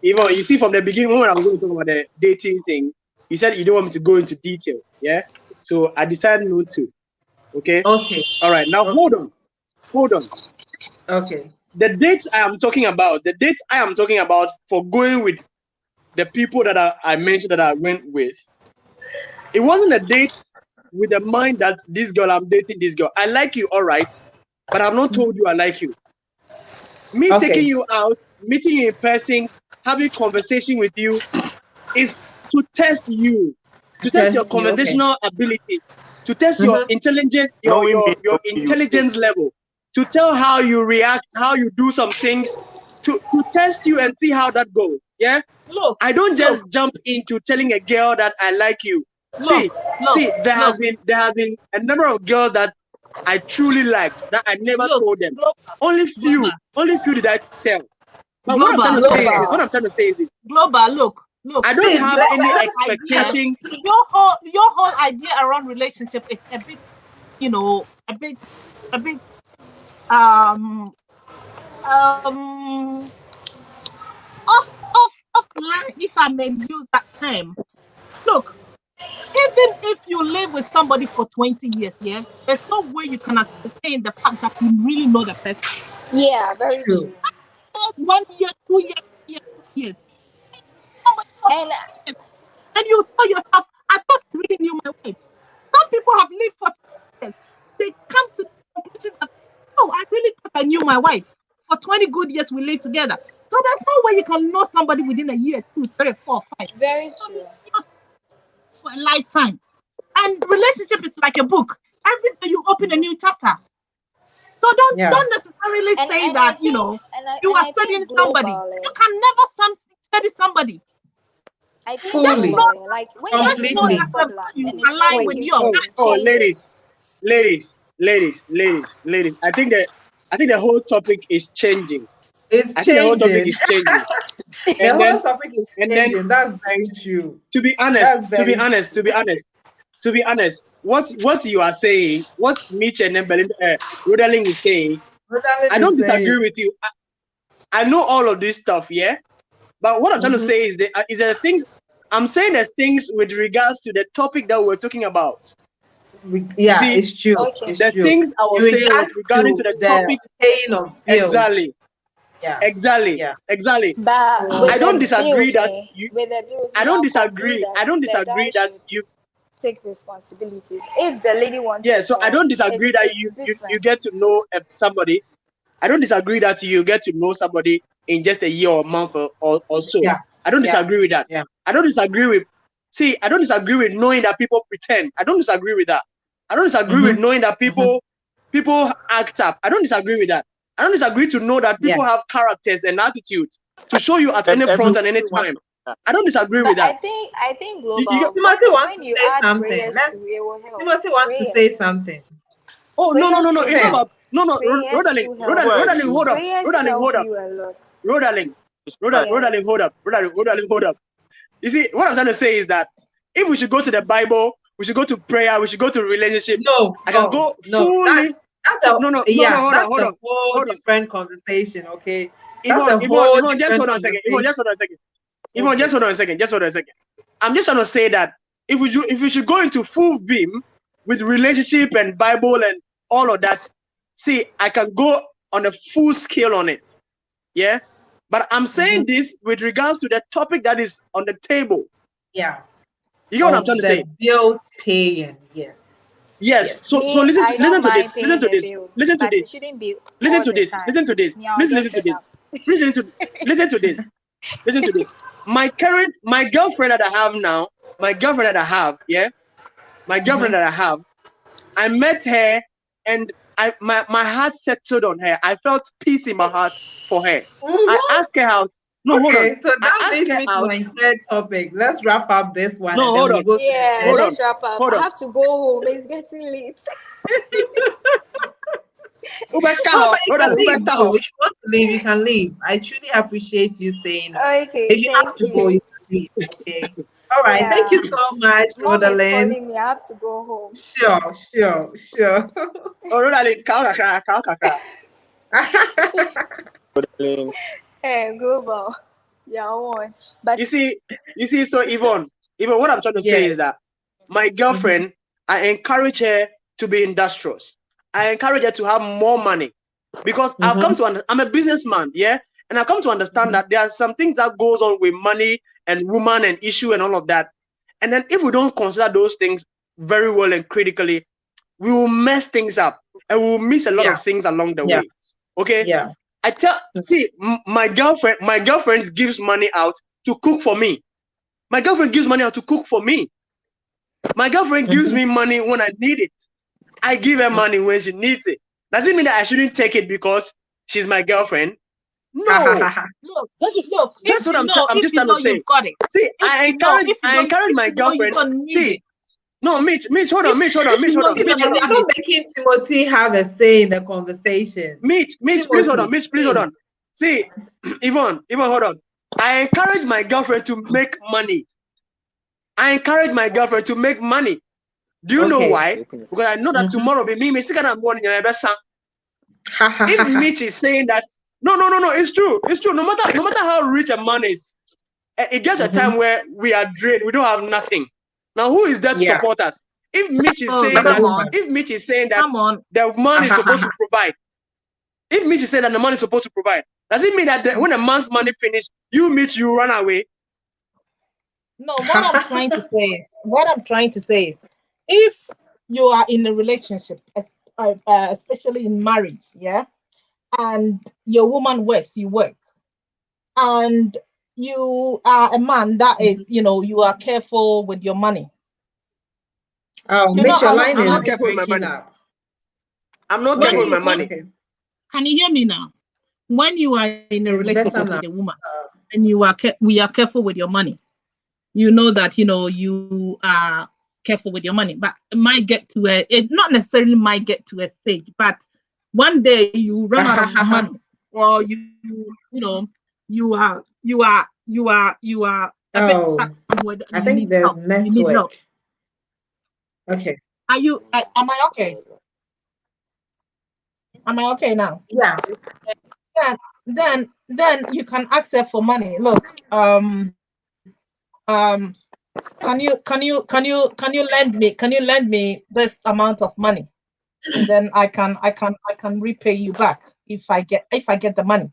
Yvonne, you see, from the beginning, when I was going to talk about the dating thing, you said you don't want me to go into detail, yeah? So I decided not to. Okay. All right. Now hold on. Okay. The dates I am talking about for going with the people that I mentioned that I went with, it wasn't a date with the mind that this girl, I'm dating this girl. I like you, all right, but I've not told you I like you. Me taking you out, meeting you in person, having conversation with you is to test you, to test your conversational ability, to test your intelligence, your intelligence level, to tell how you react, how you do some things, to test you and see how that goes. Yeah. Look, I don't just jump into telling a girl that I like you. See, there has been a number of girls that I truly liked that I never told them. Only few did I tell. But what I'm trying to say is this. Global, look. I don't have any expectation. Your whole idea around relationship is a bit, offline, if I may use that term. Look, even if you live with somebody for 20 years, there's no way you can ascertain the fact that you really know the person. Yeah, very true. 1 year, 2 years, 3 years. And you tell yourself, I thought I really knew my wife. Some people have lived for 2 years. They come to the conclusion that, I really thought I knew my wife. For 20 good years, we lived together. So there's no way you can know somebody within a year, 2, 3, 4, 5. Very true. For a lifetime. And relationship is like a book. Every day you open a new chapter. So don't necessarily say that, you are studying somebody. You can never study somebody. I think fully. Like when you know that you align with yours. Ladies. I think the whole topic is changing. The whole topic is changing. That's very true. To be honest, what you are saying, what Mitch and Rodaling is saying, I don't disagree with you. I know all of this stuff, yeah. But what I'm trying to say is that things I'm saying the things with regards to the topic that we're talking about. It's true. Okay. The things I was saying was regarding to the topic. Paying of bills. Exactly. But I don't disagree that you. With the bills, I don't disagree that you take responsibilities. If the lady wants. Yeah. So I don't disagree that you get to know somebody. I don't disagree that you get to know somebody in just a year or a month or so. Yeah. I don't disagree with that. Yeah. I don't disagree with knowing that people pretend. I don't disagree with that. I don't disagree with knowing that people act up. I don't disagree with that. I don't disagree to know that people have characters and attitudes to show you at any front and any time. I don't disagree with that. I think global. Timothy wants to say something. Timothy wants to say something. Oh, no. No, Prayers Rodaling, do help. Rodaling, hold up. Prayers Rodaling, help hold up. you a lot. Rodaling, Yes. hold up. Rodaling, hold up. You see, what I'm trying to say is that if we should go to the Bible, we should go to prayer, we should go to relationship. I can go fully. That's a Hold that's a on. whole different conversation. Okay, that's Yvonne, a whole Yvonne, just hold different on a second. Yvonne, just hold on a second. Okay. Yvonne, just hold on a second. Just hold on a second. I'm just trying to say that if we should go into full vim with relationship and Bible and all of that, see, I can go on a full scale on it. Yeah. But I'm saying this with regards to the topic that is on the table. Yeah. You get what I'm trying to say? Bills paying, yes. Yes. So Me, listen I to don't this. mind paying Listen to the this. bill, Listen to but it this. shouldn't be Listen all to the this. time. Listen to this. Me, I'll Please get listen to fed this. up. Please listen to this. Listen to this. My girlfriend that I have now, my girlfriend that I have, I met her and my heart settled on her. I felt peace in my heart for her. I asked her out. No, hold on. So that leads me to my third topic. Let's wrap up this one. No, hold on. Yeah, let's wrap up. I have to go home. It's getting late. If you want to leave, you can leave. I truly appreciate you staying. Okay, if you have to go, you can leave. Okay. All right. Yeah. Thank you so much, Mom is Rodalyn. calling me. I have to go home. Sure. Oh, Rodalyn, Hey, global. Yeah, one. But you see, so Yvonne, what I'm trying to say is that my girlfriend, I encourage her to be industrious. I encourage her to have more money because I've come to I'm a businessman, yeah, and I've come to understand that there are some things that goes on with money and woman and issue and all of that. And then if we don't consider those things very well and critically, we will mess things up and we will miss a lot of things along the way. Okay? Yeah. My girlfriend gives money out to cook for me. My girlfriend gives money out to cook for me. My girlfriend gives me money when I need it. I give her money when she needs it. Does it mean that I shouldn't take it because she's my girlfriend? No. Look, that's what I'm just trying to say. You've got it. See, I encourage my girlfriend. See, no, Mitch, hold on. You're not making Timothy have a say in the conversation. Mitch, please hold on. Mitch, please hold on. See, Yvonne, hold on. I encourage my girlfriend to make money. Do you know why? Because I know that tomorrow will be me. If Mitch is saying that, no, it's true. No matter how rich a man is, it gets a time where we are drained. We don't have nothing. Now, who is there to support us? If Mitch is saying that, the man is supposed to provide. If Mitch is saying that the man is supposed to provide, does it mean that when a man's money finishes, you run away? No, what I'm trying to say is, if you are in a relationship, especially in marriage, and your woman works, you work, and you are a man that is, you are careful with your money. Oh, Mitch, your line is careful with my money. I'm not careful with my money. Can you hear me now? When you are in a relationship with a woman and we are careful with your money, you know that you are careful with your money, but it might get to it not necessarily might get to a stage, but one day you run out of money, or you are a bit stuck somewhere. I think there's network. You need help. Okay. Am I okay? Am I okay now? Yeah. Then you can ask her for money. Look, can you lend me this amount of money, and then I can repay you back if I get the money.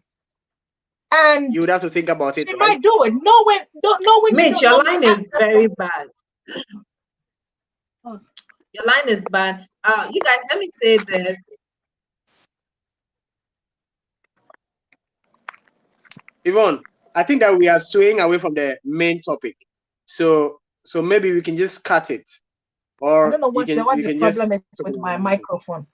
And you would have to think about it. She might do it. Knowing Mitch, your line is very bad. Your line is bad. You guys, let me say this. Yvonne, I think that we are straying away from the main topic. So maybe we can just cut it. Or I don't know what the problem is with my microphone.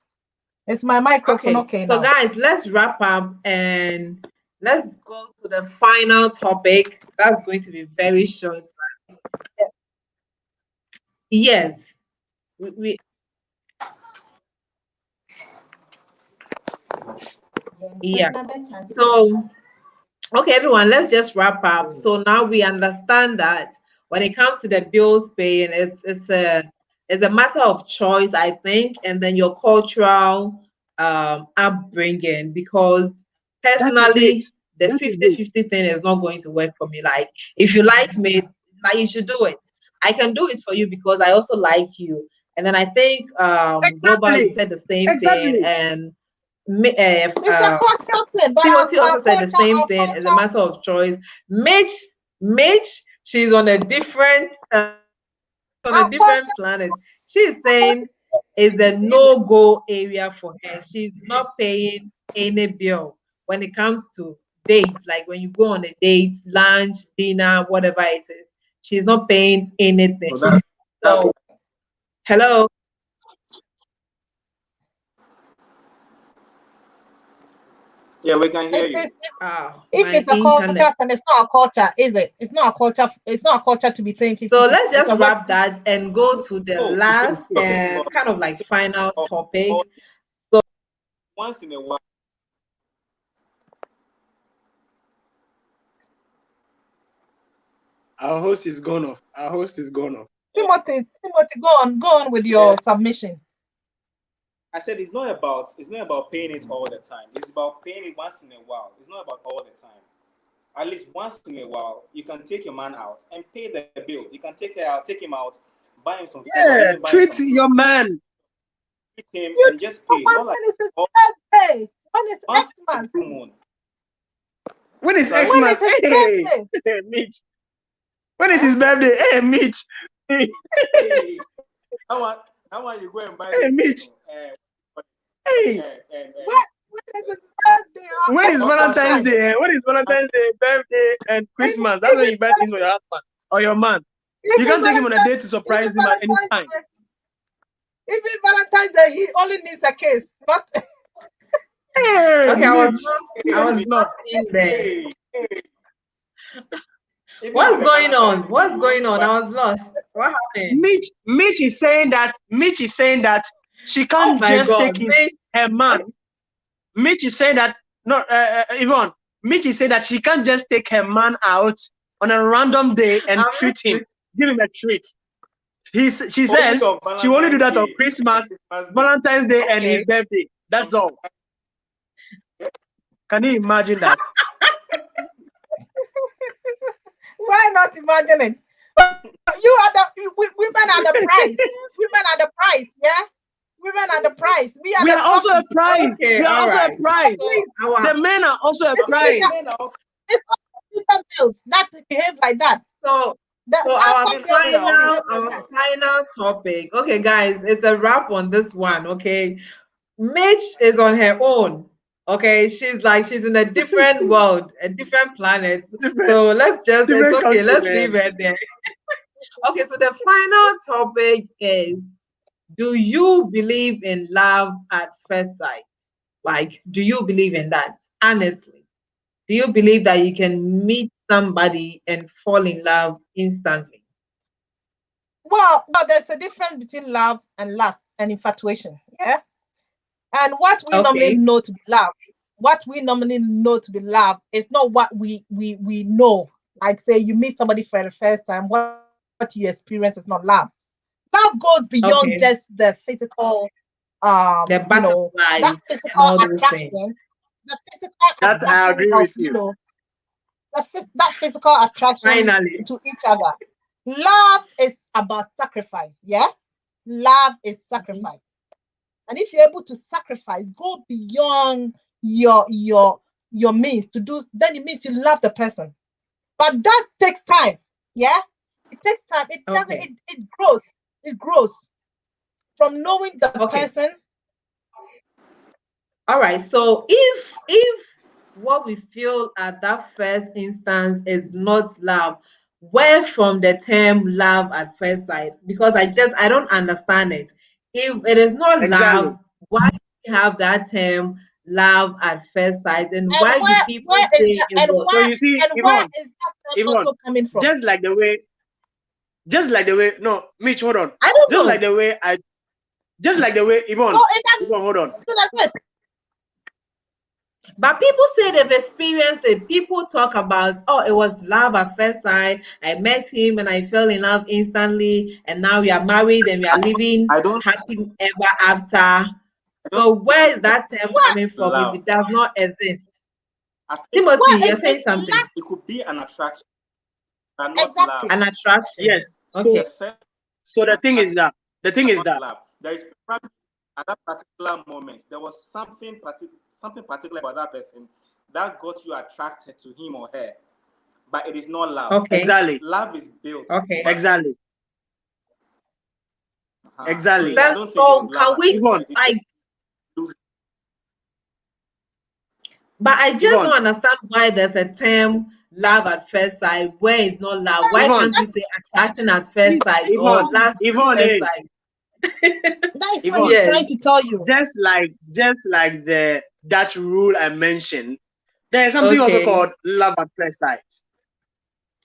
It's my microphone. Okay so guys, let's wrap up and let's go to the final topic. That's going to be very short. Yes. Yeah. So, okay, everyone, let's just wrap up. So now we understand that when it comes to the bills paying, it's a matter of choice, I think, and then your cultural upbringing. Because personally, the 50-50 thing is not going to work for me. Like, if you like me, like you should do it. I can do it for you because I also like you. And then I think Global said the same thing, and It's a cultural thing, but TOT also said the same thing. culture. It's a matter of choice. Mitch, she's on a different planet. She's saying it's a no-go area for her. She's not paying any bill when it comes to dates. Like when you go on a date, lunch, dinner, whatever it is, she's not paying anything. So, hello. Yeah, we can hear you. If it's a culture, then it's not a culture, is it? It's not a culture. It's not a culture to be paying 50. So let's just wrap that and go to the last and kind of like final topic. So once in a while. Our host is gone off. Timothy, go on with your submission. I said it's not about paying it all the time. It's about paying it once in a while. It's not about all the time. At least once in a while, you can take your man out and pay the bill. You can take him out, buy him some food. Yeah, treat your man. Treat him and just pay. Not like when it's Xmas. When it's Xmas, hey, Mitch. When is his birthday? Hey, Mitch. Hey, how want you go and buy this? Mitch. Hey. When is Valentine's Day? When is Valentine's Day, birthday, and Christmas? That's when you buy things for your husband or your man. You can't take him on a date to surprise him at any time. Even Valentine's Day, he only needs a kiss. Not okay, I was lost in there. What's going on? What's going on? I was lost. What happened? Mitch is saying that she can't just take her man. Mitch is saying that Yvonne. Mitch is saying that she can't just take her man out on a random day and treat him, give him a treat. She says she will only do that on Christmas, Valentine's Day, and his birthday. That's all. Can you imagine that? Why not imagine it? Women are the price. Women are the price, yeah? Women are the price. We are also a prize. Okay, we are also a prize. The men are also a prize. It's not bills that behave like that. So our final topic. Okay, guys, it's a wrap on this one. Okay, Mitch is on her own. Okay, she's in a different world, a different planet. So let's leave it there. Okay, so the final topic is, do you believe in love at first sight? Like, do you believe in that? Honestly, do you believe that you can meet somebody and fall in love instantly? Well, there's a difference between love and lust and infatuation. Yeah. And what we normally know to be love, is not what we know. Like, say you meet somebody for the first time, what you experience is not love. Love goes beyond just the physical, the butterflies, that physical attraction. The physical attraction I agree with you. That physical attraction to each other. Love is about sacrifice. Yeah, love is sacrifice. And if you're able to sacrifice, go beyond your means to do, then it means you love the person. But that takes time. Yeah, it takes time. It doesn't. It grows. It grows from knowing the person. All right. So if what we feel at that first instance is not love, where from the term love at first sight? Because I don't understand it. If it is not love, why do we have that term love at first sight? And why do people say it was? So you see, Yvonne, coming from? Just like the way, no, Mitch, hold on. I don't know. Just like the way, Yvonne, Yvonne, hold on. But people say they've experienced it. People talk about, oh, it was love at first sight. I met him and I fell in love instantly, and now we are married and we are living I don't happy ever after. I So don't think where is that term coming from if it love. does not exist? I think Timothy, Well, you're saying something. it could be an attraction, but not Exactly. love. An attraction. Yes. Okay. So the thing is that Not love. There is probably at that particular moment there was something particular about that person that got you attracted to him or her, but it is not love. Okay. Exactly. Love is built. Okay. Exactly. Exactly. So I don't think it is can love. we but I just don't understand why there's a term love at first sight where it's not love. Why can't we say attraction at first sight or last first sight? That is what he's trying to tell you. Just like that rule I mentioned, there is something also called love at first sight.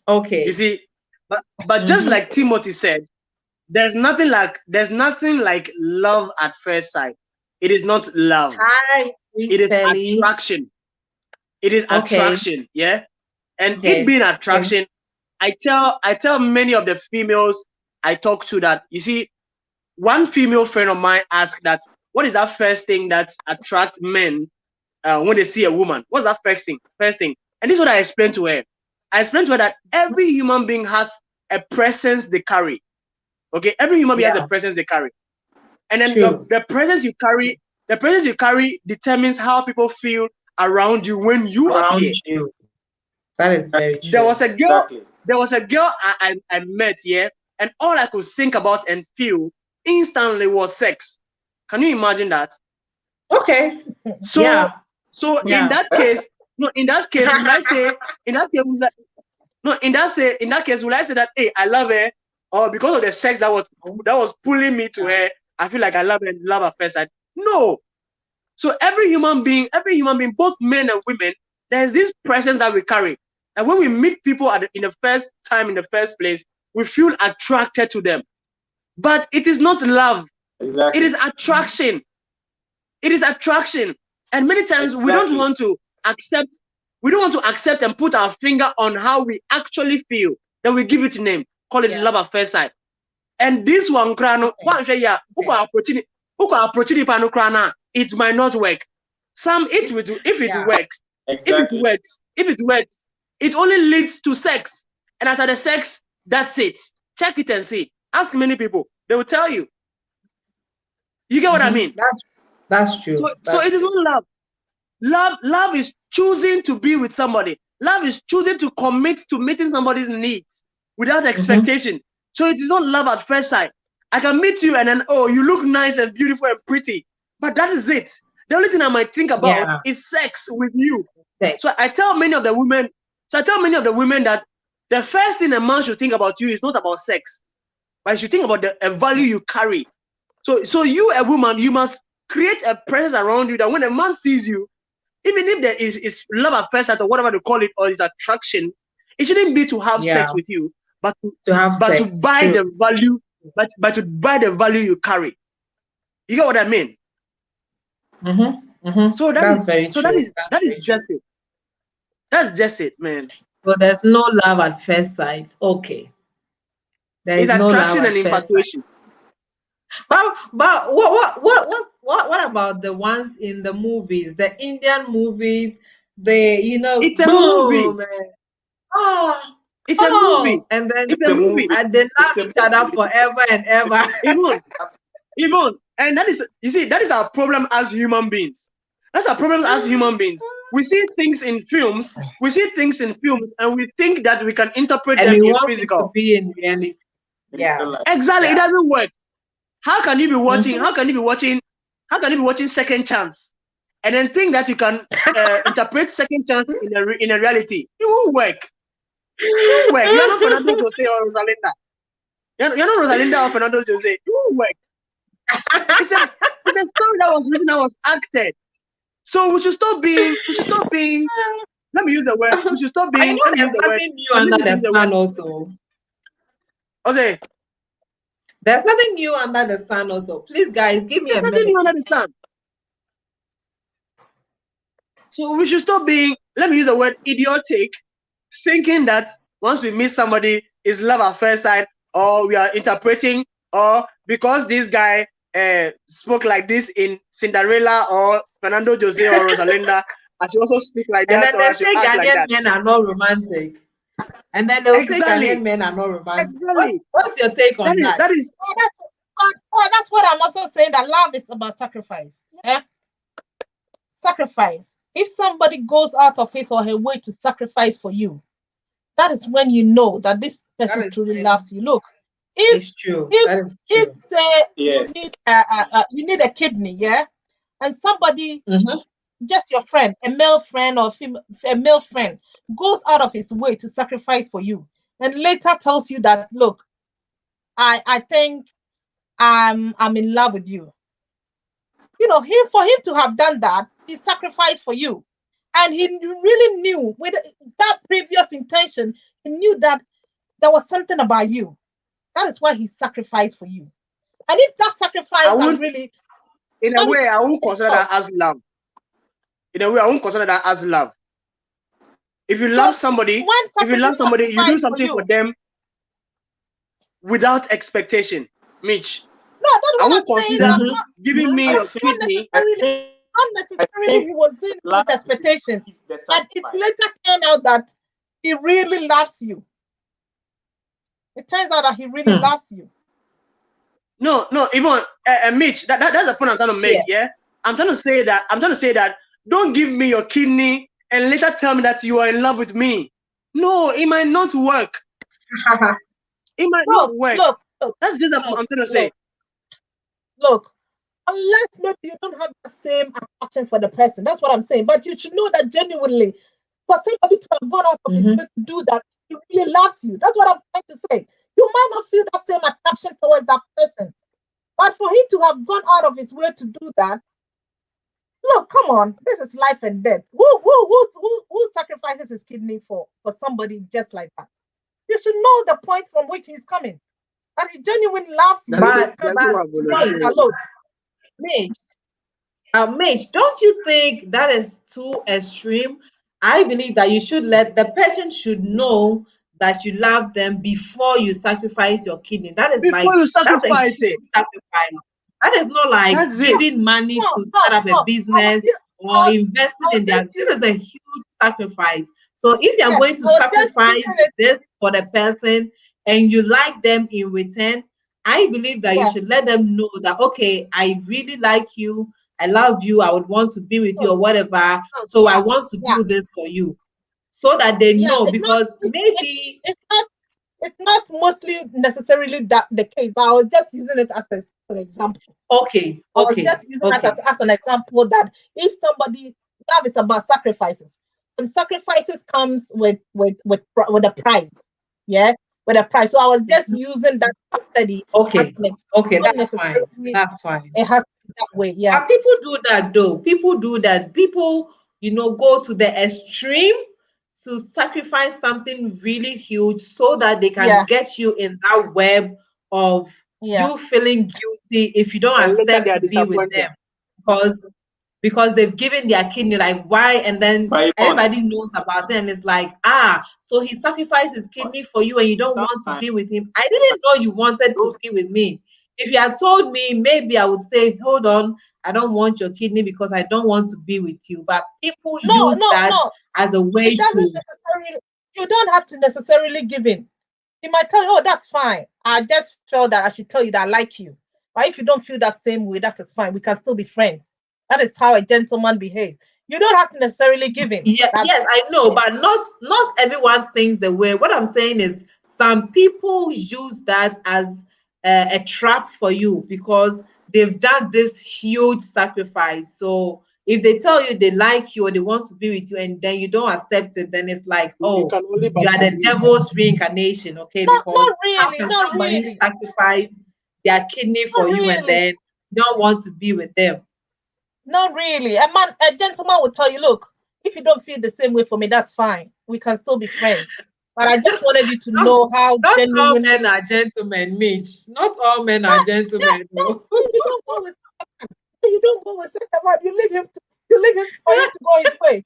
Okay. You see, but just like Timothy said, there's nothing like love at first sight. It is not love. Hi, it is attraction. It is attraction, yeah. And it being attraction, I tell many of the females I talk to that, you see, one female friend of mine asked that, what is that first thing that attracts men when they see a woman? What's that first thing? And this is what I explained to her. I explained to her that every human being has a presence they carry. Okay, every human being has a presence they carry. And then the presence you carry determines how people feel around you when you appear. That is very true. There was a girl I met here, and all I could think about and feel instantly was sex. Can you imagine that? Okay. So in that case, will I say that, hey, I love her, or because of the sex that was pulling me to her, I feel like I love her and love her first sight? No. So every human being, both men and women, there's this presence that we carry. And when we meet people in the first place, we feel attracted to them. But it is not love. Exactly. It is attraction. It is attraction. And many times we don't want to accept and put our finger on how we actually feel. Then we give it a name, call it love at first sight. And this one, it might not work. If it works, it only leads to sex. And after the sex, that's it. Check it and see. Ask many people. They will tell you. You get what I mean? That's true. So it is not love. Love is choosing to be with somebody. Love is choosing to commit to meeting somebody's needs without expectation. So it is not love at first sight. I can meet you and then, oh, you look nice and beautiful and pretty. But that is it. The only thing I might think about is sex with you. So I tell many of the women that the first thing a man should think about you is not about sex, but you should think about the value you carry. So you, a woman, you must create a presence around you that when a man sees you, even if there is love at first sight or whatever they call it, or it's attraction, it shouldn't be to have sex with you, but to buy the value, but to buy the value you carry. You get what I mean? So that is just it. That's just it, man. So there's no love at first sight. Okay. There is no attraction and infatuation. But what about the ones in the movies, the Indian movies? It's a movie. Man. It's a movie, and then it's a movie, and they love each other forever and ever. Even, and that is our problem as human beings. That's our problem as human beings. We see things in films, and we think that we can interpret them in physical. To be in reality. Yeah. Exactly. It doesn't work. How can you be watching? How can you be watching Second Chance, and then think that you can interpret Second Chance in a reality? It won't work. It won't work. You're not Fernando Jose or Rosalinda. You're not Rosalinda or Fernando Jose. It won't work. It's a story that was written, that was acted. So we should stop being. Let me use the word. We should stop being. I know there's nothing new under the sun. Also. Jose. There's nothing new under the sun. Also, please, guys, give me a minute. Nothing new under the sun. So we should stop being, let me use the word idiotic, thinking that once we meet somebody, it's love at first sight, or we are interpreting, or because this guy spoke like this in Cinderella or Fernando Jose or Rosalinda, I should also speak like And that, then or I they should say act like Ghanaian that. men are not romantic. And then they'll say Exactly. Ghanaian men are not romantic. Exactly. What's your take on that? That is That's what I'm also saying, that love is about sacrifice. Yeah? Sacrifice. If somebody goes out of his or her way to sacrifice for you, that is when you know that this person truly loves you. Look, it's true. If say Yes. you need a kidney, yeah, and somebody, Mm-hmm. just your friend, a male friend or a male friend, goes out of his way to sacrifice for you, and later tells you that, look, I think I'm in love with you. You know, for him to have done that, he sacrificed for you. And he really knew, with that previous intention, he knew that there was something about you. That is why he sacrificed for you. And if that sacrifice really... In a way, I won't consider that as love. In a way, I won't consider that as love. If you love somebody, you do something for them without expectation. Mitch, no, that's what I won't consider giving me your kidney. Not necessarily he was doing it with expectation. And it later turned out that he really loves you. It turns out that he really loves you. No, even Mitch, that's the point I'm trying to make. Yeah. I'm trying to say that don't give me your kidney and later tell me that you are in love with me. No, it might not work. It might not work. Look, that's just what I'm trying to say. Look, unless maybe you don't have the same attraction for the person. That's what I'm saying. But you should know that genuinely, for somebody to have gone out of his way to do that, he really loves you. That's what I'm trying to say. You might not feel that same attraction towards that person, but for him to have gone out of his way to do that, look, come on, this is life and death. Who sacrifices his kidney for somebody just like that? You should know the point from which he's coming, and he genuinely loves you. Mitch, don't you think that is too extreme? I believe that you should the person should know that you love them before you sacrifice your kidney. That is before you sacrifice it. Sacrifice. That is not like giving money to start up a business or investing in that. This is a huge sacrifice. So if you're going to sacrifice this for the person and you like them in return, I believe that you should let them know that, okay, I really like you, I love you, I would want to be with you or whatever. So I want to do this for you. So that they know, because maybe it's not mostly necessarily that the case, but I was just using it as an example. Okay. I was just using it as an example that if somebody, love is about sacrifices, and sacrifices comes with a price. Yeah, with a price. So I was just using that study. Okay, that's fine. That's fine. It has to be that way. Yeah. But people do that though. People do that. People, go to the extreme to sacrifice something really huge so that they can get you in that web of you feeling guilty if you don't accept to be with them because they've given their kidney, like why? And then everybody knows about it and it's like, so he sacrificed his kidney for you and you don't want to be with him. I didn't know you wanted to be with me. If you had told me, maybe I would say, hold on, I don't want your kidney because I don't want to be with you. But people use that as a way you don't have to necessarily give in. He might tell you, oh, that's fine. I just felt that I should tell you that I like you. But if you don't feel that same way, that is fine. We can still be friends. That is how a gentleman behaves. You don't have to necessarily give in. Yes, I know, but not everyone thinks the way. What I'm saying is some people use that as a trap for you because they've done this huge sacrifice. So if they tell you they like you or they want to be with you and then you don't accept it, then it's like, oh, you are the devil's reincarnation, okay? Because somebody sacrificed their kidney for you and then you don't want to be with them. Not really. A gentleman will tell you, look, if you don't feel the same way for me, that's fine. We can still be friends. But I just wanted you to know how not all men are gentlemen, Mitch. Not all men are gentlemen. You don't go with someone. You leave him to leave him for him to go his way.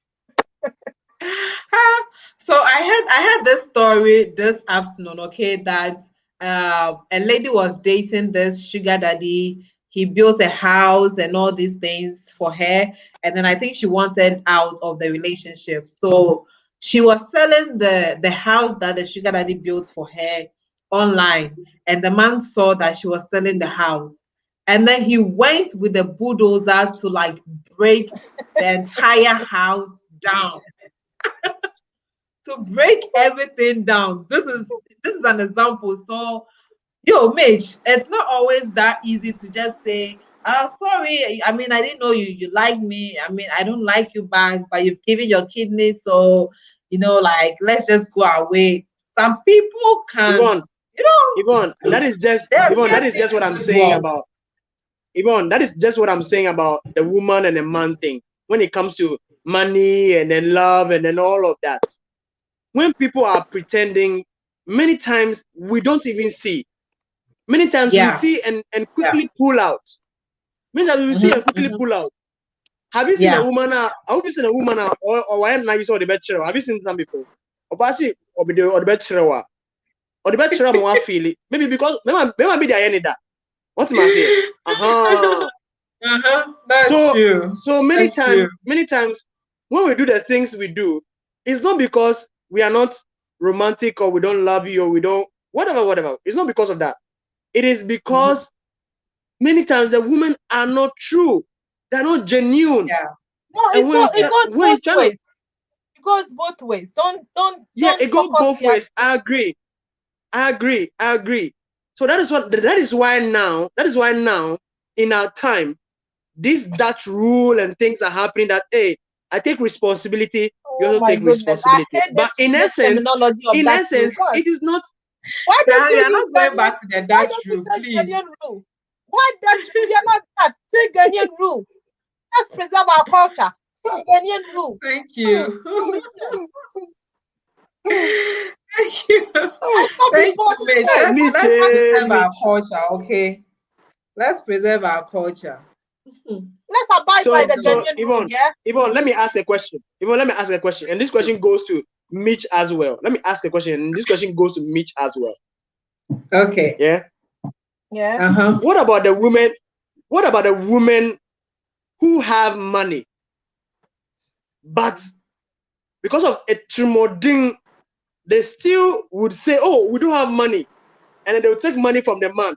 So I had this story this afternoon, okay, that a lady was dating this sugar daddy. He built a house and all these things for her, and then I think she wanted out of the relationship. So she was selling the house that the sugar daddy built for her online, and the man saw that she was selling the house, and then he went with the bulldozer to like break the entire house down, to break everything down. This is an example. So, yo, Mitch, it's not always that easy to just say, "Oh, sorry. I mean, I didn't know you like me. I mean, I don't like you back, but you've given your kidney, so like let's just go away." Some people can, Yvonne, Yvonne, that is just Yvonne. That is just what I'm saying about Yvonne. That is just what I'm saying about the woman and the man thing. When it comes to money and then love and then all of that. When people are pretending, many times we don't even see. Many times we see and quickly pull out. Many times we see and quickly pull out. Have you seen a woman? Have you seen a woman or why not you saw the bachelor? Have you seen some people? Or the bachelor or the bachelor more feel it. Maybe because maybe be there any that. What am I saying? That's true. So many times when we do the things we do, it's not because we are not romantic or we don't love you or we don't whatever. It's not because of that. It is because many times the women are not true. They're not genuine. Yeah. No, it goes both ways. It goes both ways. Don't. Yeah, it goes both ways. I agree. So that is why now in our time, this Dutch rule and things are happening that I take responsibility, you also take responsibility. But in essence, it is not. Why don't you not going back to the Dutch rule, please? Rule? Why Dutch rule? You're not that. Say Ghanaian rule. Let's preserve our culture. Say Ghanaian rule. Thank you. Thank you. Thank you, Mitch. Let's preserve our culture, okay? Let's preserve our culture. Let's abide by the Ghanaian rule, yeah? Yvonne, let me ask a question. And this question goes to Mitch as well. Let me ask a question, and this question goes to Mitch as well. Okay. Yeah? Yeah. What about the women? What about the women who have money, but because of a tremoding, they still would say, "Oh, we don't have money," and then they will take money from the man.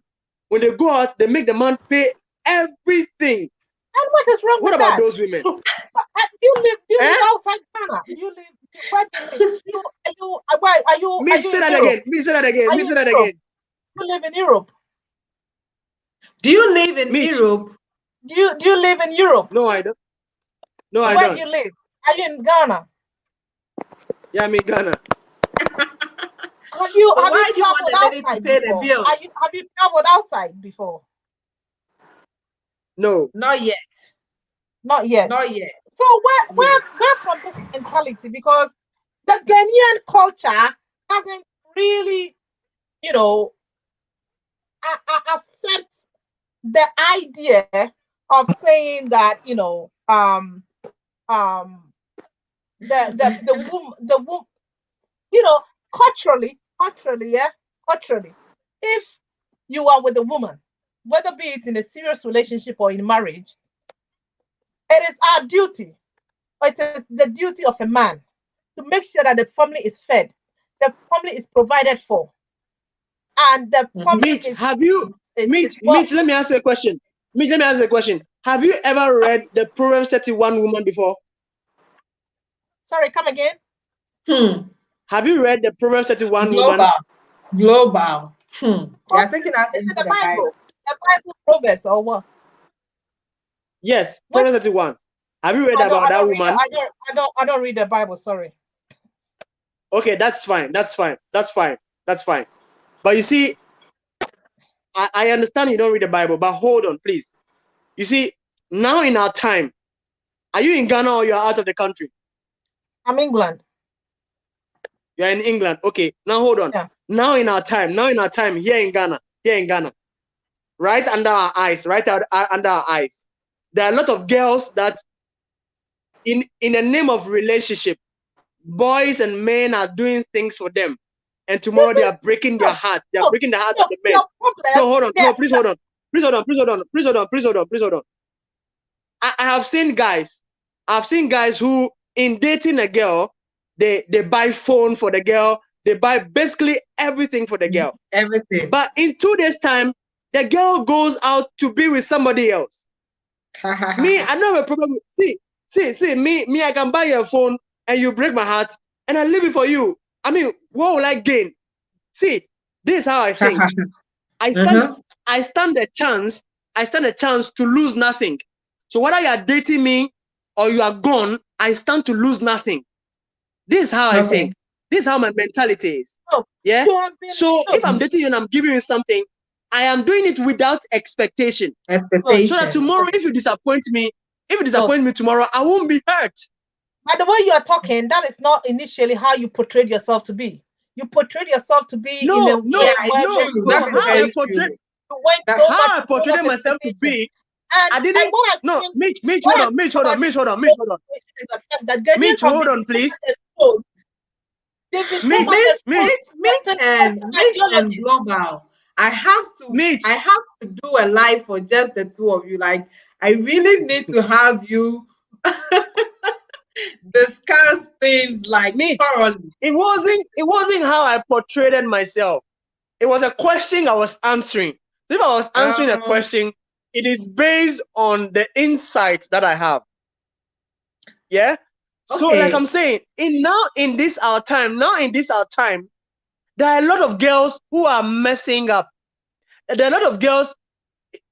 When they go out, they make the man pay everything. And what is wrong with that? What about those women? You live outside Ghana. You live. Where do you live? Are you? Me say that again. You live in Europe. Do you live in Europe? Do you live in Europe? No, I don't. No, I don't. Where do you live? Are you in Ghana? Yeah, I'm in Ghana. Have you traveled outside before? Have you traveled outside before? No. Not yet. Not yet. So we're from this mentality, because the Ghanaian culture doesn't really, accept the idea of saying that, the woman, culturally, if you are with a woman, whether be it in a serious relationship or in marriage, it is our duty, or it is the duty of a man to make sure that the family is fed, the family is provided for, and the family Mitch, let me ask you a question. Have you ever read the Proverbs 31 woman before? Sorry, come again. Have you read the Proverbs 31 woman? Global. Yeah, thinking is it the Bible? The Bible Proverbs or what? Yes, Proverbs 31. Have you read about that woman? I don't read the Bible. Sorry. Okay, that's fine. But you see, I understand you don't read the Bible, but hold on, please. You see, now in our time, are you in Ghana or you are out of the country? I'm England. You're in England. Okay, now hold on. Yeah. Now in our time, here in Ghana, right under our eyes, there are a lot of girls that in the name of relationship, boys and men are doing things for them, and tomorrow they are breaking their heart. They are breaking the heart of the men. No, hold on. No, please hold on. Please hold on. Please hold on. Please hold on. Please hold on. Please hold on. I have seen guys. I've seen guys who, in dating a girl, they buy phone for the girl. They buy basically everything for the girl. Everything. But in 2 days' time, the girl goes out to be with somebody else. Me, I don't have a problem. See, me, I can buy you a phone and you break my heart and I leave it for you. I mean, what will I gain? See, this is how I think. I stand a chance to lose nothing. So whether you are dating me or you are gone, I stand to lose nothing. This is how I think. This is how my mentality is. Yeah. So if I'm dating you and I'm giving you something, I am doing it without expectation. So that tomorrow, if you disappoint me, tomorrow, I won't be hurt. By the way you are talking, that is not initially how you portrayed yourself to be. You portrayed yourself to be how I portrayed myself to be. I didn't. No, Mitch, hold on, hold on, please. Mitch and Global. I have to do a live for just the two of you. Like, I really need to have you discuss things like thoroughly. It wasn't how I portrayed myself. It was a question I was answering. If I was answering a question, it is based on the insight that I have. Yeah. So like I'm saying, in this our time, there are a lot of girls who are messing up. There are a lot of girls,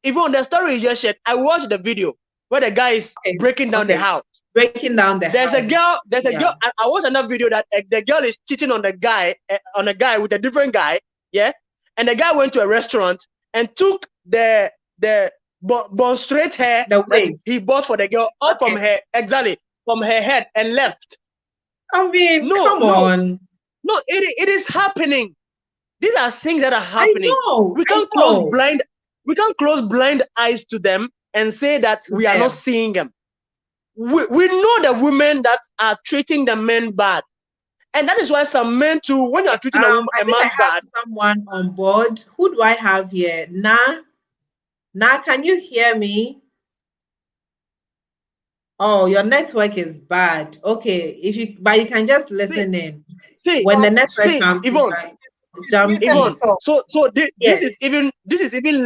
even on the story you just shared, I watched the video where the guy is breaking down the house. Breaking down the house. A girl, a girl. I watched another video that the girl is cheating on the guy, with a different guy. Yeah. And the guy went to a restaurant and took the bone straight hair that he bought for the girl from her, from her head and left. I mean, come on. No, it is happening. These are things that are happening. I know, we can't close blind eyes to them and say that we are not seeing them. We know the women that are treating the men bad. And that is why some men too, when you are treating a man bad. Someone on board. Who do I have here? Nah, can you hear me? Oh, your network is bad. Okay, but you can just listen in. When the network comes, Yvonne, so this is even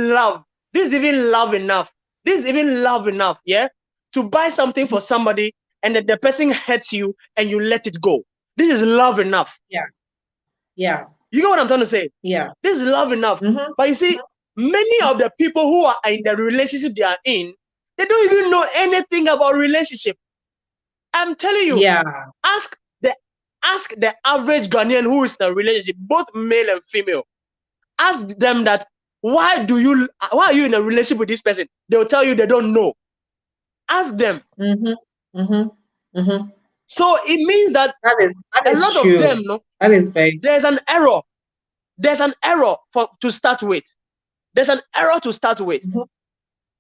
love. This is even love enough. This is even love enough, yeah, to buy something for somebody and then the person hurts you and you let it go. This is love enough. Yeah. You know what I'm trying to say? Yeah. This is love enough. But you see, many of the people who are in the relationship they are in, they don't even know anything about relationship. I'm telling you. Yeah. Ask the average Ghanaian who is in a relationship, both male and female. Ask them that why are you in a relationship with this person? They'll tell you they don't know. Ask them. So it means that is a lot true. of them, that is very. There's an error. There's an error to start with. There's an error to start with.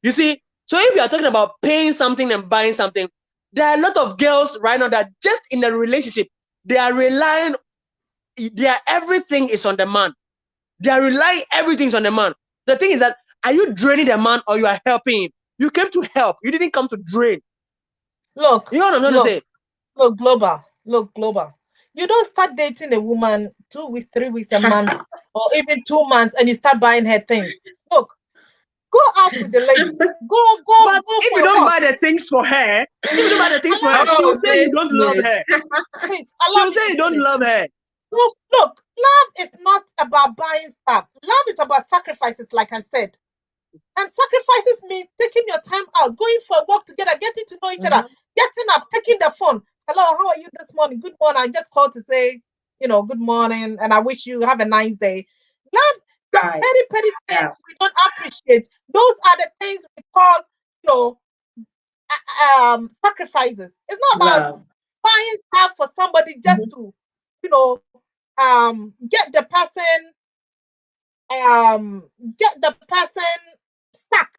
You see, so if you are talking about paying something and buying something, there are a lot of girls right now that just in a relationship, they are relying, everything is on the man. They are relying everything on the man. The thing is that, are you draining the man or you are helping him? You came to help. You didn't come to drain. Look, you know what I'm trying to say? Look, global. You don't start dating a woman 2 weeks, 3 weeks, a month, or even 2 months, and you start buying her things. Look, go out with the lady. Go. But if you don't buy the things for her, she'll say you don't love her. Please, she'll say you don't love her. Look, love is not about buying stuff. Love is about sacrifices, like I said. And sacrifices mean taking your time out, going for a walk together, getting to know each other, getting up, taking the phone. Hello, how are you this morning? Good morning. I just called to say, good morning, and I wish you have a nice day. Love, the petty things we don't appreciate. Those are the things we call, sacrifices. It's not about buying stuff for somebody just to, get the person stuck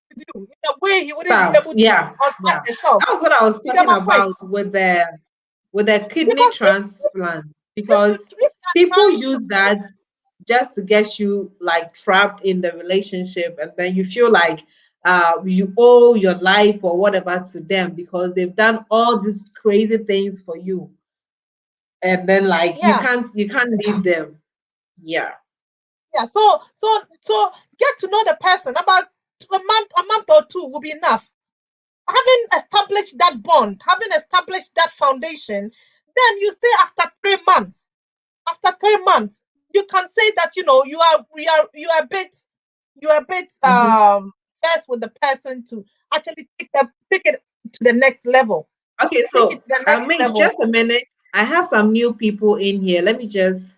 with you. in a way he wouldn't be able to construct himself. That was what I was talking about with the kidney transplant, because people use that just to get you like trapped in the relationship, and then you feel like you owe your life or whatever to them because they've done all these crazy things for you, and then like you can't leave them. Yeah. So get to know the person. About a month or two will be enough. Having established that bond, having established that foundation, then you say after 3 months, you can say that you are a bit first with the person to actually take it to the next level. Okay, so just a minute. I have some new people in here. Let me just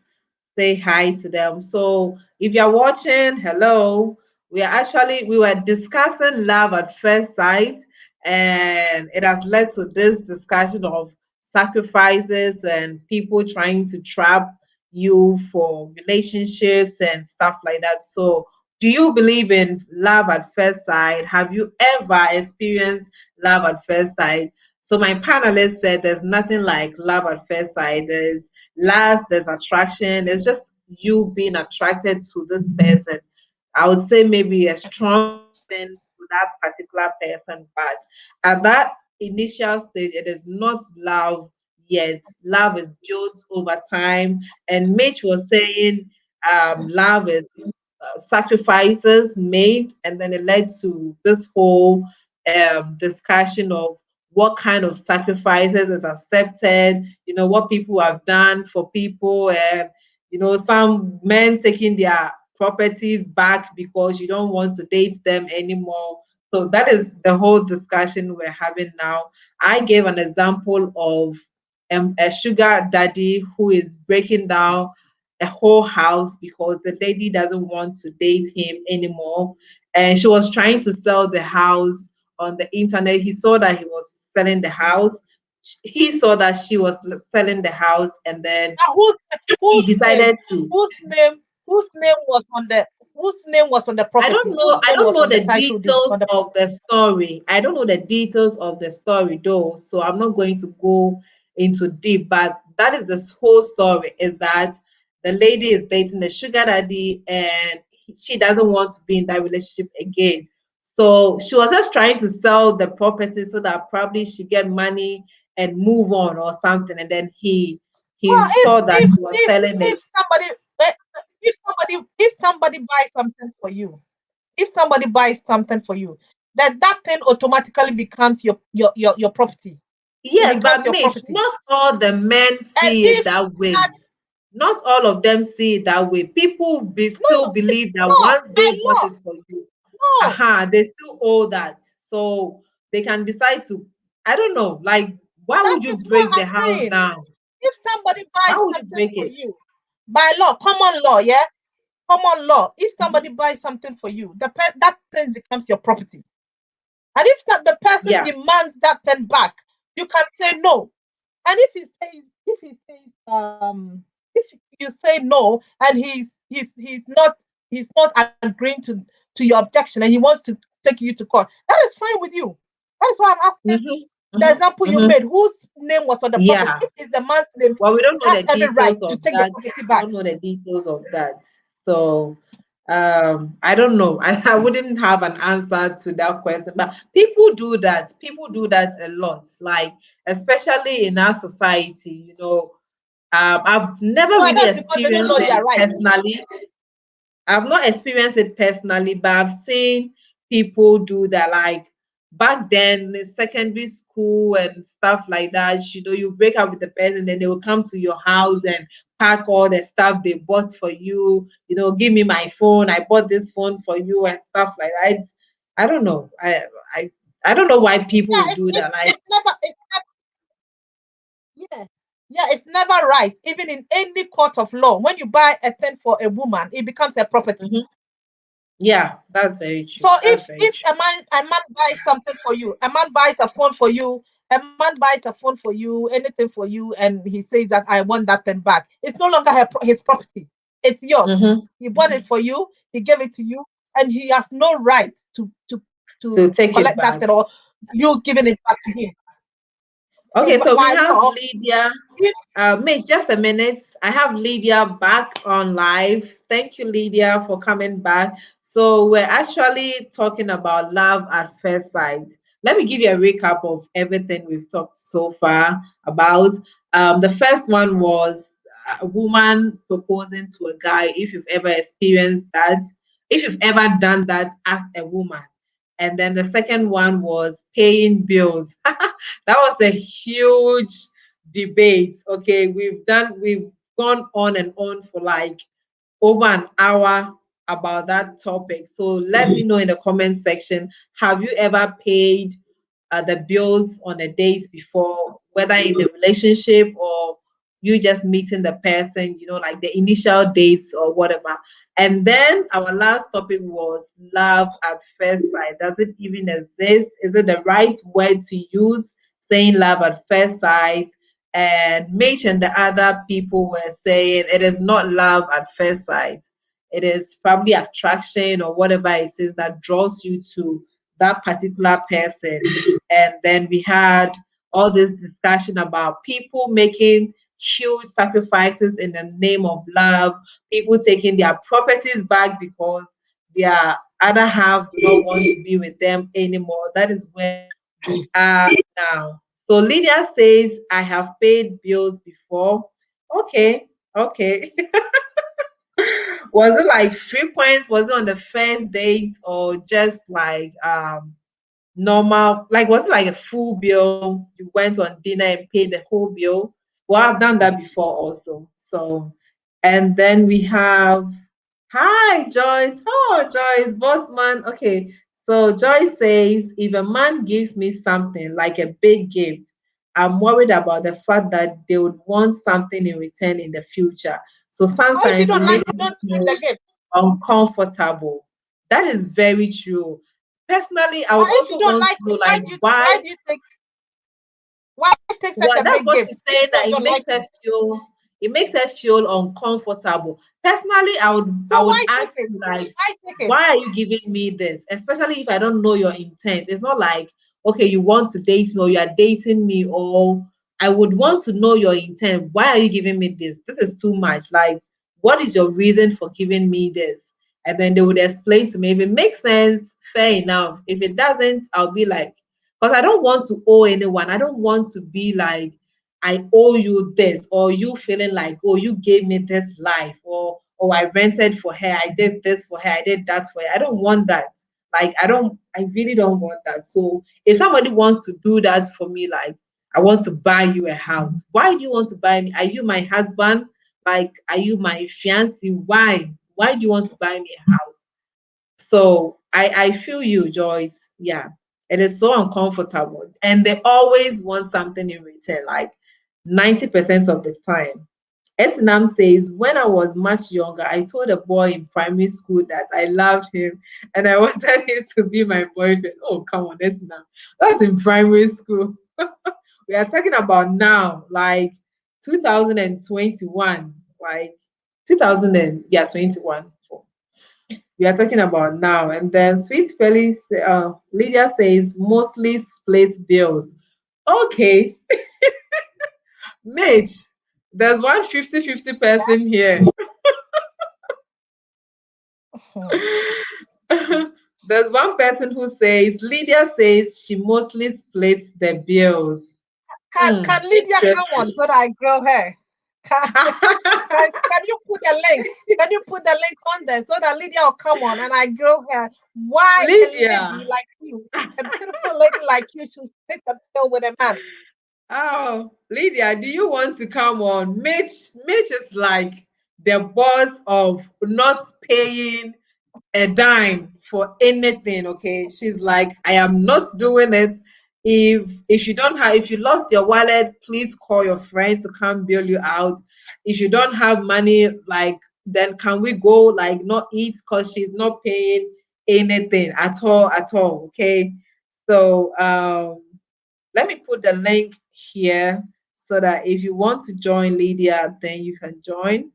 say hi to them. So if you're watching, hello. We were discussing love at first sight, and it has led to this discussion of sacrifices and people trying to trap you for relationships and stuff like that. So do you believe in love at first sight? Have you ever experienced love at first sight? So my panelists said there's nothing like love at first sight. There's lust, there's attraction. It's just you being attracted to this person. I would say maybe a strong thing to that particular person, but at that initial stage, it is not love yet. Love is built over time. And Mitch was saying love is sacrifices made, and then it led to this whole discussion of what kind of sacrifices is accepted, what people have done for people, and some men taking their properties back because you don't want to date them anymore. So that is the whole discussion we're having now. I gave an example of a sugar daddy who is breaking down a whole house because the lady doesn't want to date him anymore, and she was trying to sell the house on the internet. He saw that he was selling the house. He saw that she was selling the house, and then he decided whose name was on the property? I don't know the details of the story. I don't know the details of the story though, so I'm not going to go into deep. But that is the whole story: is that the lady is dating the sugar daddy, and she doesn't want to be in that relationship again. So she was just trying to sell the property so that probably she get money and move on or something. And then he saw that she was selling it. If somebody buys something for you, that thing automatically becomes your property. Yes, but Mitch, not all the men see it that way. Not all of them see it that way. People still believe that once they bought it for you, they still owe that. So they can decide to, I don't know, like, why would you break the house down? If somebody buys something for you, by law, common law, if somebody buys something for you, that thing becomes your property. And if the person demands that thing back, you can say no. And if you say no, and he's not agreeing to your objection, and he wants to take you to court, that is fine with you. That's why I'm asking. The example you made, whose name was on the property? If it's the man's name, well, we don't know the details right of to take that. the property back. We don't know the details of that. So I don't know. I wouldn't have an answer to that question. But people do that. People do that a lot. Like, especially in our society, I've never really experienced it personally. I've not experienced it personally, but I've seen people do that. Like back then in secondary school and stuff like that, you break up with the person, then they will come to your house and pack all the stuff they bought for you. Give me my phone. I bought this phone for you and stuff like that. I don't know. I don't know why people do that. Like, it's never right. Even in any court of law, when you buy a thing for a woman, it becomes a property. Yeah, that's very true. So if a man buys something for you, a man buys a phone for you, anything for you, and he says that I want that thing back, it's no longer his property. It's yours. He bought it for you. He gave it to you, and he has no right to to take collect it back. that, or you giving it back to him. Okay, so we have Lydia. Mate, just a minute. I have Lydia back on live. Thank you, Lydia, for coming back. So we're actually talking about love at first sight. Let me give you a recap of everything we've talked so far about. The first one was a woman proposing to a guy, if you've ever experienced that, if you've ever done that as a woman. And then the second one was paying bills. That was a huge debate. Okay, we've gone on and on for like over an hour about that topic. So let me know in the comment section, have you ever paid the bills on a date before, whether in the relationship or you just meeting the person, like the initial dates or whatever. And then our last topic was love at first sight. Does it even exist? Is it the right word to use, saying love at first sight? And Mitch and the other people were saying it is not love at first sight. It is probably attraction or whatever it is that draws you to that particular person. And then we had all this discussion about people making huge sacrifices in the name of love, people taking their properties back because their other half do not want to be with them anymore. That is where we are now. So Lydia says, I have paid bills before. Okay. Was it like frequent? Was it on the first date or just like normal? Like, was it like a full bill? You went on dinner and paid the whole bill? Well, I've done that before also. So, and then we have, hi, Joyce. Oh, Joyce, boss man. Okay. So Joyce says, if a man gives me something like a big gift, I'm worried about the fact that they would want something in return in the future. So sometimes it makes me feel uncomfortable. That is very true. Personally, I would also want to know, like, why do you think? Why take such a that's big what gift? she's saying, that it makes her feel uncomfortable. Personally, I would ask you, like, why are you giving me this? Especially if I don't know your intent. It's not like, okay, you want to date me or you are dating me, or I would want to know your intent. Why are you giving me this? This is too much. Like, what is your reason for giving me this? And then they would explain to me. If it makes sense, fair enough. If it doesn't, I'll be like, because I don't want to owe anyone. I don't want to be like, I owe you this, or you feeling like, oh, you gave me this life, or I rented for her, I did this for her, I did that for her. I don't want that. Like, I really don't want that. So if somebody wants to do that for me, like, I want to buy you a house. Why do you want to buy me? Are you my husband? Like, are you my fiancé? Why? Why do you want to buy me a house? So I feel you, Joyce. Yeah, it is so uncomfortable. And they always want something in return, like 90% of the time. Etnam says, when I was much younger, I told a boy in primary school that I loved him and I wanted him to be my boyfriend. Oh, come on, Etnam. That's in primary school. We are talking about now, like 2021, like 21. We are talking about now. And then Sweet Felix, Lydia says, mostly split bills. Okay. Mitch, there's one 50-50 person here. There's one person who says, Lydia says she mostly splits the bills. Can Lydia come on so that I grow her? Can you put the link? Can you put the link on there so that Lydia will come on and I grow her? Why Lydia, a lady like you, a beautiful lady like you, should split the bill with a man? Oh, Lydia, do you want to come on? Mitch is like the boss of not paying a dime for anything. Okay, she's like, I am not doing it. If you lost your wallet, please call your friend to come bail you out. If you don't have money, like, then can we go, like, not eat, because she's not paying anything at all. Okay, so let me put the link here so that if you want to join Lydia, then you can join.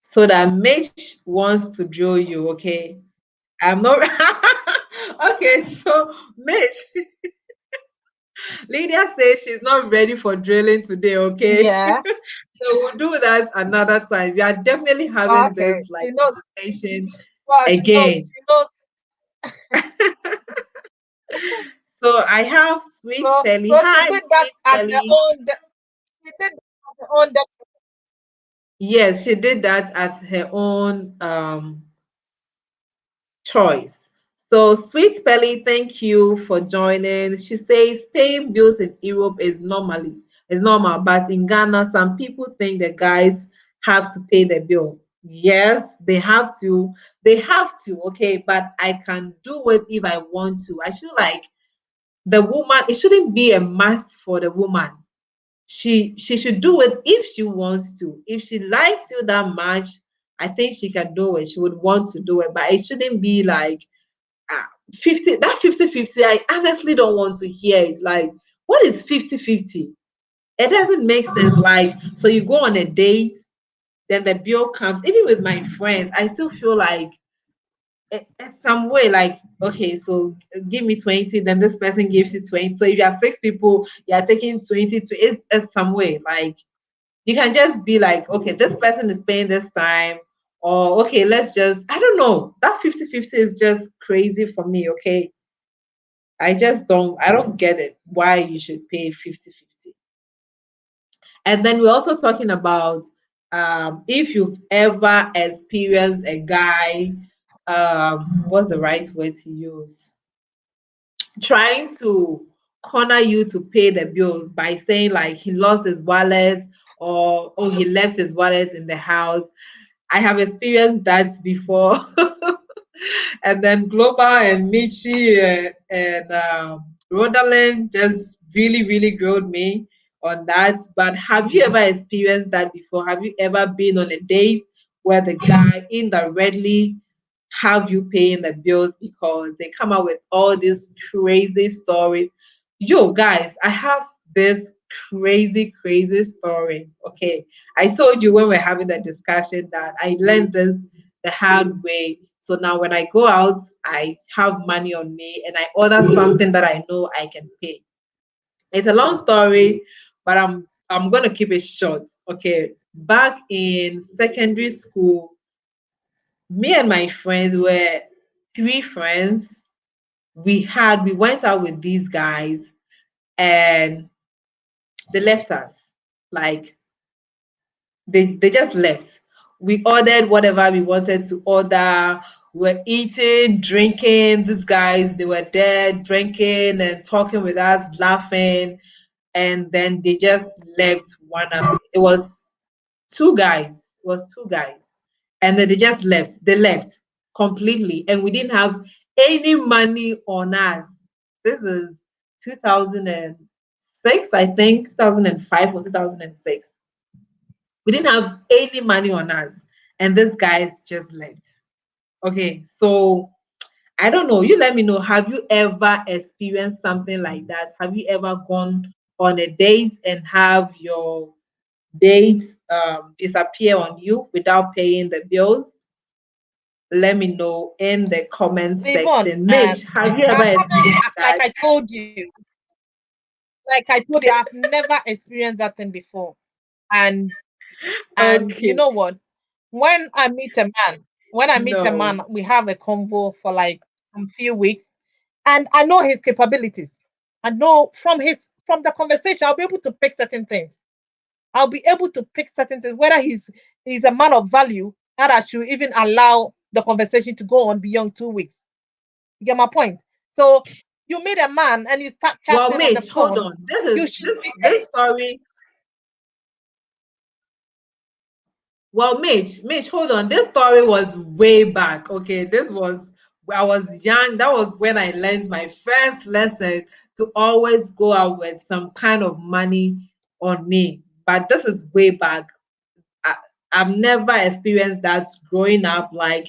So that Mitch wants to drill you, okay? I'm not Okay, so Mitch, Lydia says she's not ready for drilling today, okay? Yeah. So we'll do that another time. We are definitely having Okay. this like She knows. conversation Well, she knows. again. She knows. So I have Sweet Pelly. So she Hi, did that Sweet at her Pelly. own. She did that at her own. Yes, she did that at her own choice. So, Sweet Pelly, thank you for joining. She says paying bills in Europe is normal, but in Ghana, some people think the guys have to pay the bill. Yes, they have to. They have to, okay, but I can do it if I want to. I feel like the woman, it shouldn't be a must for the woman. She should do it if she wants to. If she likes you that much, I think she can do it. She would want to do it, but it shouldn't be like 50, that 50-50. I honestly don't want to hear it. Like, what is 50-50? It doesn't make sense. Like, so you go on a date, then the bill comes. Even with my friends, I still feel like in some way, like, okay, so give me 20, then this person gives you 20. So if you have 6 people, you're taking 20 to it's some way. Like, you can just be like, okay, this person is paying this time, or okay, let's just, I don't know. That 50-50 is just crazy for me, okay? I don't get it why you should pay 50-50. And then we're also talking about if you've ever experienced a guy, what's the right word to use? Trying to corner you to pay the bills by saying like he lost his wallet, or oh, he left his wallet in the house. I have experienced that before. And then Global and Michi and Rodalyn just really, really grilled me on that. But have you ever experienced that before? Have you ever been on a date where the guy indirectly have you paying the bills because they come out with all these crazy stories? Yo, guys, I have this crazy, crazy story. Okay. I told you when we're having that discussion that I learned this the hard way. So now when I go out, I have money on me and I order something that I know I can pay. It's a long story, but I'm gonna keep it short. Okay. Back in secondary school, me and my friends were 3 friends. We went out with these guys and they left us. Like they just left. We ordered whatever we wanted to order. We're eating, drinking. These guys, they were there drinking and talking with us, laughing, and then they just left one after. It was 2 guys. It was 2 guys. And then they just left. They left completely. And we didn't have any money on us. This is 2006, I think, 2005 or 2006. We didn't have any money on us. And these guys just left. Okay, so I don't know. You let me know. Have you ever experienced something like that? Have you ever gone on a date and have your date disappear on you without paying the bills? Let me know in the comment Yvonne, section. Mitch, have you ever experienced like that? I told you, I've never experienced that thing before. And you Okay, know what? When I meet a man, no. we have a convo for like some few weeks, and I know his capabilities. I know from the conversation, I'll be able to pick certain things. I'll be able to pick certain things, whether he's a man of value, that I should even allow the conversation to go on beyond 2 weeks. You get my point? So you meet a man and you start Well, chatting on the Mitch, hold phone, on. This you is should this be this story. Well, Mitch, hold on. This story was way back. Okay, this was I was young. That was when I learned my first lesson to always go out with some kind of money on me. But this is way back. I, I've never experienced that growing up. Like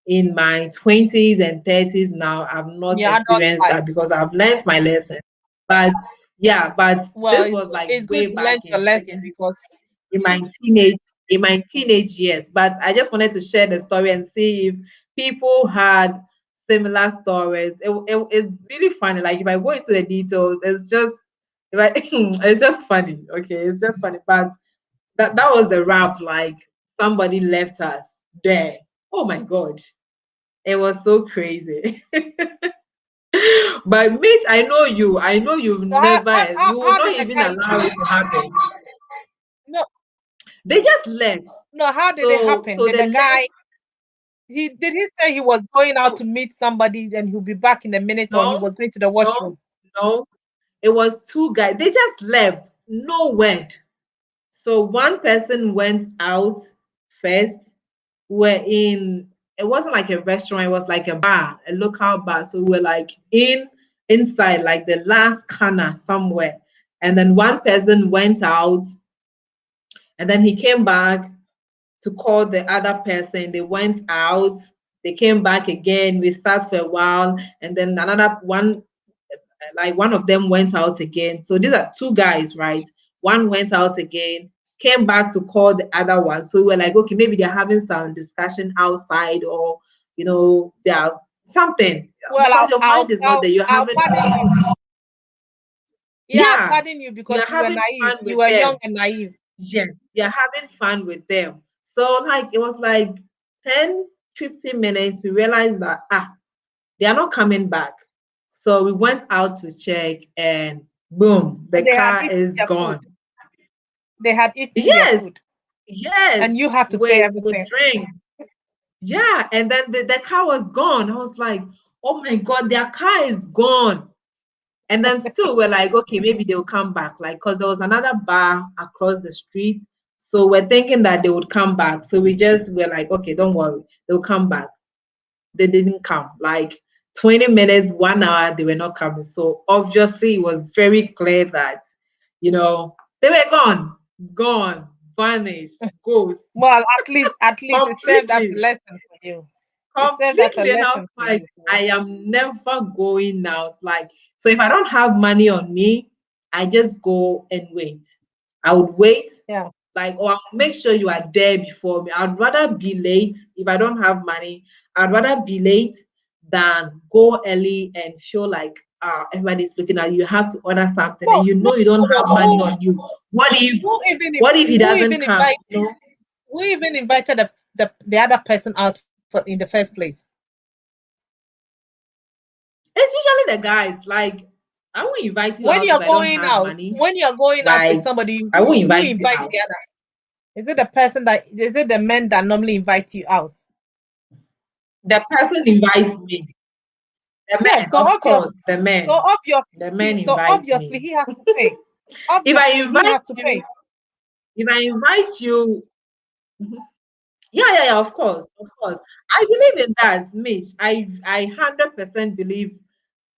in my 20s and 30s now, I've not your adult experienced life. that because I've learned my lesson. But yeah, but Well, this was like it's good way to learn back your in lesson secondary because in my teenage years. But I just wanted to share the story and see if people had similar stories. It's really funny. Like if I go into the details, it's just it's just funny. Okay, it's just funny. But that was the rap. Like somebody left us there. Oh my god, it was so crazy. But Mitch, I know you. I know you've So never. You will how not did the even guy allow it to happen. no They just left. no how did it So happen? so Did the the guy left. he say he was going out to meet somebody and he'll be back in a minute, or he No, was going to the no, washroom? no. It was two guys. They just left. No word. So one person went out first. We're in. It wasn't like a restaurant. It was like a bar, a local bar. So we were like inside, like the last corner somewhere. And then one person went out, and then he came back to call the other person. They went out. They came back again. We sat for a while, and then another one, like one of them went out again. So these are two guys, right? One went out again, came back to call the other one. So we were like, okay, maybe they're having some discussion outside, or they're something. Well, Because your mind is not there. You're I'll having pardon you. Yeah, I'll yeah, pardon you because you're you were having naive. fun You with were them. young and naive. Yes, you're having fun with them. So like it was like 10, 15 minutes. We realized that they are not coming back. So we went out to check, and boom, the And they had car eaten is their gone. food. They had eaten their Yes, food, yes, and you had to pay with everything. drinks. Yeah, and then the car was gone. I was like, oh my God, their car is gone. And then still we're like, okay, maybe they'll come back. Like, because there was another bar across the street. So we're thinking that they would come back. So we're like, okay, don't worry, they'll come back. They didn't come. Like 20 minutes, 1 hour, they were not coming. So obviously it was very clear that, they were gone, vanished, ghost, Well, at least it served as a completely, lesson for you. It served as a completely. And I was lesson for like, you. So. I am never going out. Like, so if I don't have money on me, I just go and wait. I would wait. Yeah. Like, or I'll make sure you are there before me. I'd rather be late if I don't have money. I'd rather be late than go early and feel like everybody's looking at you. You have to order something, and you don't have money on you. What if he doesn't come? Who even invited the other person out in the first place? It's usually the guys. Like, I won't invite you When out you're if I don't going have out, money. when you're going out with somebody, I won't who invite you invites out. the other? Is it the men that normally invite you out? The person invites me. The Yeah, men, of course, the men. So The men obviously, invite me. he has to pay. If I Obviously, he invite has to you, pay. if I invite you, mhm. Yeah, of course, of course. I believe in that, Mitch. I 100% believe.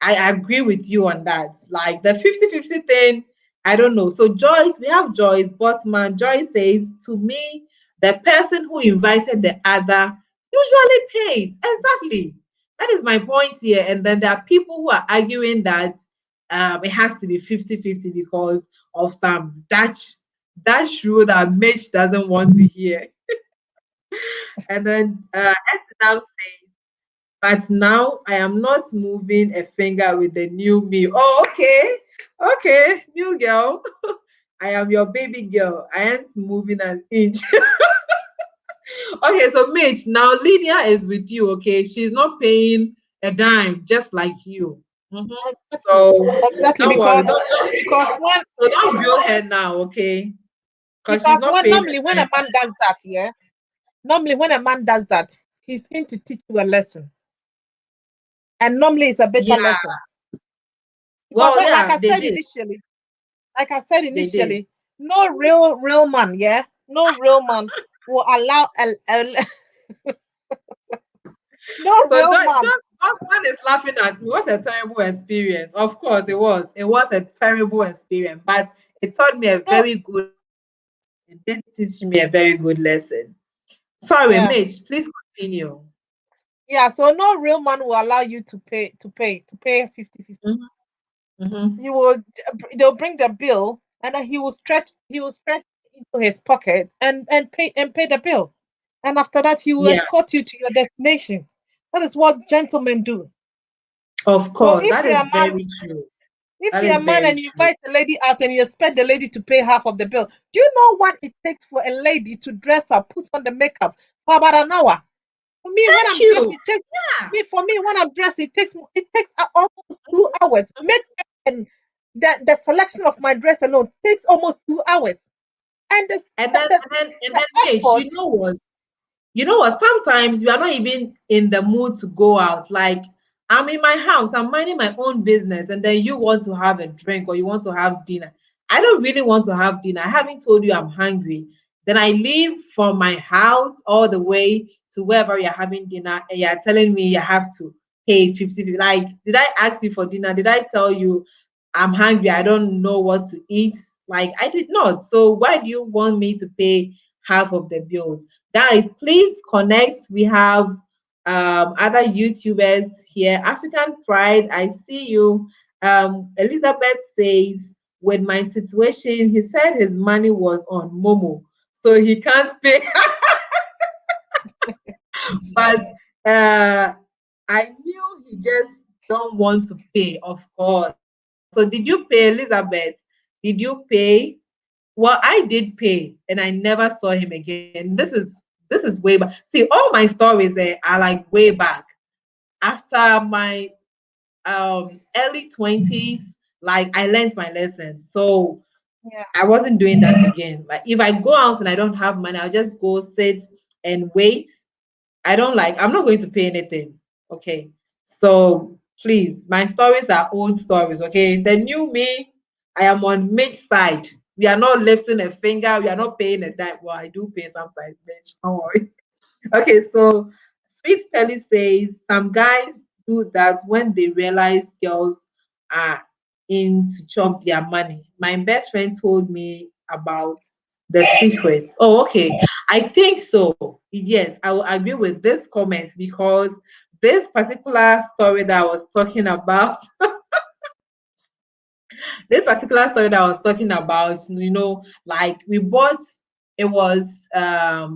I agree with you on that. Like the 50-50 thing, I don't know. So Joyce, we have Joyce, Bossman. Joyce says, to me, the person who invited the other usually pays. Exactly. That is my point here. And then there are people who are arguing that it has to be 50-50 because of some Dutch rule that Mitch doesn't want to hear. And then Ethanam says, but now I am not moving a finger with the new me. Oh, okay. Okay, new girl. I am your baby girl. I ain't moving an inch. Okay, so Mitch, now Lydia is with you, okay? She's not paying a dime, just like you. So Exactly, don't worry. Don't view her now, okay? Because she's not paying normally when a man does that, he's going to teach you a lesson. And normally it's a better lesson. Well, because, yeah, like I said initially, no real man, no real man will allow no so real man. Just one is laughing at me. What a terrible experience. Of course, it was. It was a terrible experience, but it taught me a very good. It did teach me a very good lesson. Sorry, Mitch. Please continue. Yeah, so no real man will allow you to pay 50-50. They'll bring the bill, and then he will stretch into his pocket and pay the bill. And after that, he will escort you to your destination. That is what gentlemen do. Of So course, that is very true. if That you're is a man very and you true. invite a lady out and you expect the lady to pay half of the bill, do you know what it takes for a lady to dress up, put on the makeup for about an hour? For me, when I'm dressed, it takes for me when I'm dressed, it takes almost 2 hours. Make and the selection of my dress alone takes almost 2 hours. And then Mitch, effort, you know what? Sometimes we are not even in the mood to go out. Like, I'm in my house, I'm minding my own business, and then you want to have a drink or you want to have dinner. I don't really want to have dinner. I haven't told you I'm hungry. Then I leave from my house all the way to wherever you're having dinner, and you're telling me you have to pay 50. Like, did I ask you for dinner? Did I tell you I'm hungry? I don't know what to eat. Like, I did not. So why do you want me to pay half of the bills? Guys, please connect. We have other YouTubers here. African Pride, I see you. Elizabeth says, with my situation, he said his money was on Momo, so he can't pay. But I knew he just don't want to pay, of course. So did you pay, Elizabeth? Did you pay? Well, I did pay, and I never saw him again. This is way back. See, all my stories are like way back after my early 20s. Like, I learned my lesson, so I wasn't doing that again. Like, if I go out and I don't have money, I'll just go sit and wait. I'm not going to pay anything. Okay. So please, my stories are old stories. Okay. The new me, I am on Mitch's side. We are not lifting a finger. We are not paying a dime. Well, I do pay sometimes, Mitch. Don't worry. Okay. So Sweet Pelly says some guys do that when they realize girls are in to chop their money. My best friend told me about the secrets. Oh, okay. I think so. Yes, I will agree with this comment because this particular story that I was talking about, like we bought, it was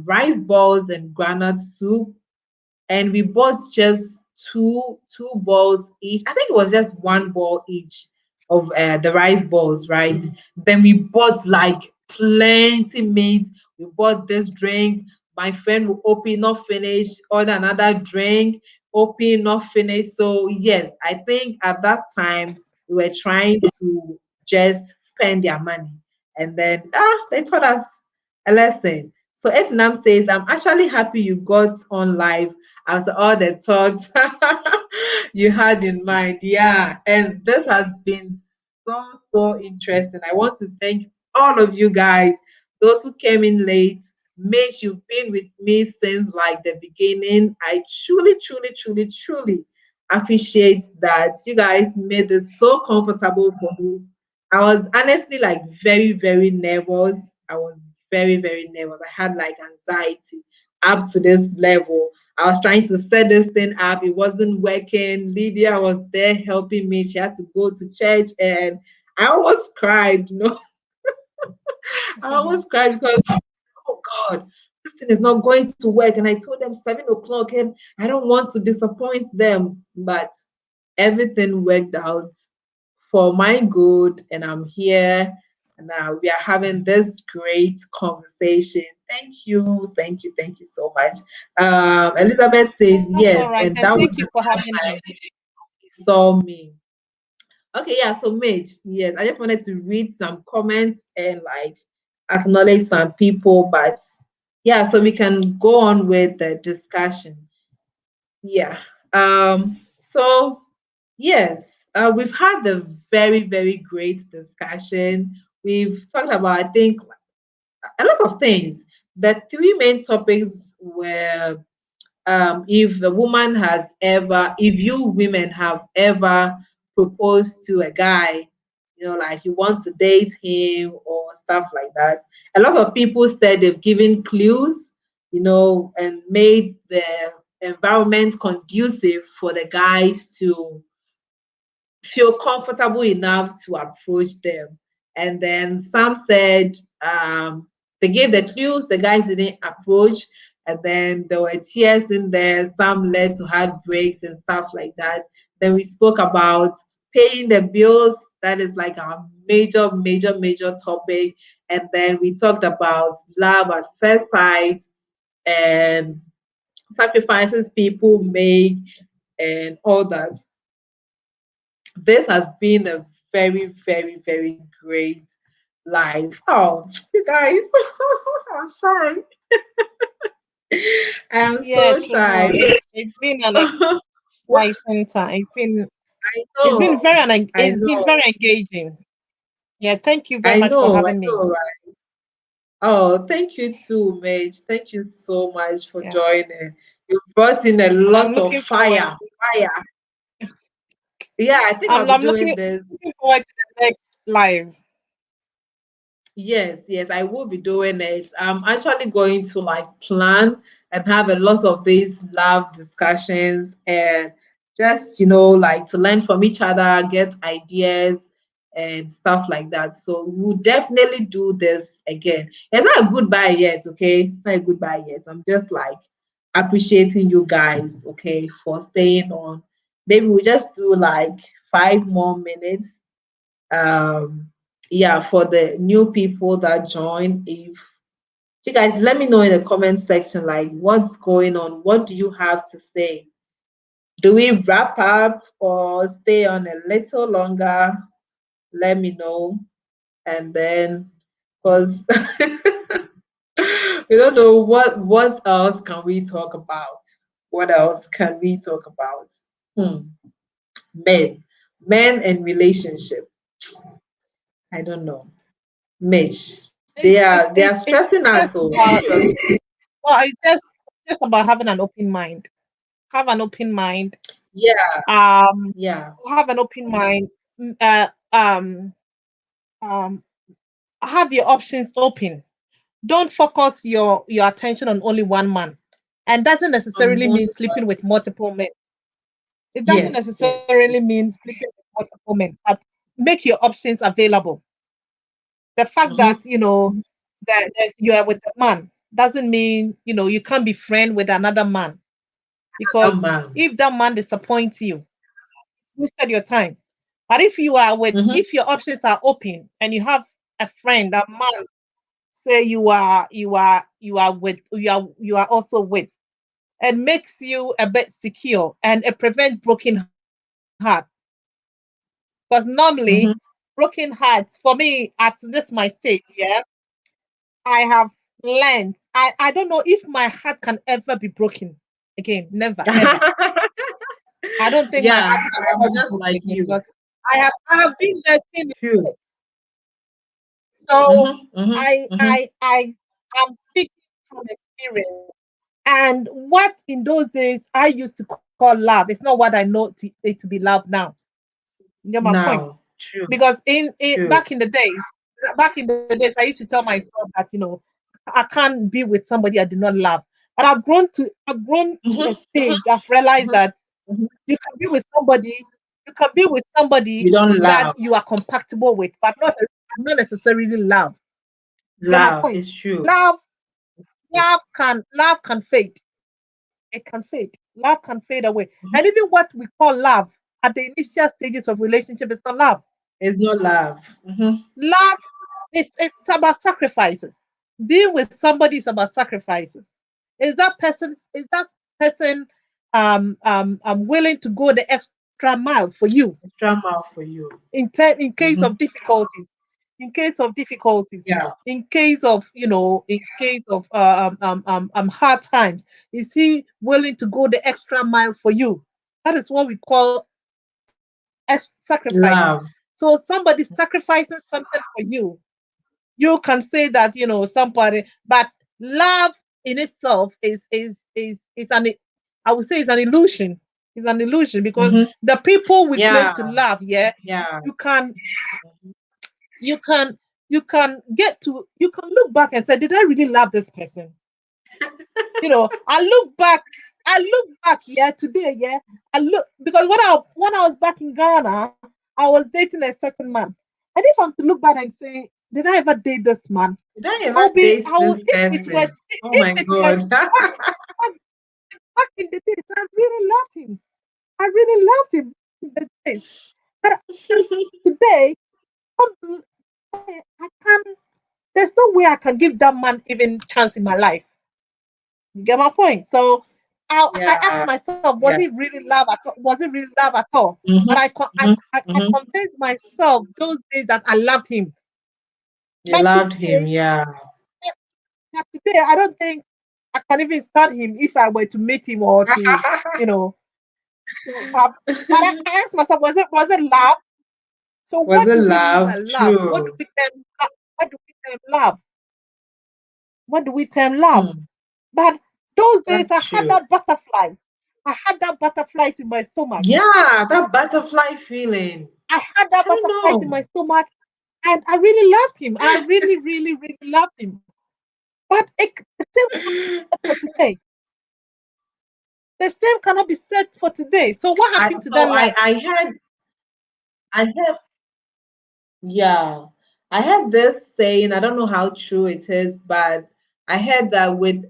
rice balls and granite soup, and we bought just two balls each. I think it was just one ball each of the rice balls, right? Then we bought like plenty meat. We bought this drink. My friend will open, not finish, order another drink, open, not finish. So yes, I think at that time we were trying to just spend their money, and then they taught us a lesson. So Etnam says, I'm actually happy you got on live after all the thoughts you had in mind. Yeah, and this has been so interesting. I want to thank all of you guys, those who came in late. Mitch, you've been with me since like the beginning. I truly appreciate that you guys made it so comfortable for me. I was honestly like very nervous. I was very nervous. I had like anxiety up to this level. I was trying to set this thing up. It wasn't working. Lydia was there helping me. She had to go to church, and I almost cried. I almost cried because, oh God, this thing is not going to work. And I told them 7 o'clock, and I don't want to disappoint them. But everything worked out for my good, and I'm here. And we are having this great conversation. Thank you so much. Elizabeth says that's yes, all right. and And that was thank the you for first having time me. he saw me. Okay, yeah. So Mitch, yes, I just wanted to read some comments and like acknowledge some people, but yeah, so we can go on with the discussion. Yeah. So yes, we've had a very great discussion. We've talked about, I think, a lot of things. The three main topics were if a woman has ever, if you women have ever proposed to a guy, like you want to date him or stuff like that. A lot of people said they've given clues, and made the environment conducive for the guys to feel comfortable enough to approach them. And then some said they gave the clues, the guys didn't approach. and then there were tears in there. Some led to heartbreaks and stuff like that. Then we spoke about paying the bills. That is like a major topic. And then we talked about love at first sight and sacrifices people make and all that. This has been a very great life. Oh, you guys, I'm shy. I'm Yeah, so true. shy. It's been an I exciting time. know, I It's been know, very engaging. Yeah, thank you very I much for know, I having me. know, right? Oh, thank you too, Mage. Thank you so much for Yeah, joining. You brought in a and I'm lot of looking forward. fire. Yeah, I think I'll be I'm doing this. looking forward to the next live. Yes, I will be doing it. I'm actually going to like plan and have a lot of these love discussions and just, like to learn from each other, get ideas and stuff like that. So we'll definitely do this again. It's not a goodbye yet, okay? It's not a goodbye yet. I'm just like appreciating you guys, okay, for staying on. Maybe we'll just do like 5 more minutes. Yeah, for the new people that join, if you guys let me know in the comment section like what's going on, what do you have to say? Do we wrap up or stay on a little longer? Let me know. And then because we don't know what else can we talk about. What else can we talk about? Hmm. Men and relationship. I don't know. Mitch, they are stressing It's us just so about, seriously. well, it's just about having an open mind. Have an open mind. Yeah, Um, yeah. have an open mind. mm, Uh, um, um, have your options open. Don't focus your attention on only one man, and doesn't On necessarily one mean sleeping with multiple men. It doesn't yes. necessarily mean sleeping with multiple men, but make your options available. The fact Mm-hmm. that you are with a man doesn't mean you can't be friend with another man, That because man. if that man disappoints you, wasted your time. But if Mm-hmm. your options are open and you have a friend, a man, say you are also with, it makes you a bit secure and it prevents broken heart. Because normally Mm-hmm. broken hearts, for me at this my stage, yeah, I have learned. I don't know if my heart can ever be broken again. Never, ever. I don't think my Yeah, heart can I'm ever be just broken like again, you. because I have been there, seen True. it. So Mm-hmm. Mm-hmm. I Mm-hmm. I I am speaking from experience. And what in those days I used to call love, it's not what I know it to be love now. You get my point? Now, true, Because in true. back in the days, I used to tell myself that I can't be with somebody I do not love. But I've grown to a Mm-hmm. stage. I've realized Mm-hmm. that Mm-hmm. you can be with somebody, you can be with somebody You don't that love. you are compatible with, but not necessarily love. You get my Love point? is true. Love, love can fade. It can fade. Love can fade away. Mm-hmm. And even what we call love at the initial stages of relationship is not love. It's not love. Mm-hmm. Love it's about sacrifices. Being with somebody is about sacrifices. Is that person willing to go the extra mile for you Drama for you. in case Mm-hmm. of difficulties, in case of difficulties, Yeah. in case of hard times? Is he willing to go the extra mile for you? That is what we call sacrifices. Love. So somebody sacrificing something for you can say that somebody, but love in itself is I would say it's an illusion. It's an illusion, because Mm-hmm. the people we claim Yeah. to love, yeah, Yeah. you can you can you can look back and say, did I really love this person? I look back, yeah, today, yeah. I look, because when I was back in Ghana, I was dating a certain man. And if I'm to look back and say, did I ever date this man? Did I ever date this person? Oh my God. back in the days, I really loved him. I really loved him in the days. But today, I can't. There's no way I can give that man even chance in my life. You get my point? So I asked myself, was it really love at all? Was it really love at all? But I convinced myself those days that I loved him. You loved him, yeah. But today, I don't think I can even stand him if I were to meet him or to, to have. But I asked myself, was it love? So Was what it do we mean love? by love? True. What do we term love? What do we term love? But those days I had that butterflies. I had that butterflies in my stomach. Yeah, that butterfly feeling. I had that butterflies in my stomach, and I really loved him. I really, really, really loved him. But the same cannot be said for today. The same cannot be said for today. So what happened to that love? I heard, yeah, I heard this saying, I don't know how true it is, but I heard that with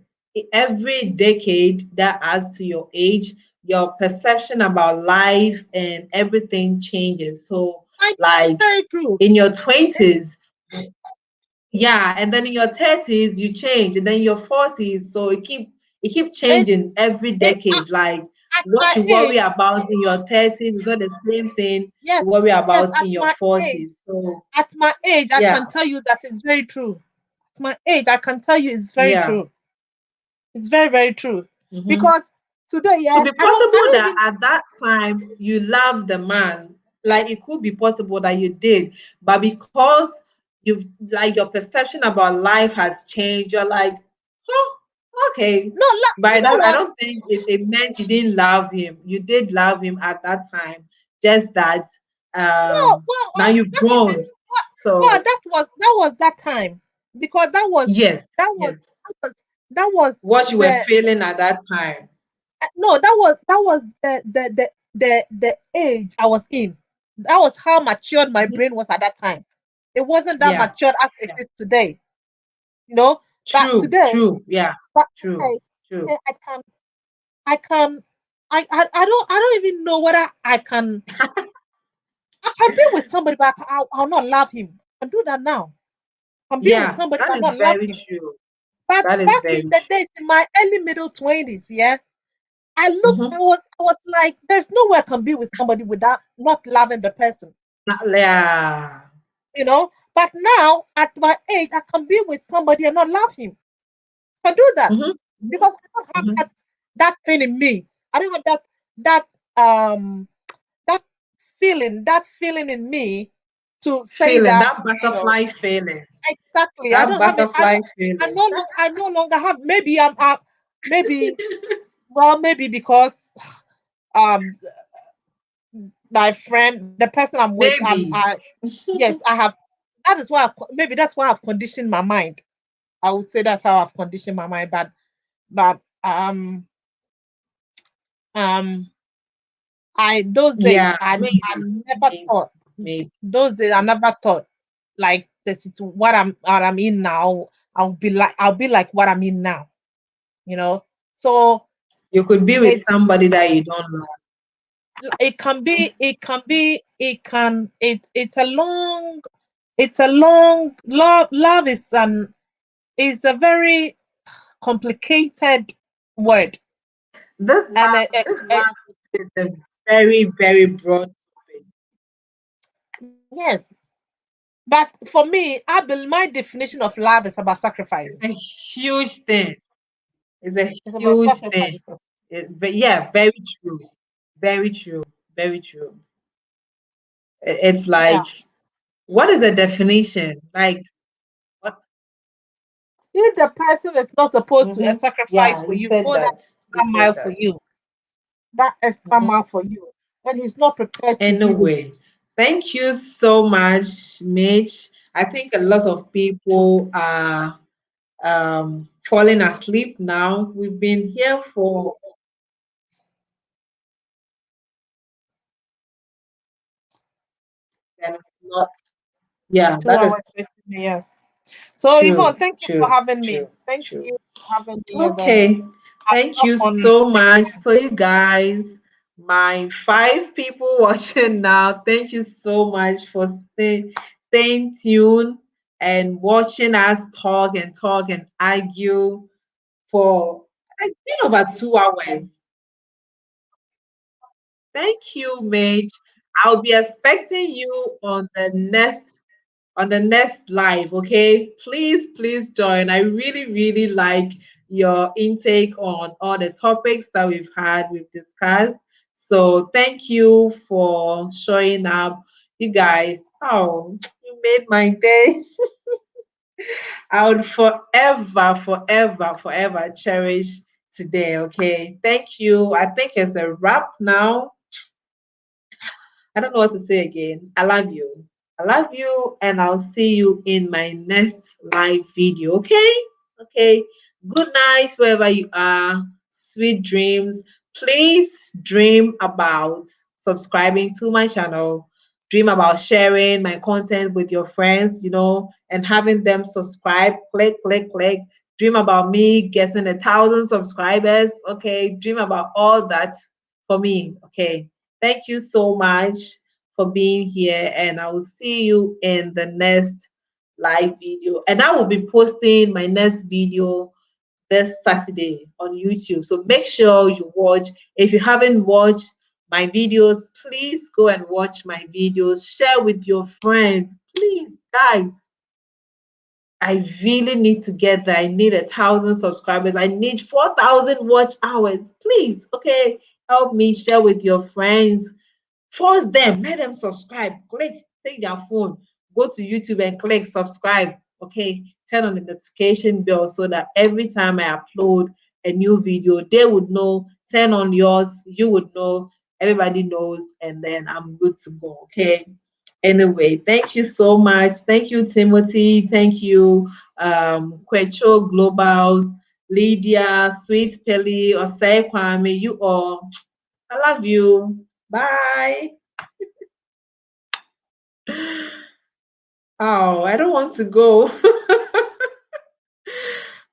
every decade that adds to your age, your perception about life and everything changes. So, like very true. in your 20s, yeah, and then in your 30s you change, and then in your 40s, so it keep changing every decade. Like what you worry about in your 30s is not the same thing you worry about in your 40s. So at my age, I can tell you that it's very true. At my age, I can tell you it's very true. It's very, very true. Because today, it could be possible that at that time you loved the man. Like it could be possible that you did, but because you've like your perception about life has changed, you're like, oh, okay. No, by that, I don't think it meant you didn't love him. You did love him at that time. Just that now you've grown. So that was that time. Because that was what you were feeling at that time. No, that was the age I was in. That was how matured my brain was at that time. It wasn't that matured as it is today. But today, true. today, I don't even know whether I can be with somebody, but I'll not love him. I can do that now. I can be with somebody, but not love him. True. But back in the days, in my early middle 20s, I looked, I was like, there's no way I can be with somebody without not loving the person. Yeah. But now at my age, I can be with somebody and not love him. I can do that because I don't have that thing in me. I don't have that feeling in me to say that butterfly feeling. Exactly. That butterfly feeling. I no longer have. Maybe maybe because my friend, the person I'm with, yes, I have. That is why maybe that's why I've conditioned my mind. I would say that's how I've conditioned my mind. But those days I never thought. Those days I never thought like this is what I'm in now. I'll be like what I'm in now. So you could be with somebody that you don't love. It's a long love is a very complicated word. This love is a very, very broad topic. Yes. But for me, my definition of love is about sacrifice. It's a huge thing. It's a huge thing. Yeah, very true. Very true. Very true. It's like, what is the definition? Like, what? If the person is not supposed to sacrifice for you, go that extra mile for you. That extra mile for you. And he's not prepared to anyway. Thank you so much, Mitch. I think a lot of people are falling asleep now. We've been here for not Yeah, 2 that is hours 30 minutes. So Yvonne, true, thank you for true, having me. true, Thank true. you for having me, and then Okay, I'll thank talk you on so next much. time. So, you guys, my 5 people watching now, thank you so much for staying tuned and watching us talk and argue for it's been over 2 hours. Thank you, Mitch. I'll be expecting you on the next live, okay? Please join. I really like your intake on all the topics that we've discussed. So thank you for showing up. You guys, oh, you made my day. I would forever cherish today, okay? Thank you. I think it's a wrap now. I don't know what to say again. I love you. I love you, and I'll see you in my next live video. Okay? Okay. Good night, wherever you are. Sweet dreams. Please dream about subscribing to my channel. Dream about sharing my content with your friends, and having them subscribe. Click. Dream about me getting 1,000 subscribers. Okay. Dream about all that for me. Okay. Thank you so much for being here, and I will see you in the next live video. And I will be posting my next video this Saturday on YouTube. So make sure you watch. If you haven't watched my videos, please go and watch my videos. Share with your friends. Please, guys. I really need to get there. I need 1,000 subscribers. I need 4,000 watch hours. Please, okay, help me share with your friends. Force them, let them subscribe. Click, take their phone, go to YouTube and click subscribe. Okay, turn on the notification bell so that every time I upload a new video, they would know. Turn on yours, you would know. Everybody knows, and then I'm good to go. Okay. Anyway, thank you so much. Thank you, Timothy. Thank you, Kwecho Global, Lydia, Sweet Pelly, Osei Kwame. You all, I love you. Bye. Oh, I don't want to go.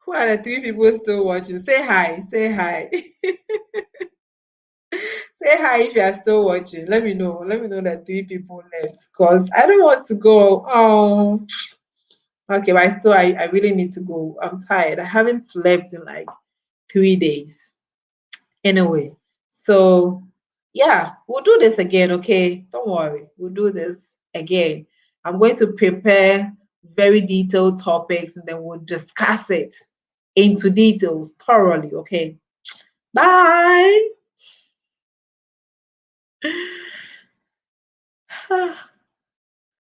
Who are the 3 people still watching? Say hi. Say hi. Say hi if you are still watching. Let me know. Let me know that 3 people left because I don't want to go. Oh, okay. But I really need to go. I'm tired. I haven't slept in like 3 days. Anyway, so yeah, we'll do this again, okay? Don't worry, we'll do this again. I'm going to prepare very detailed topics and then we'll discuss it into details thoroughly, okay? Bye.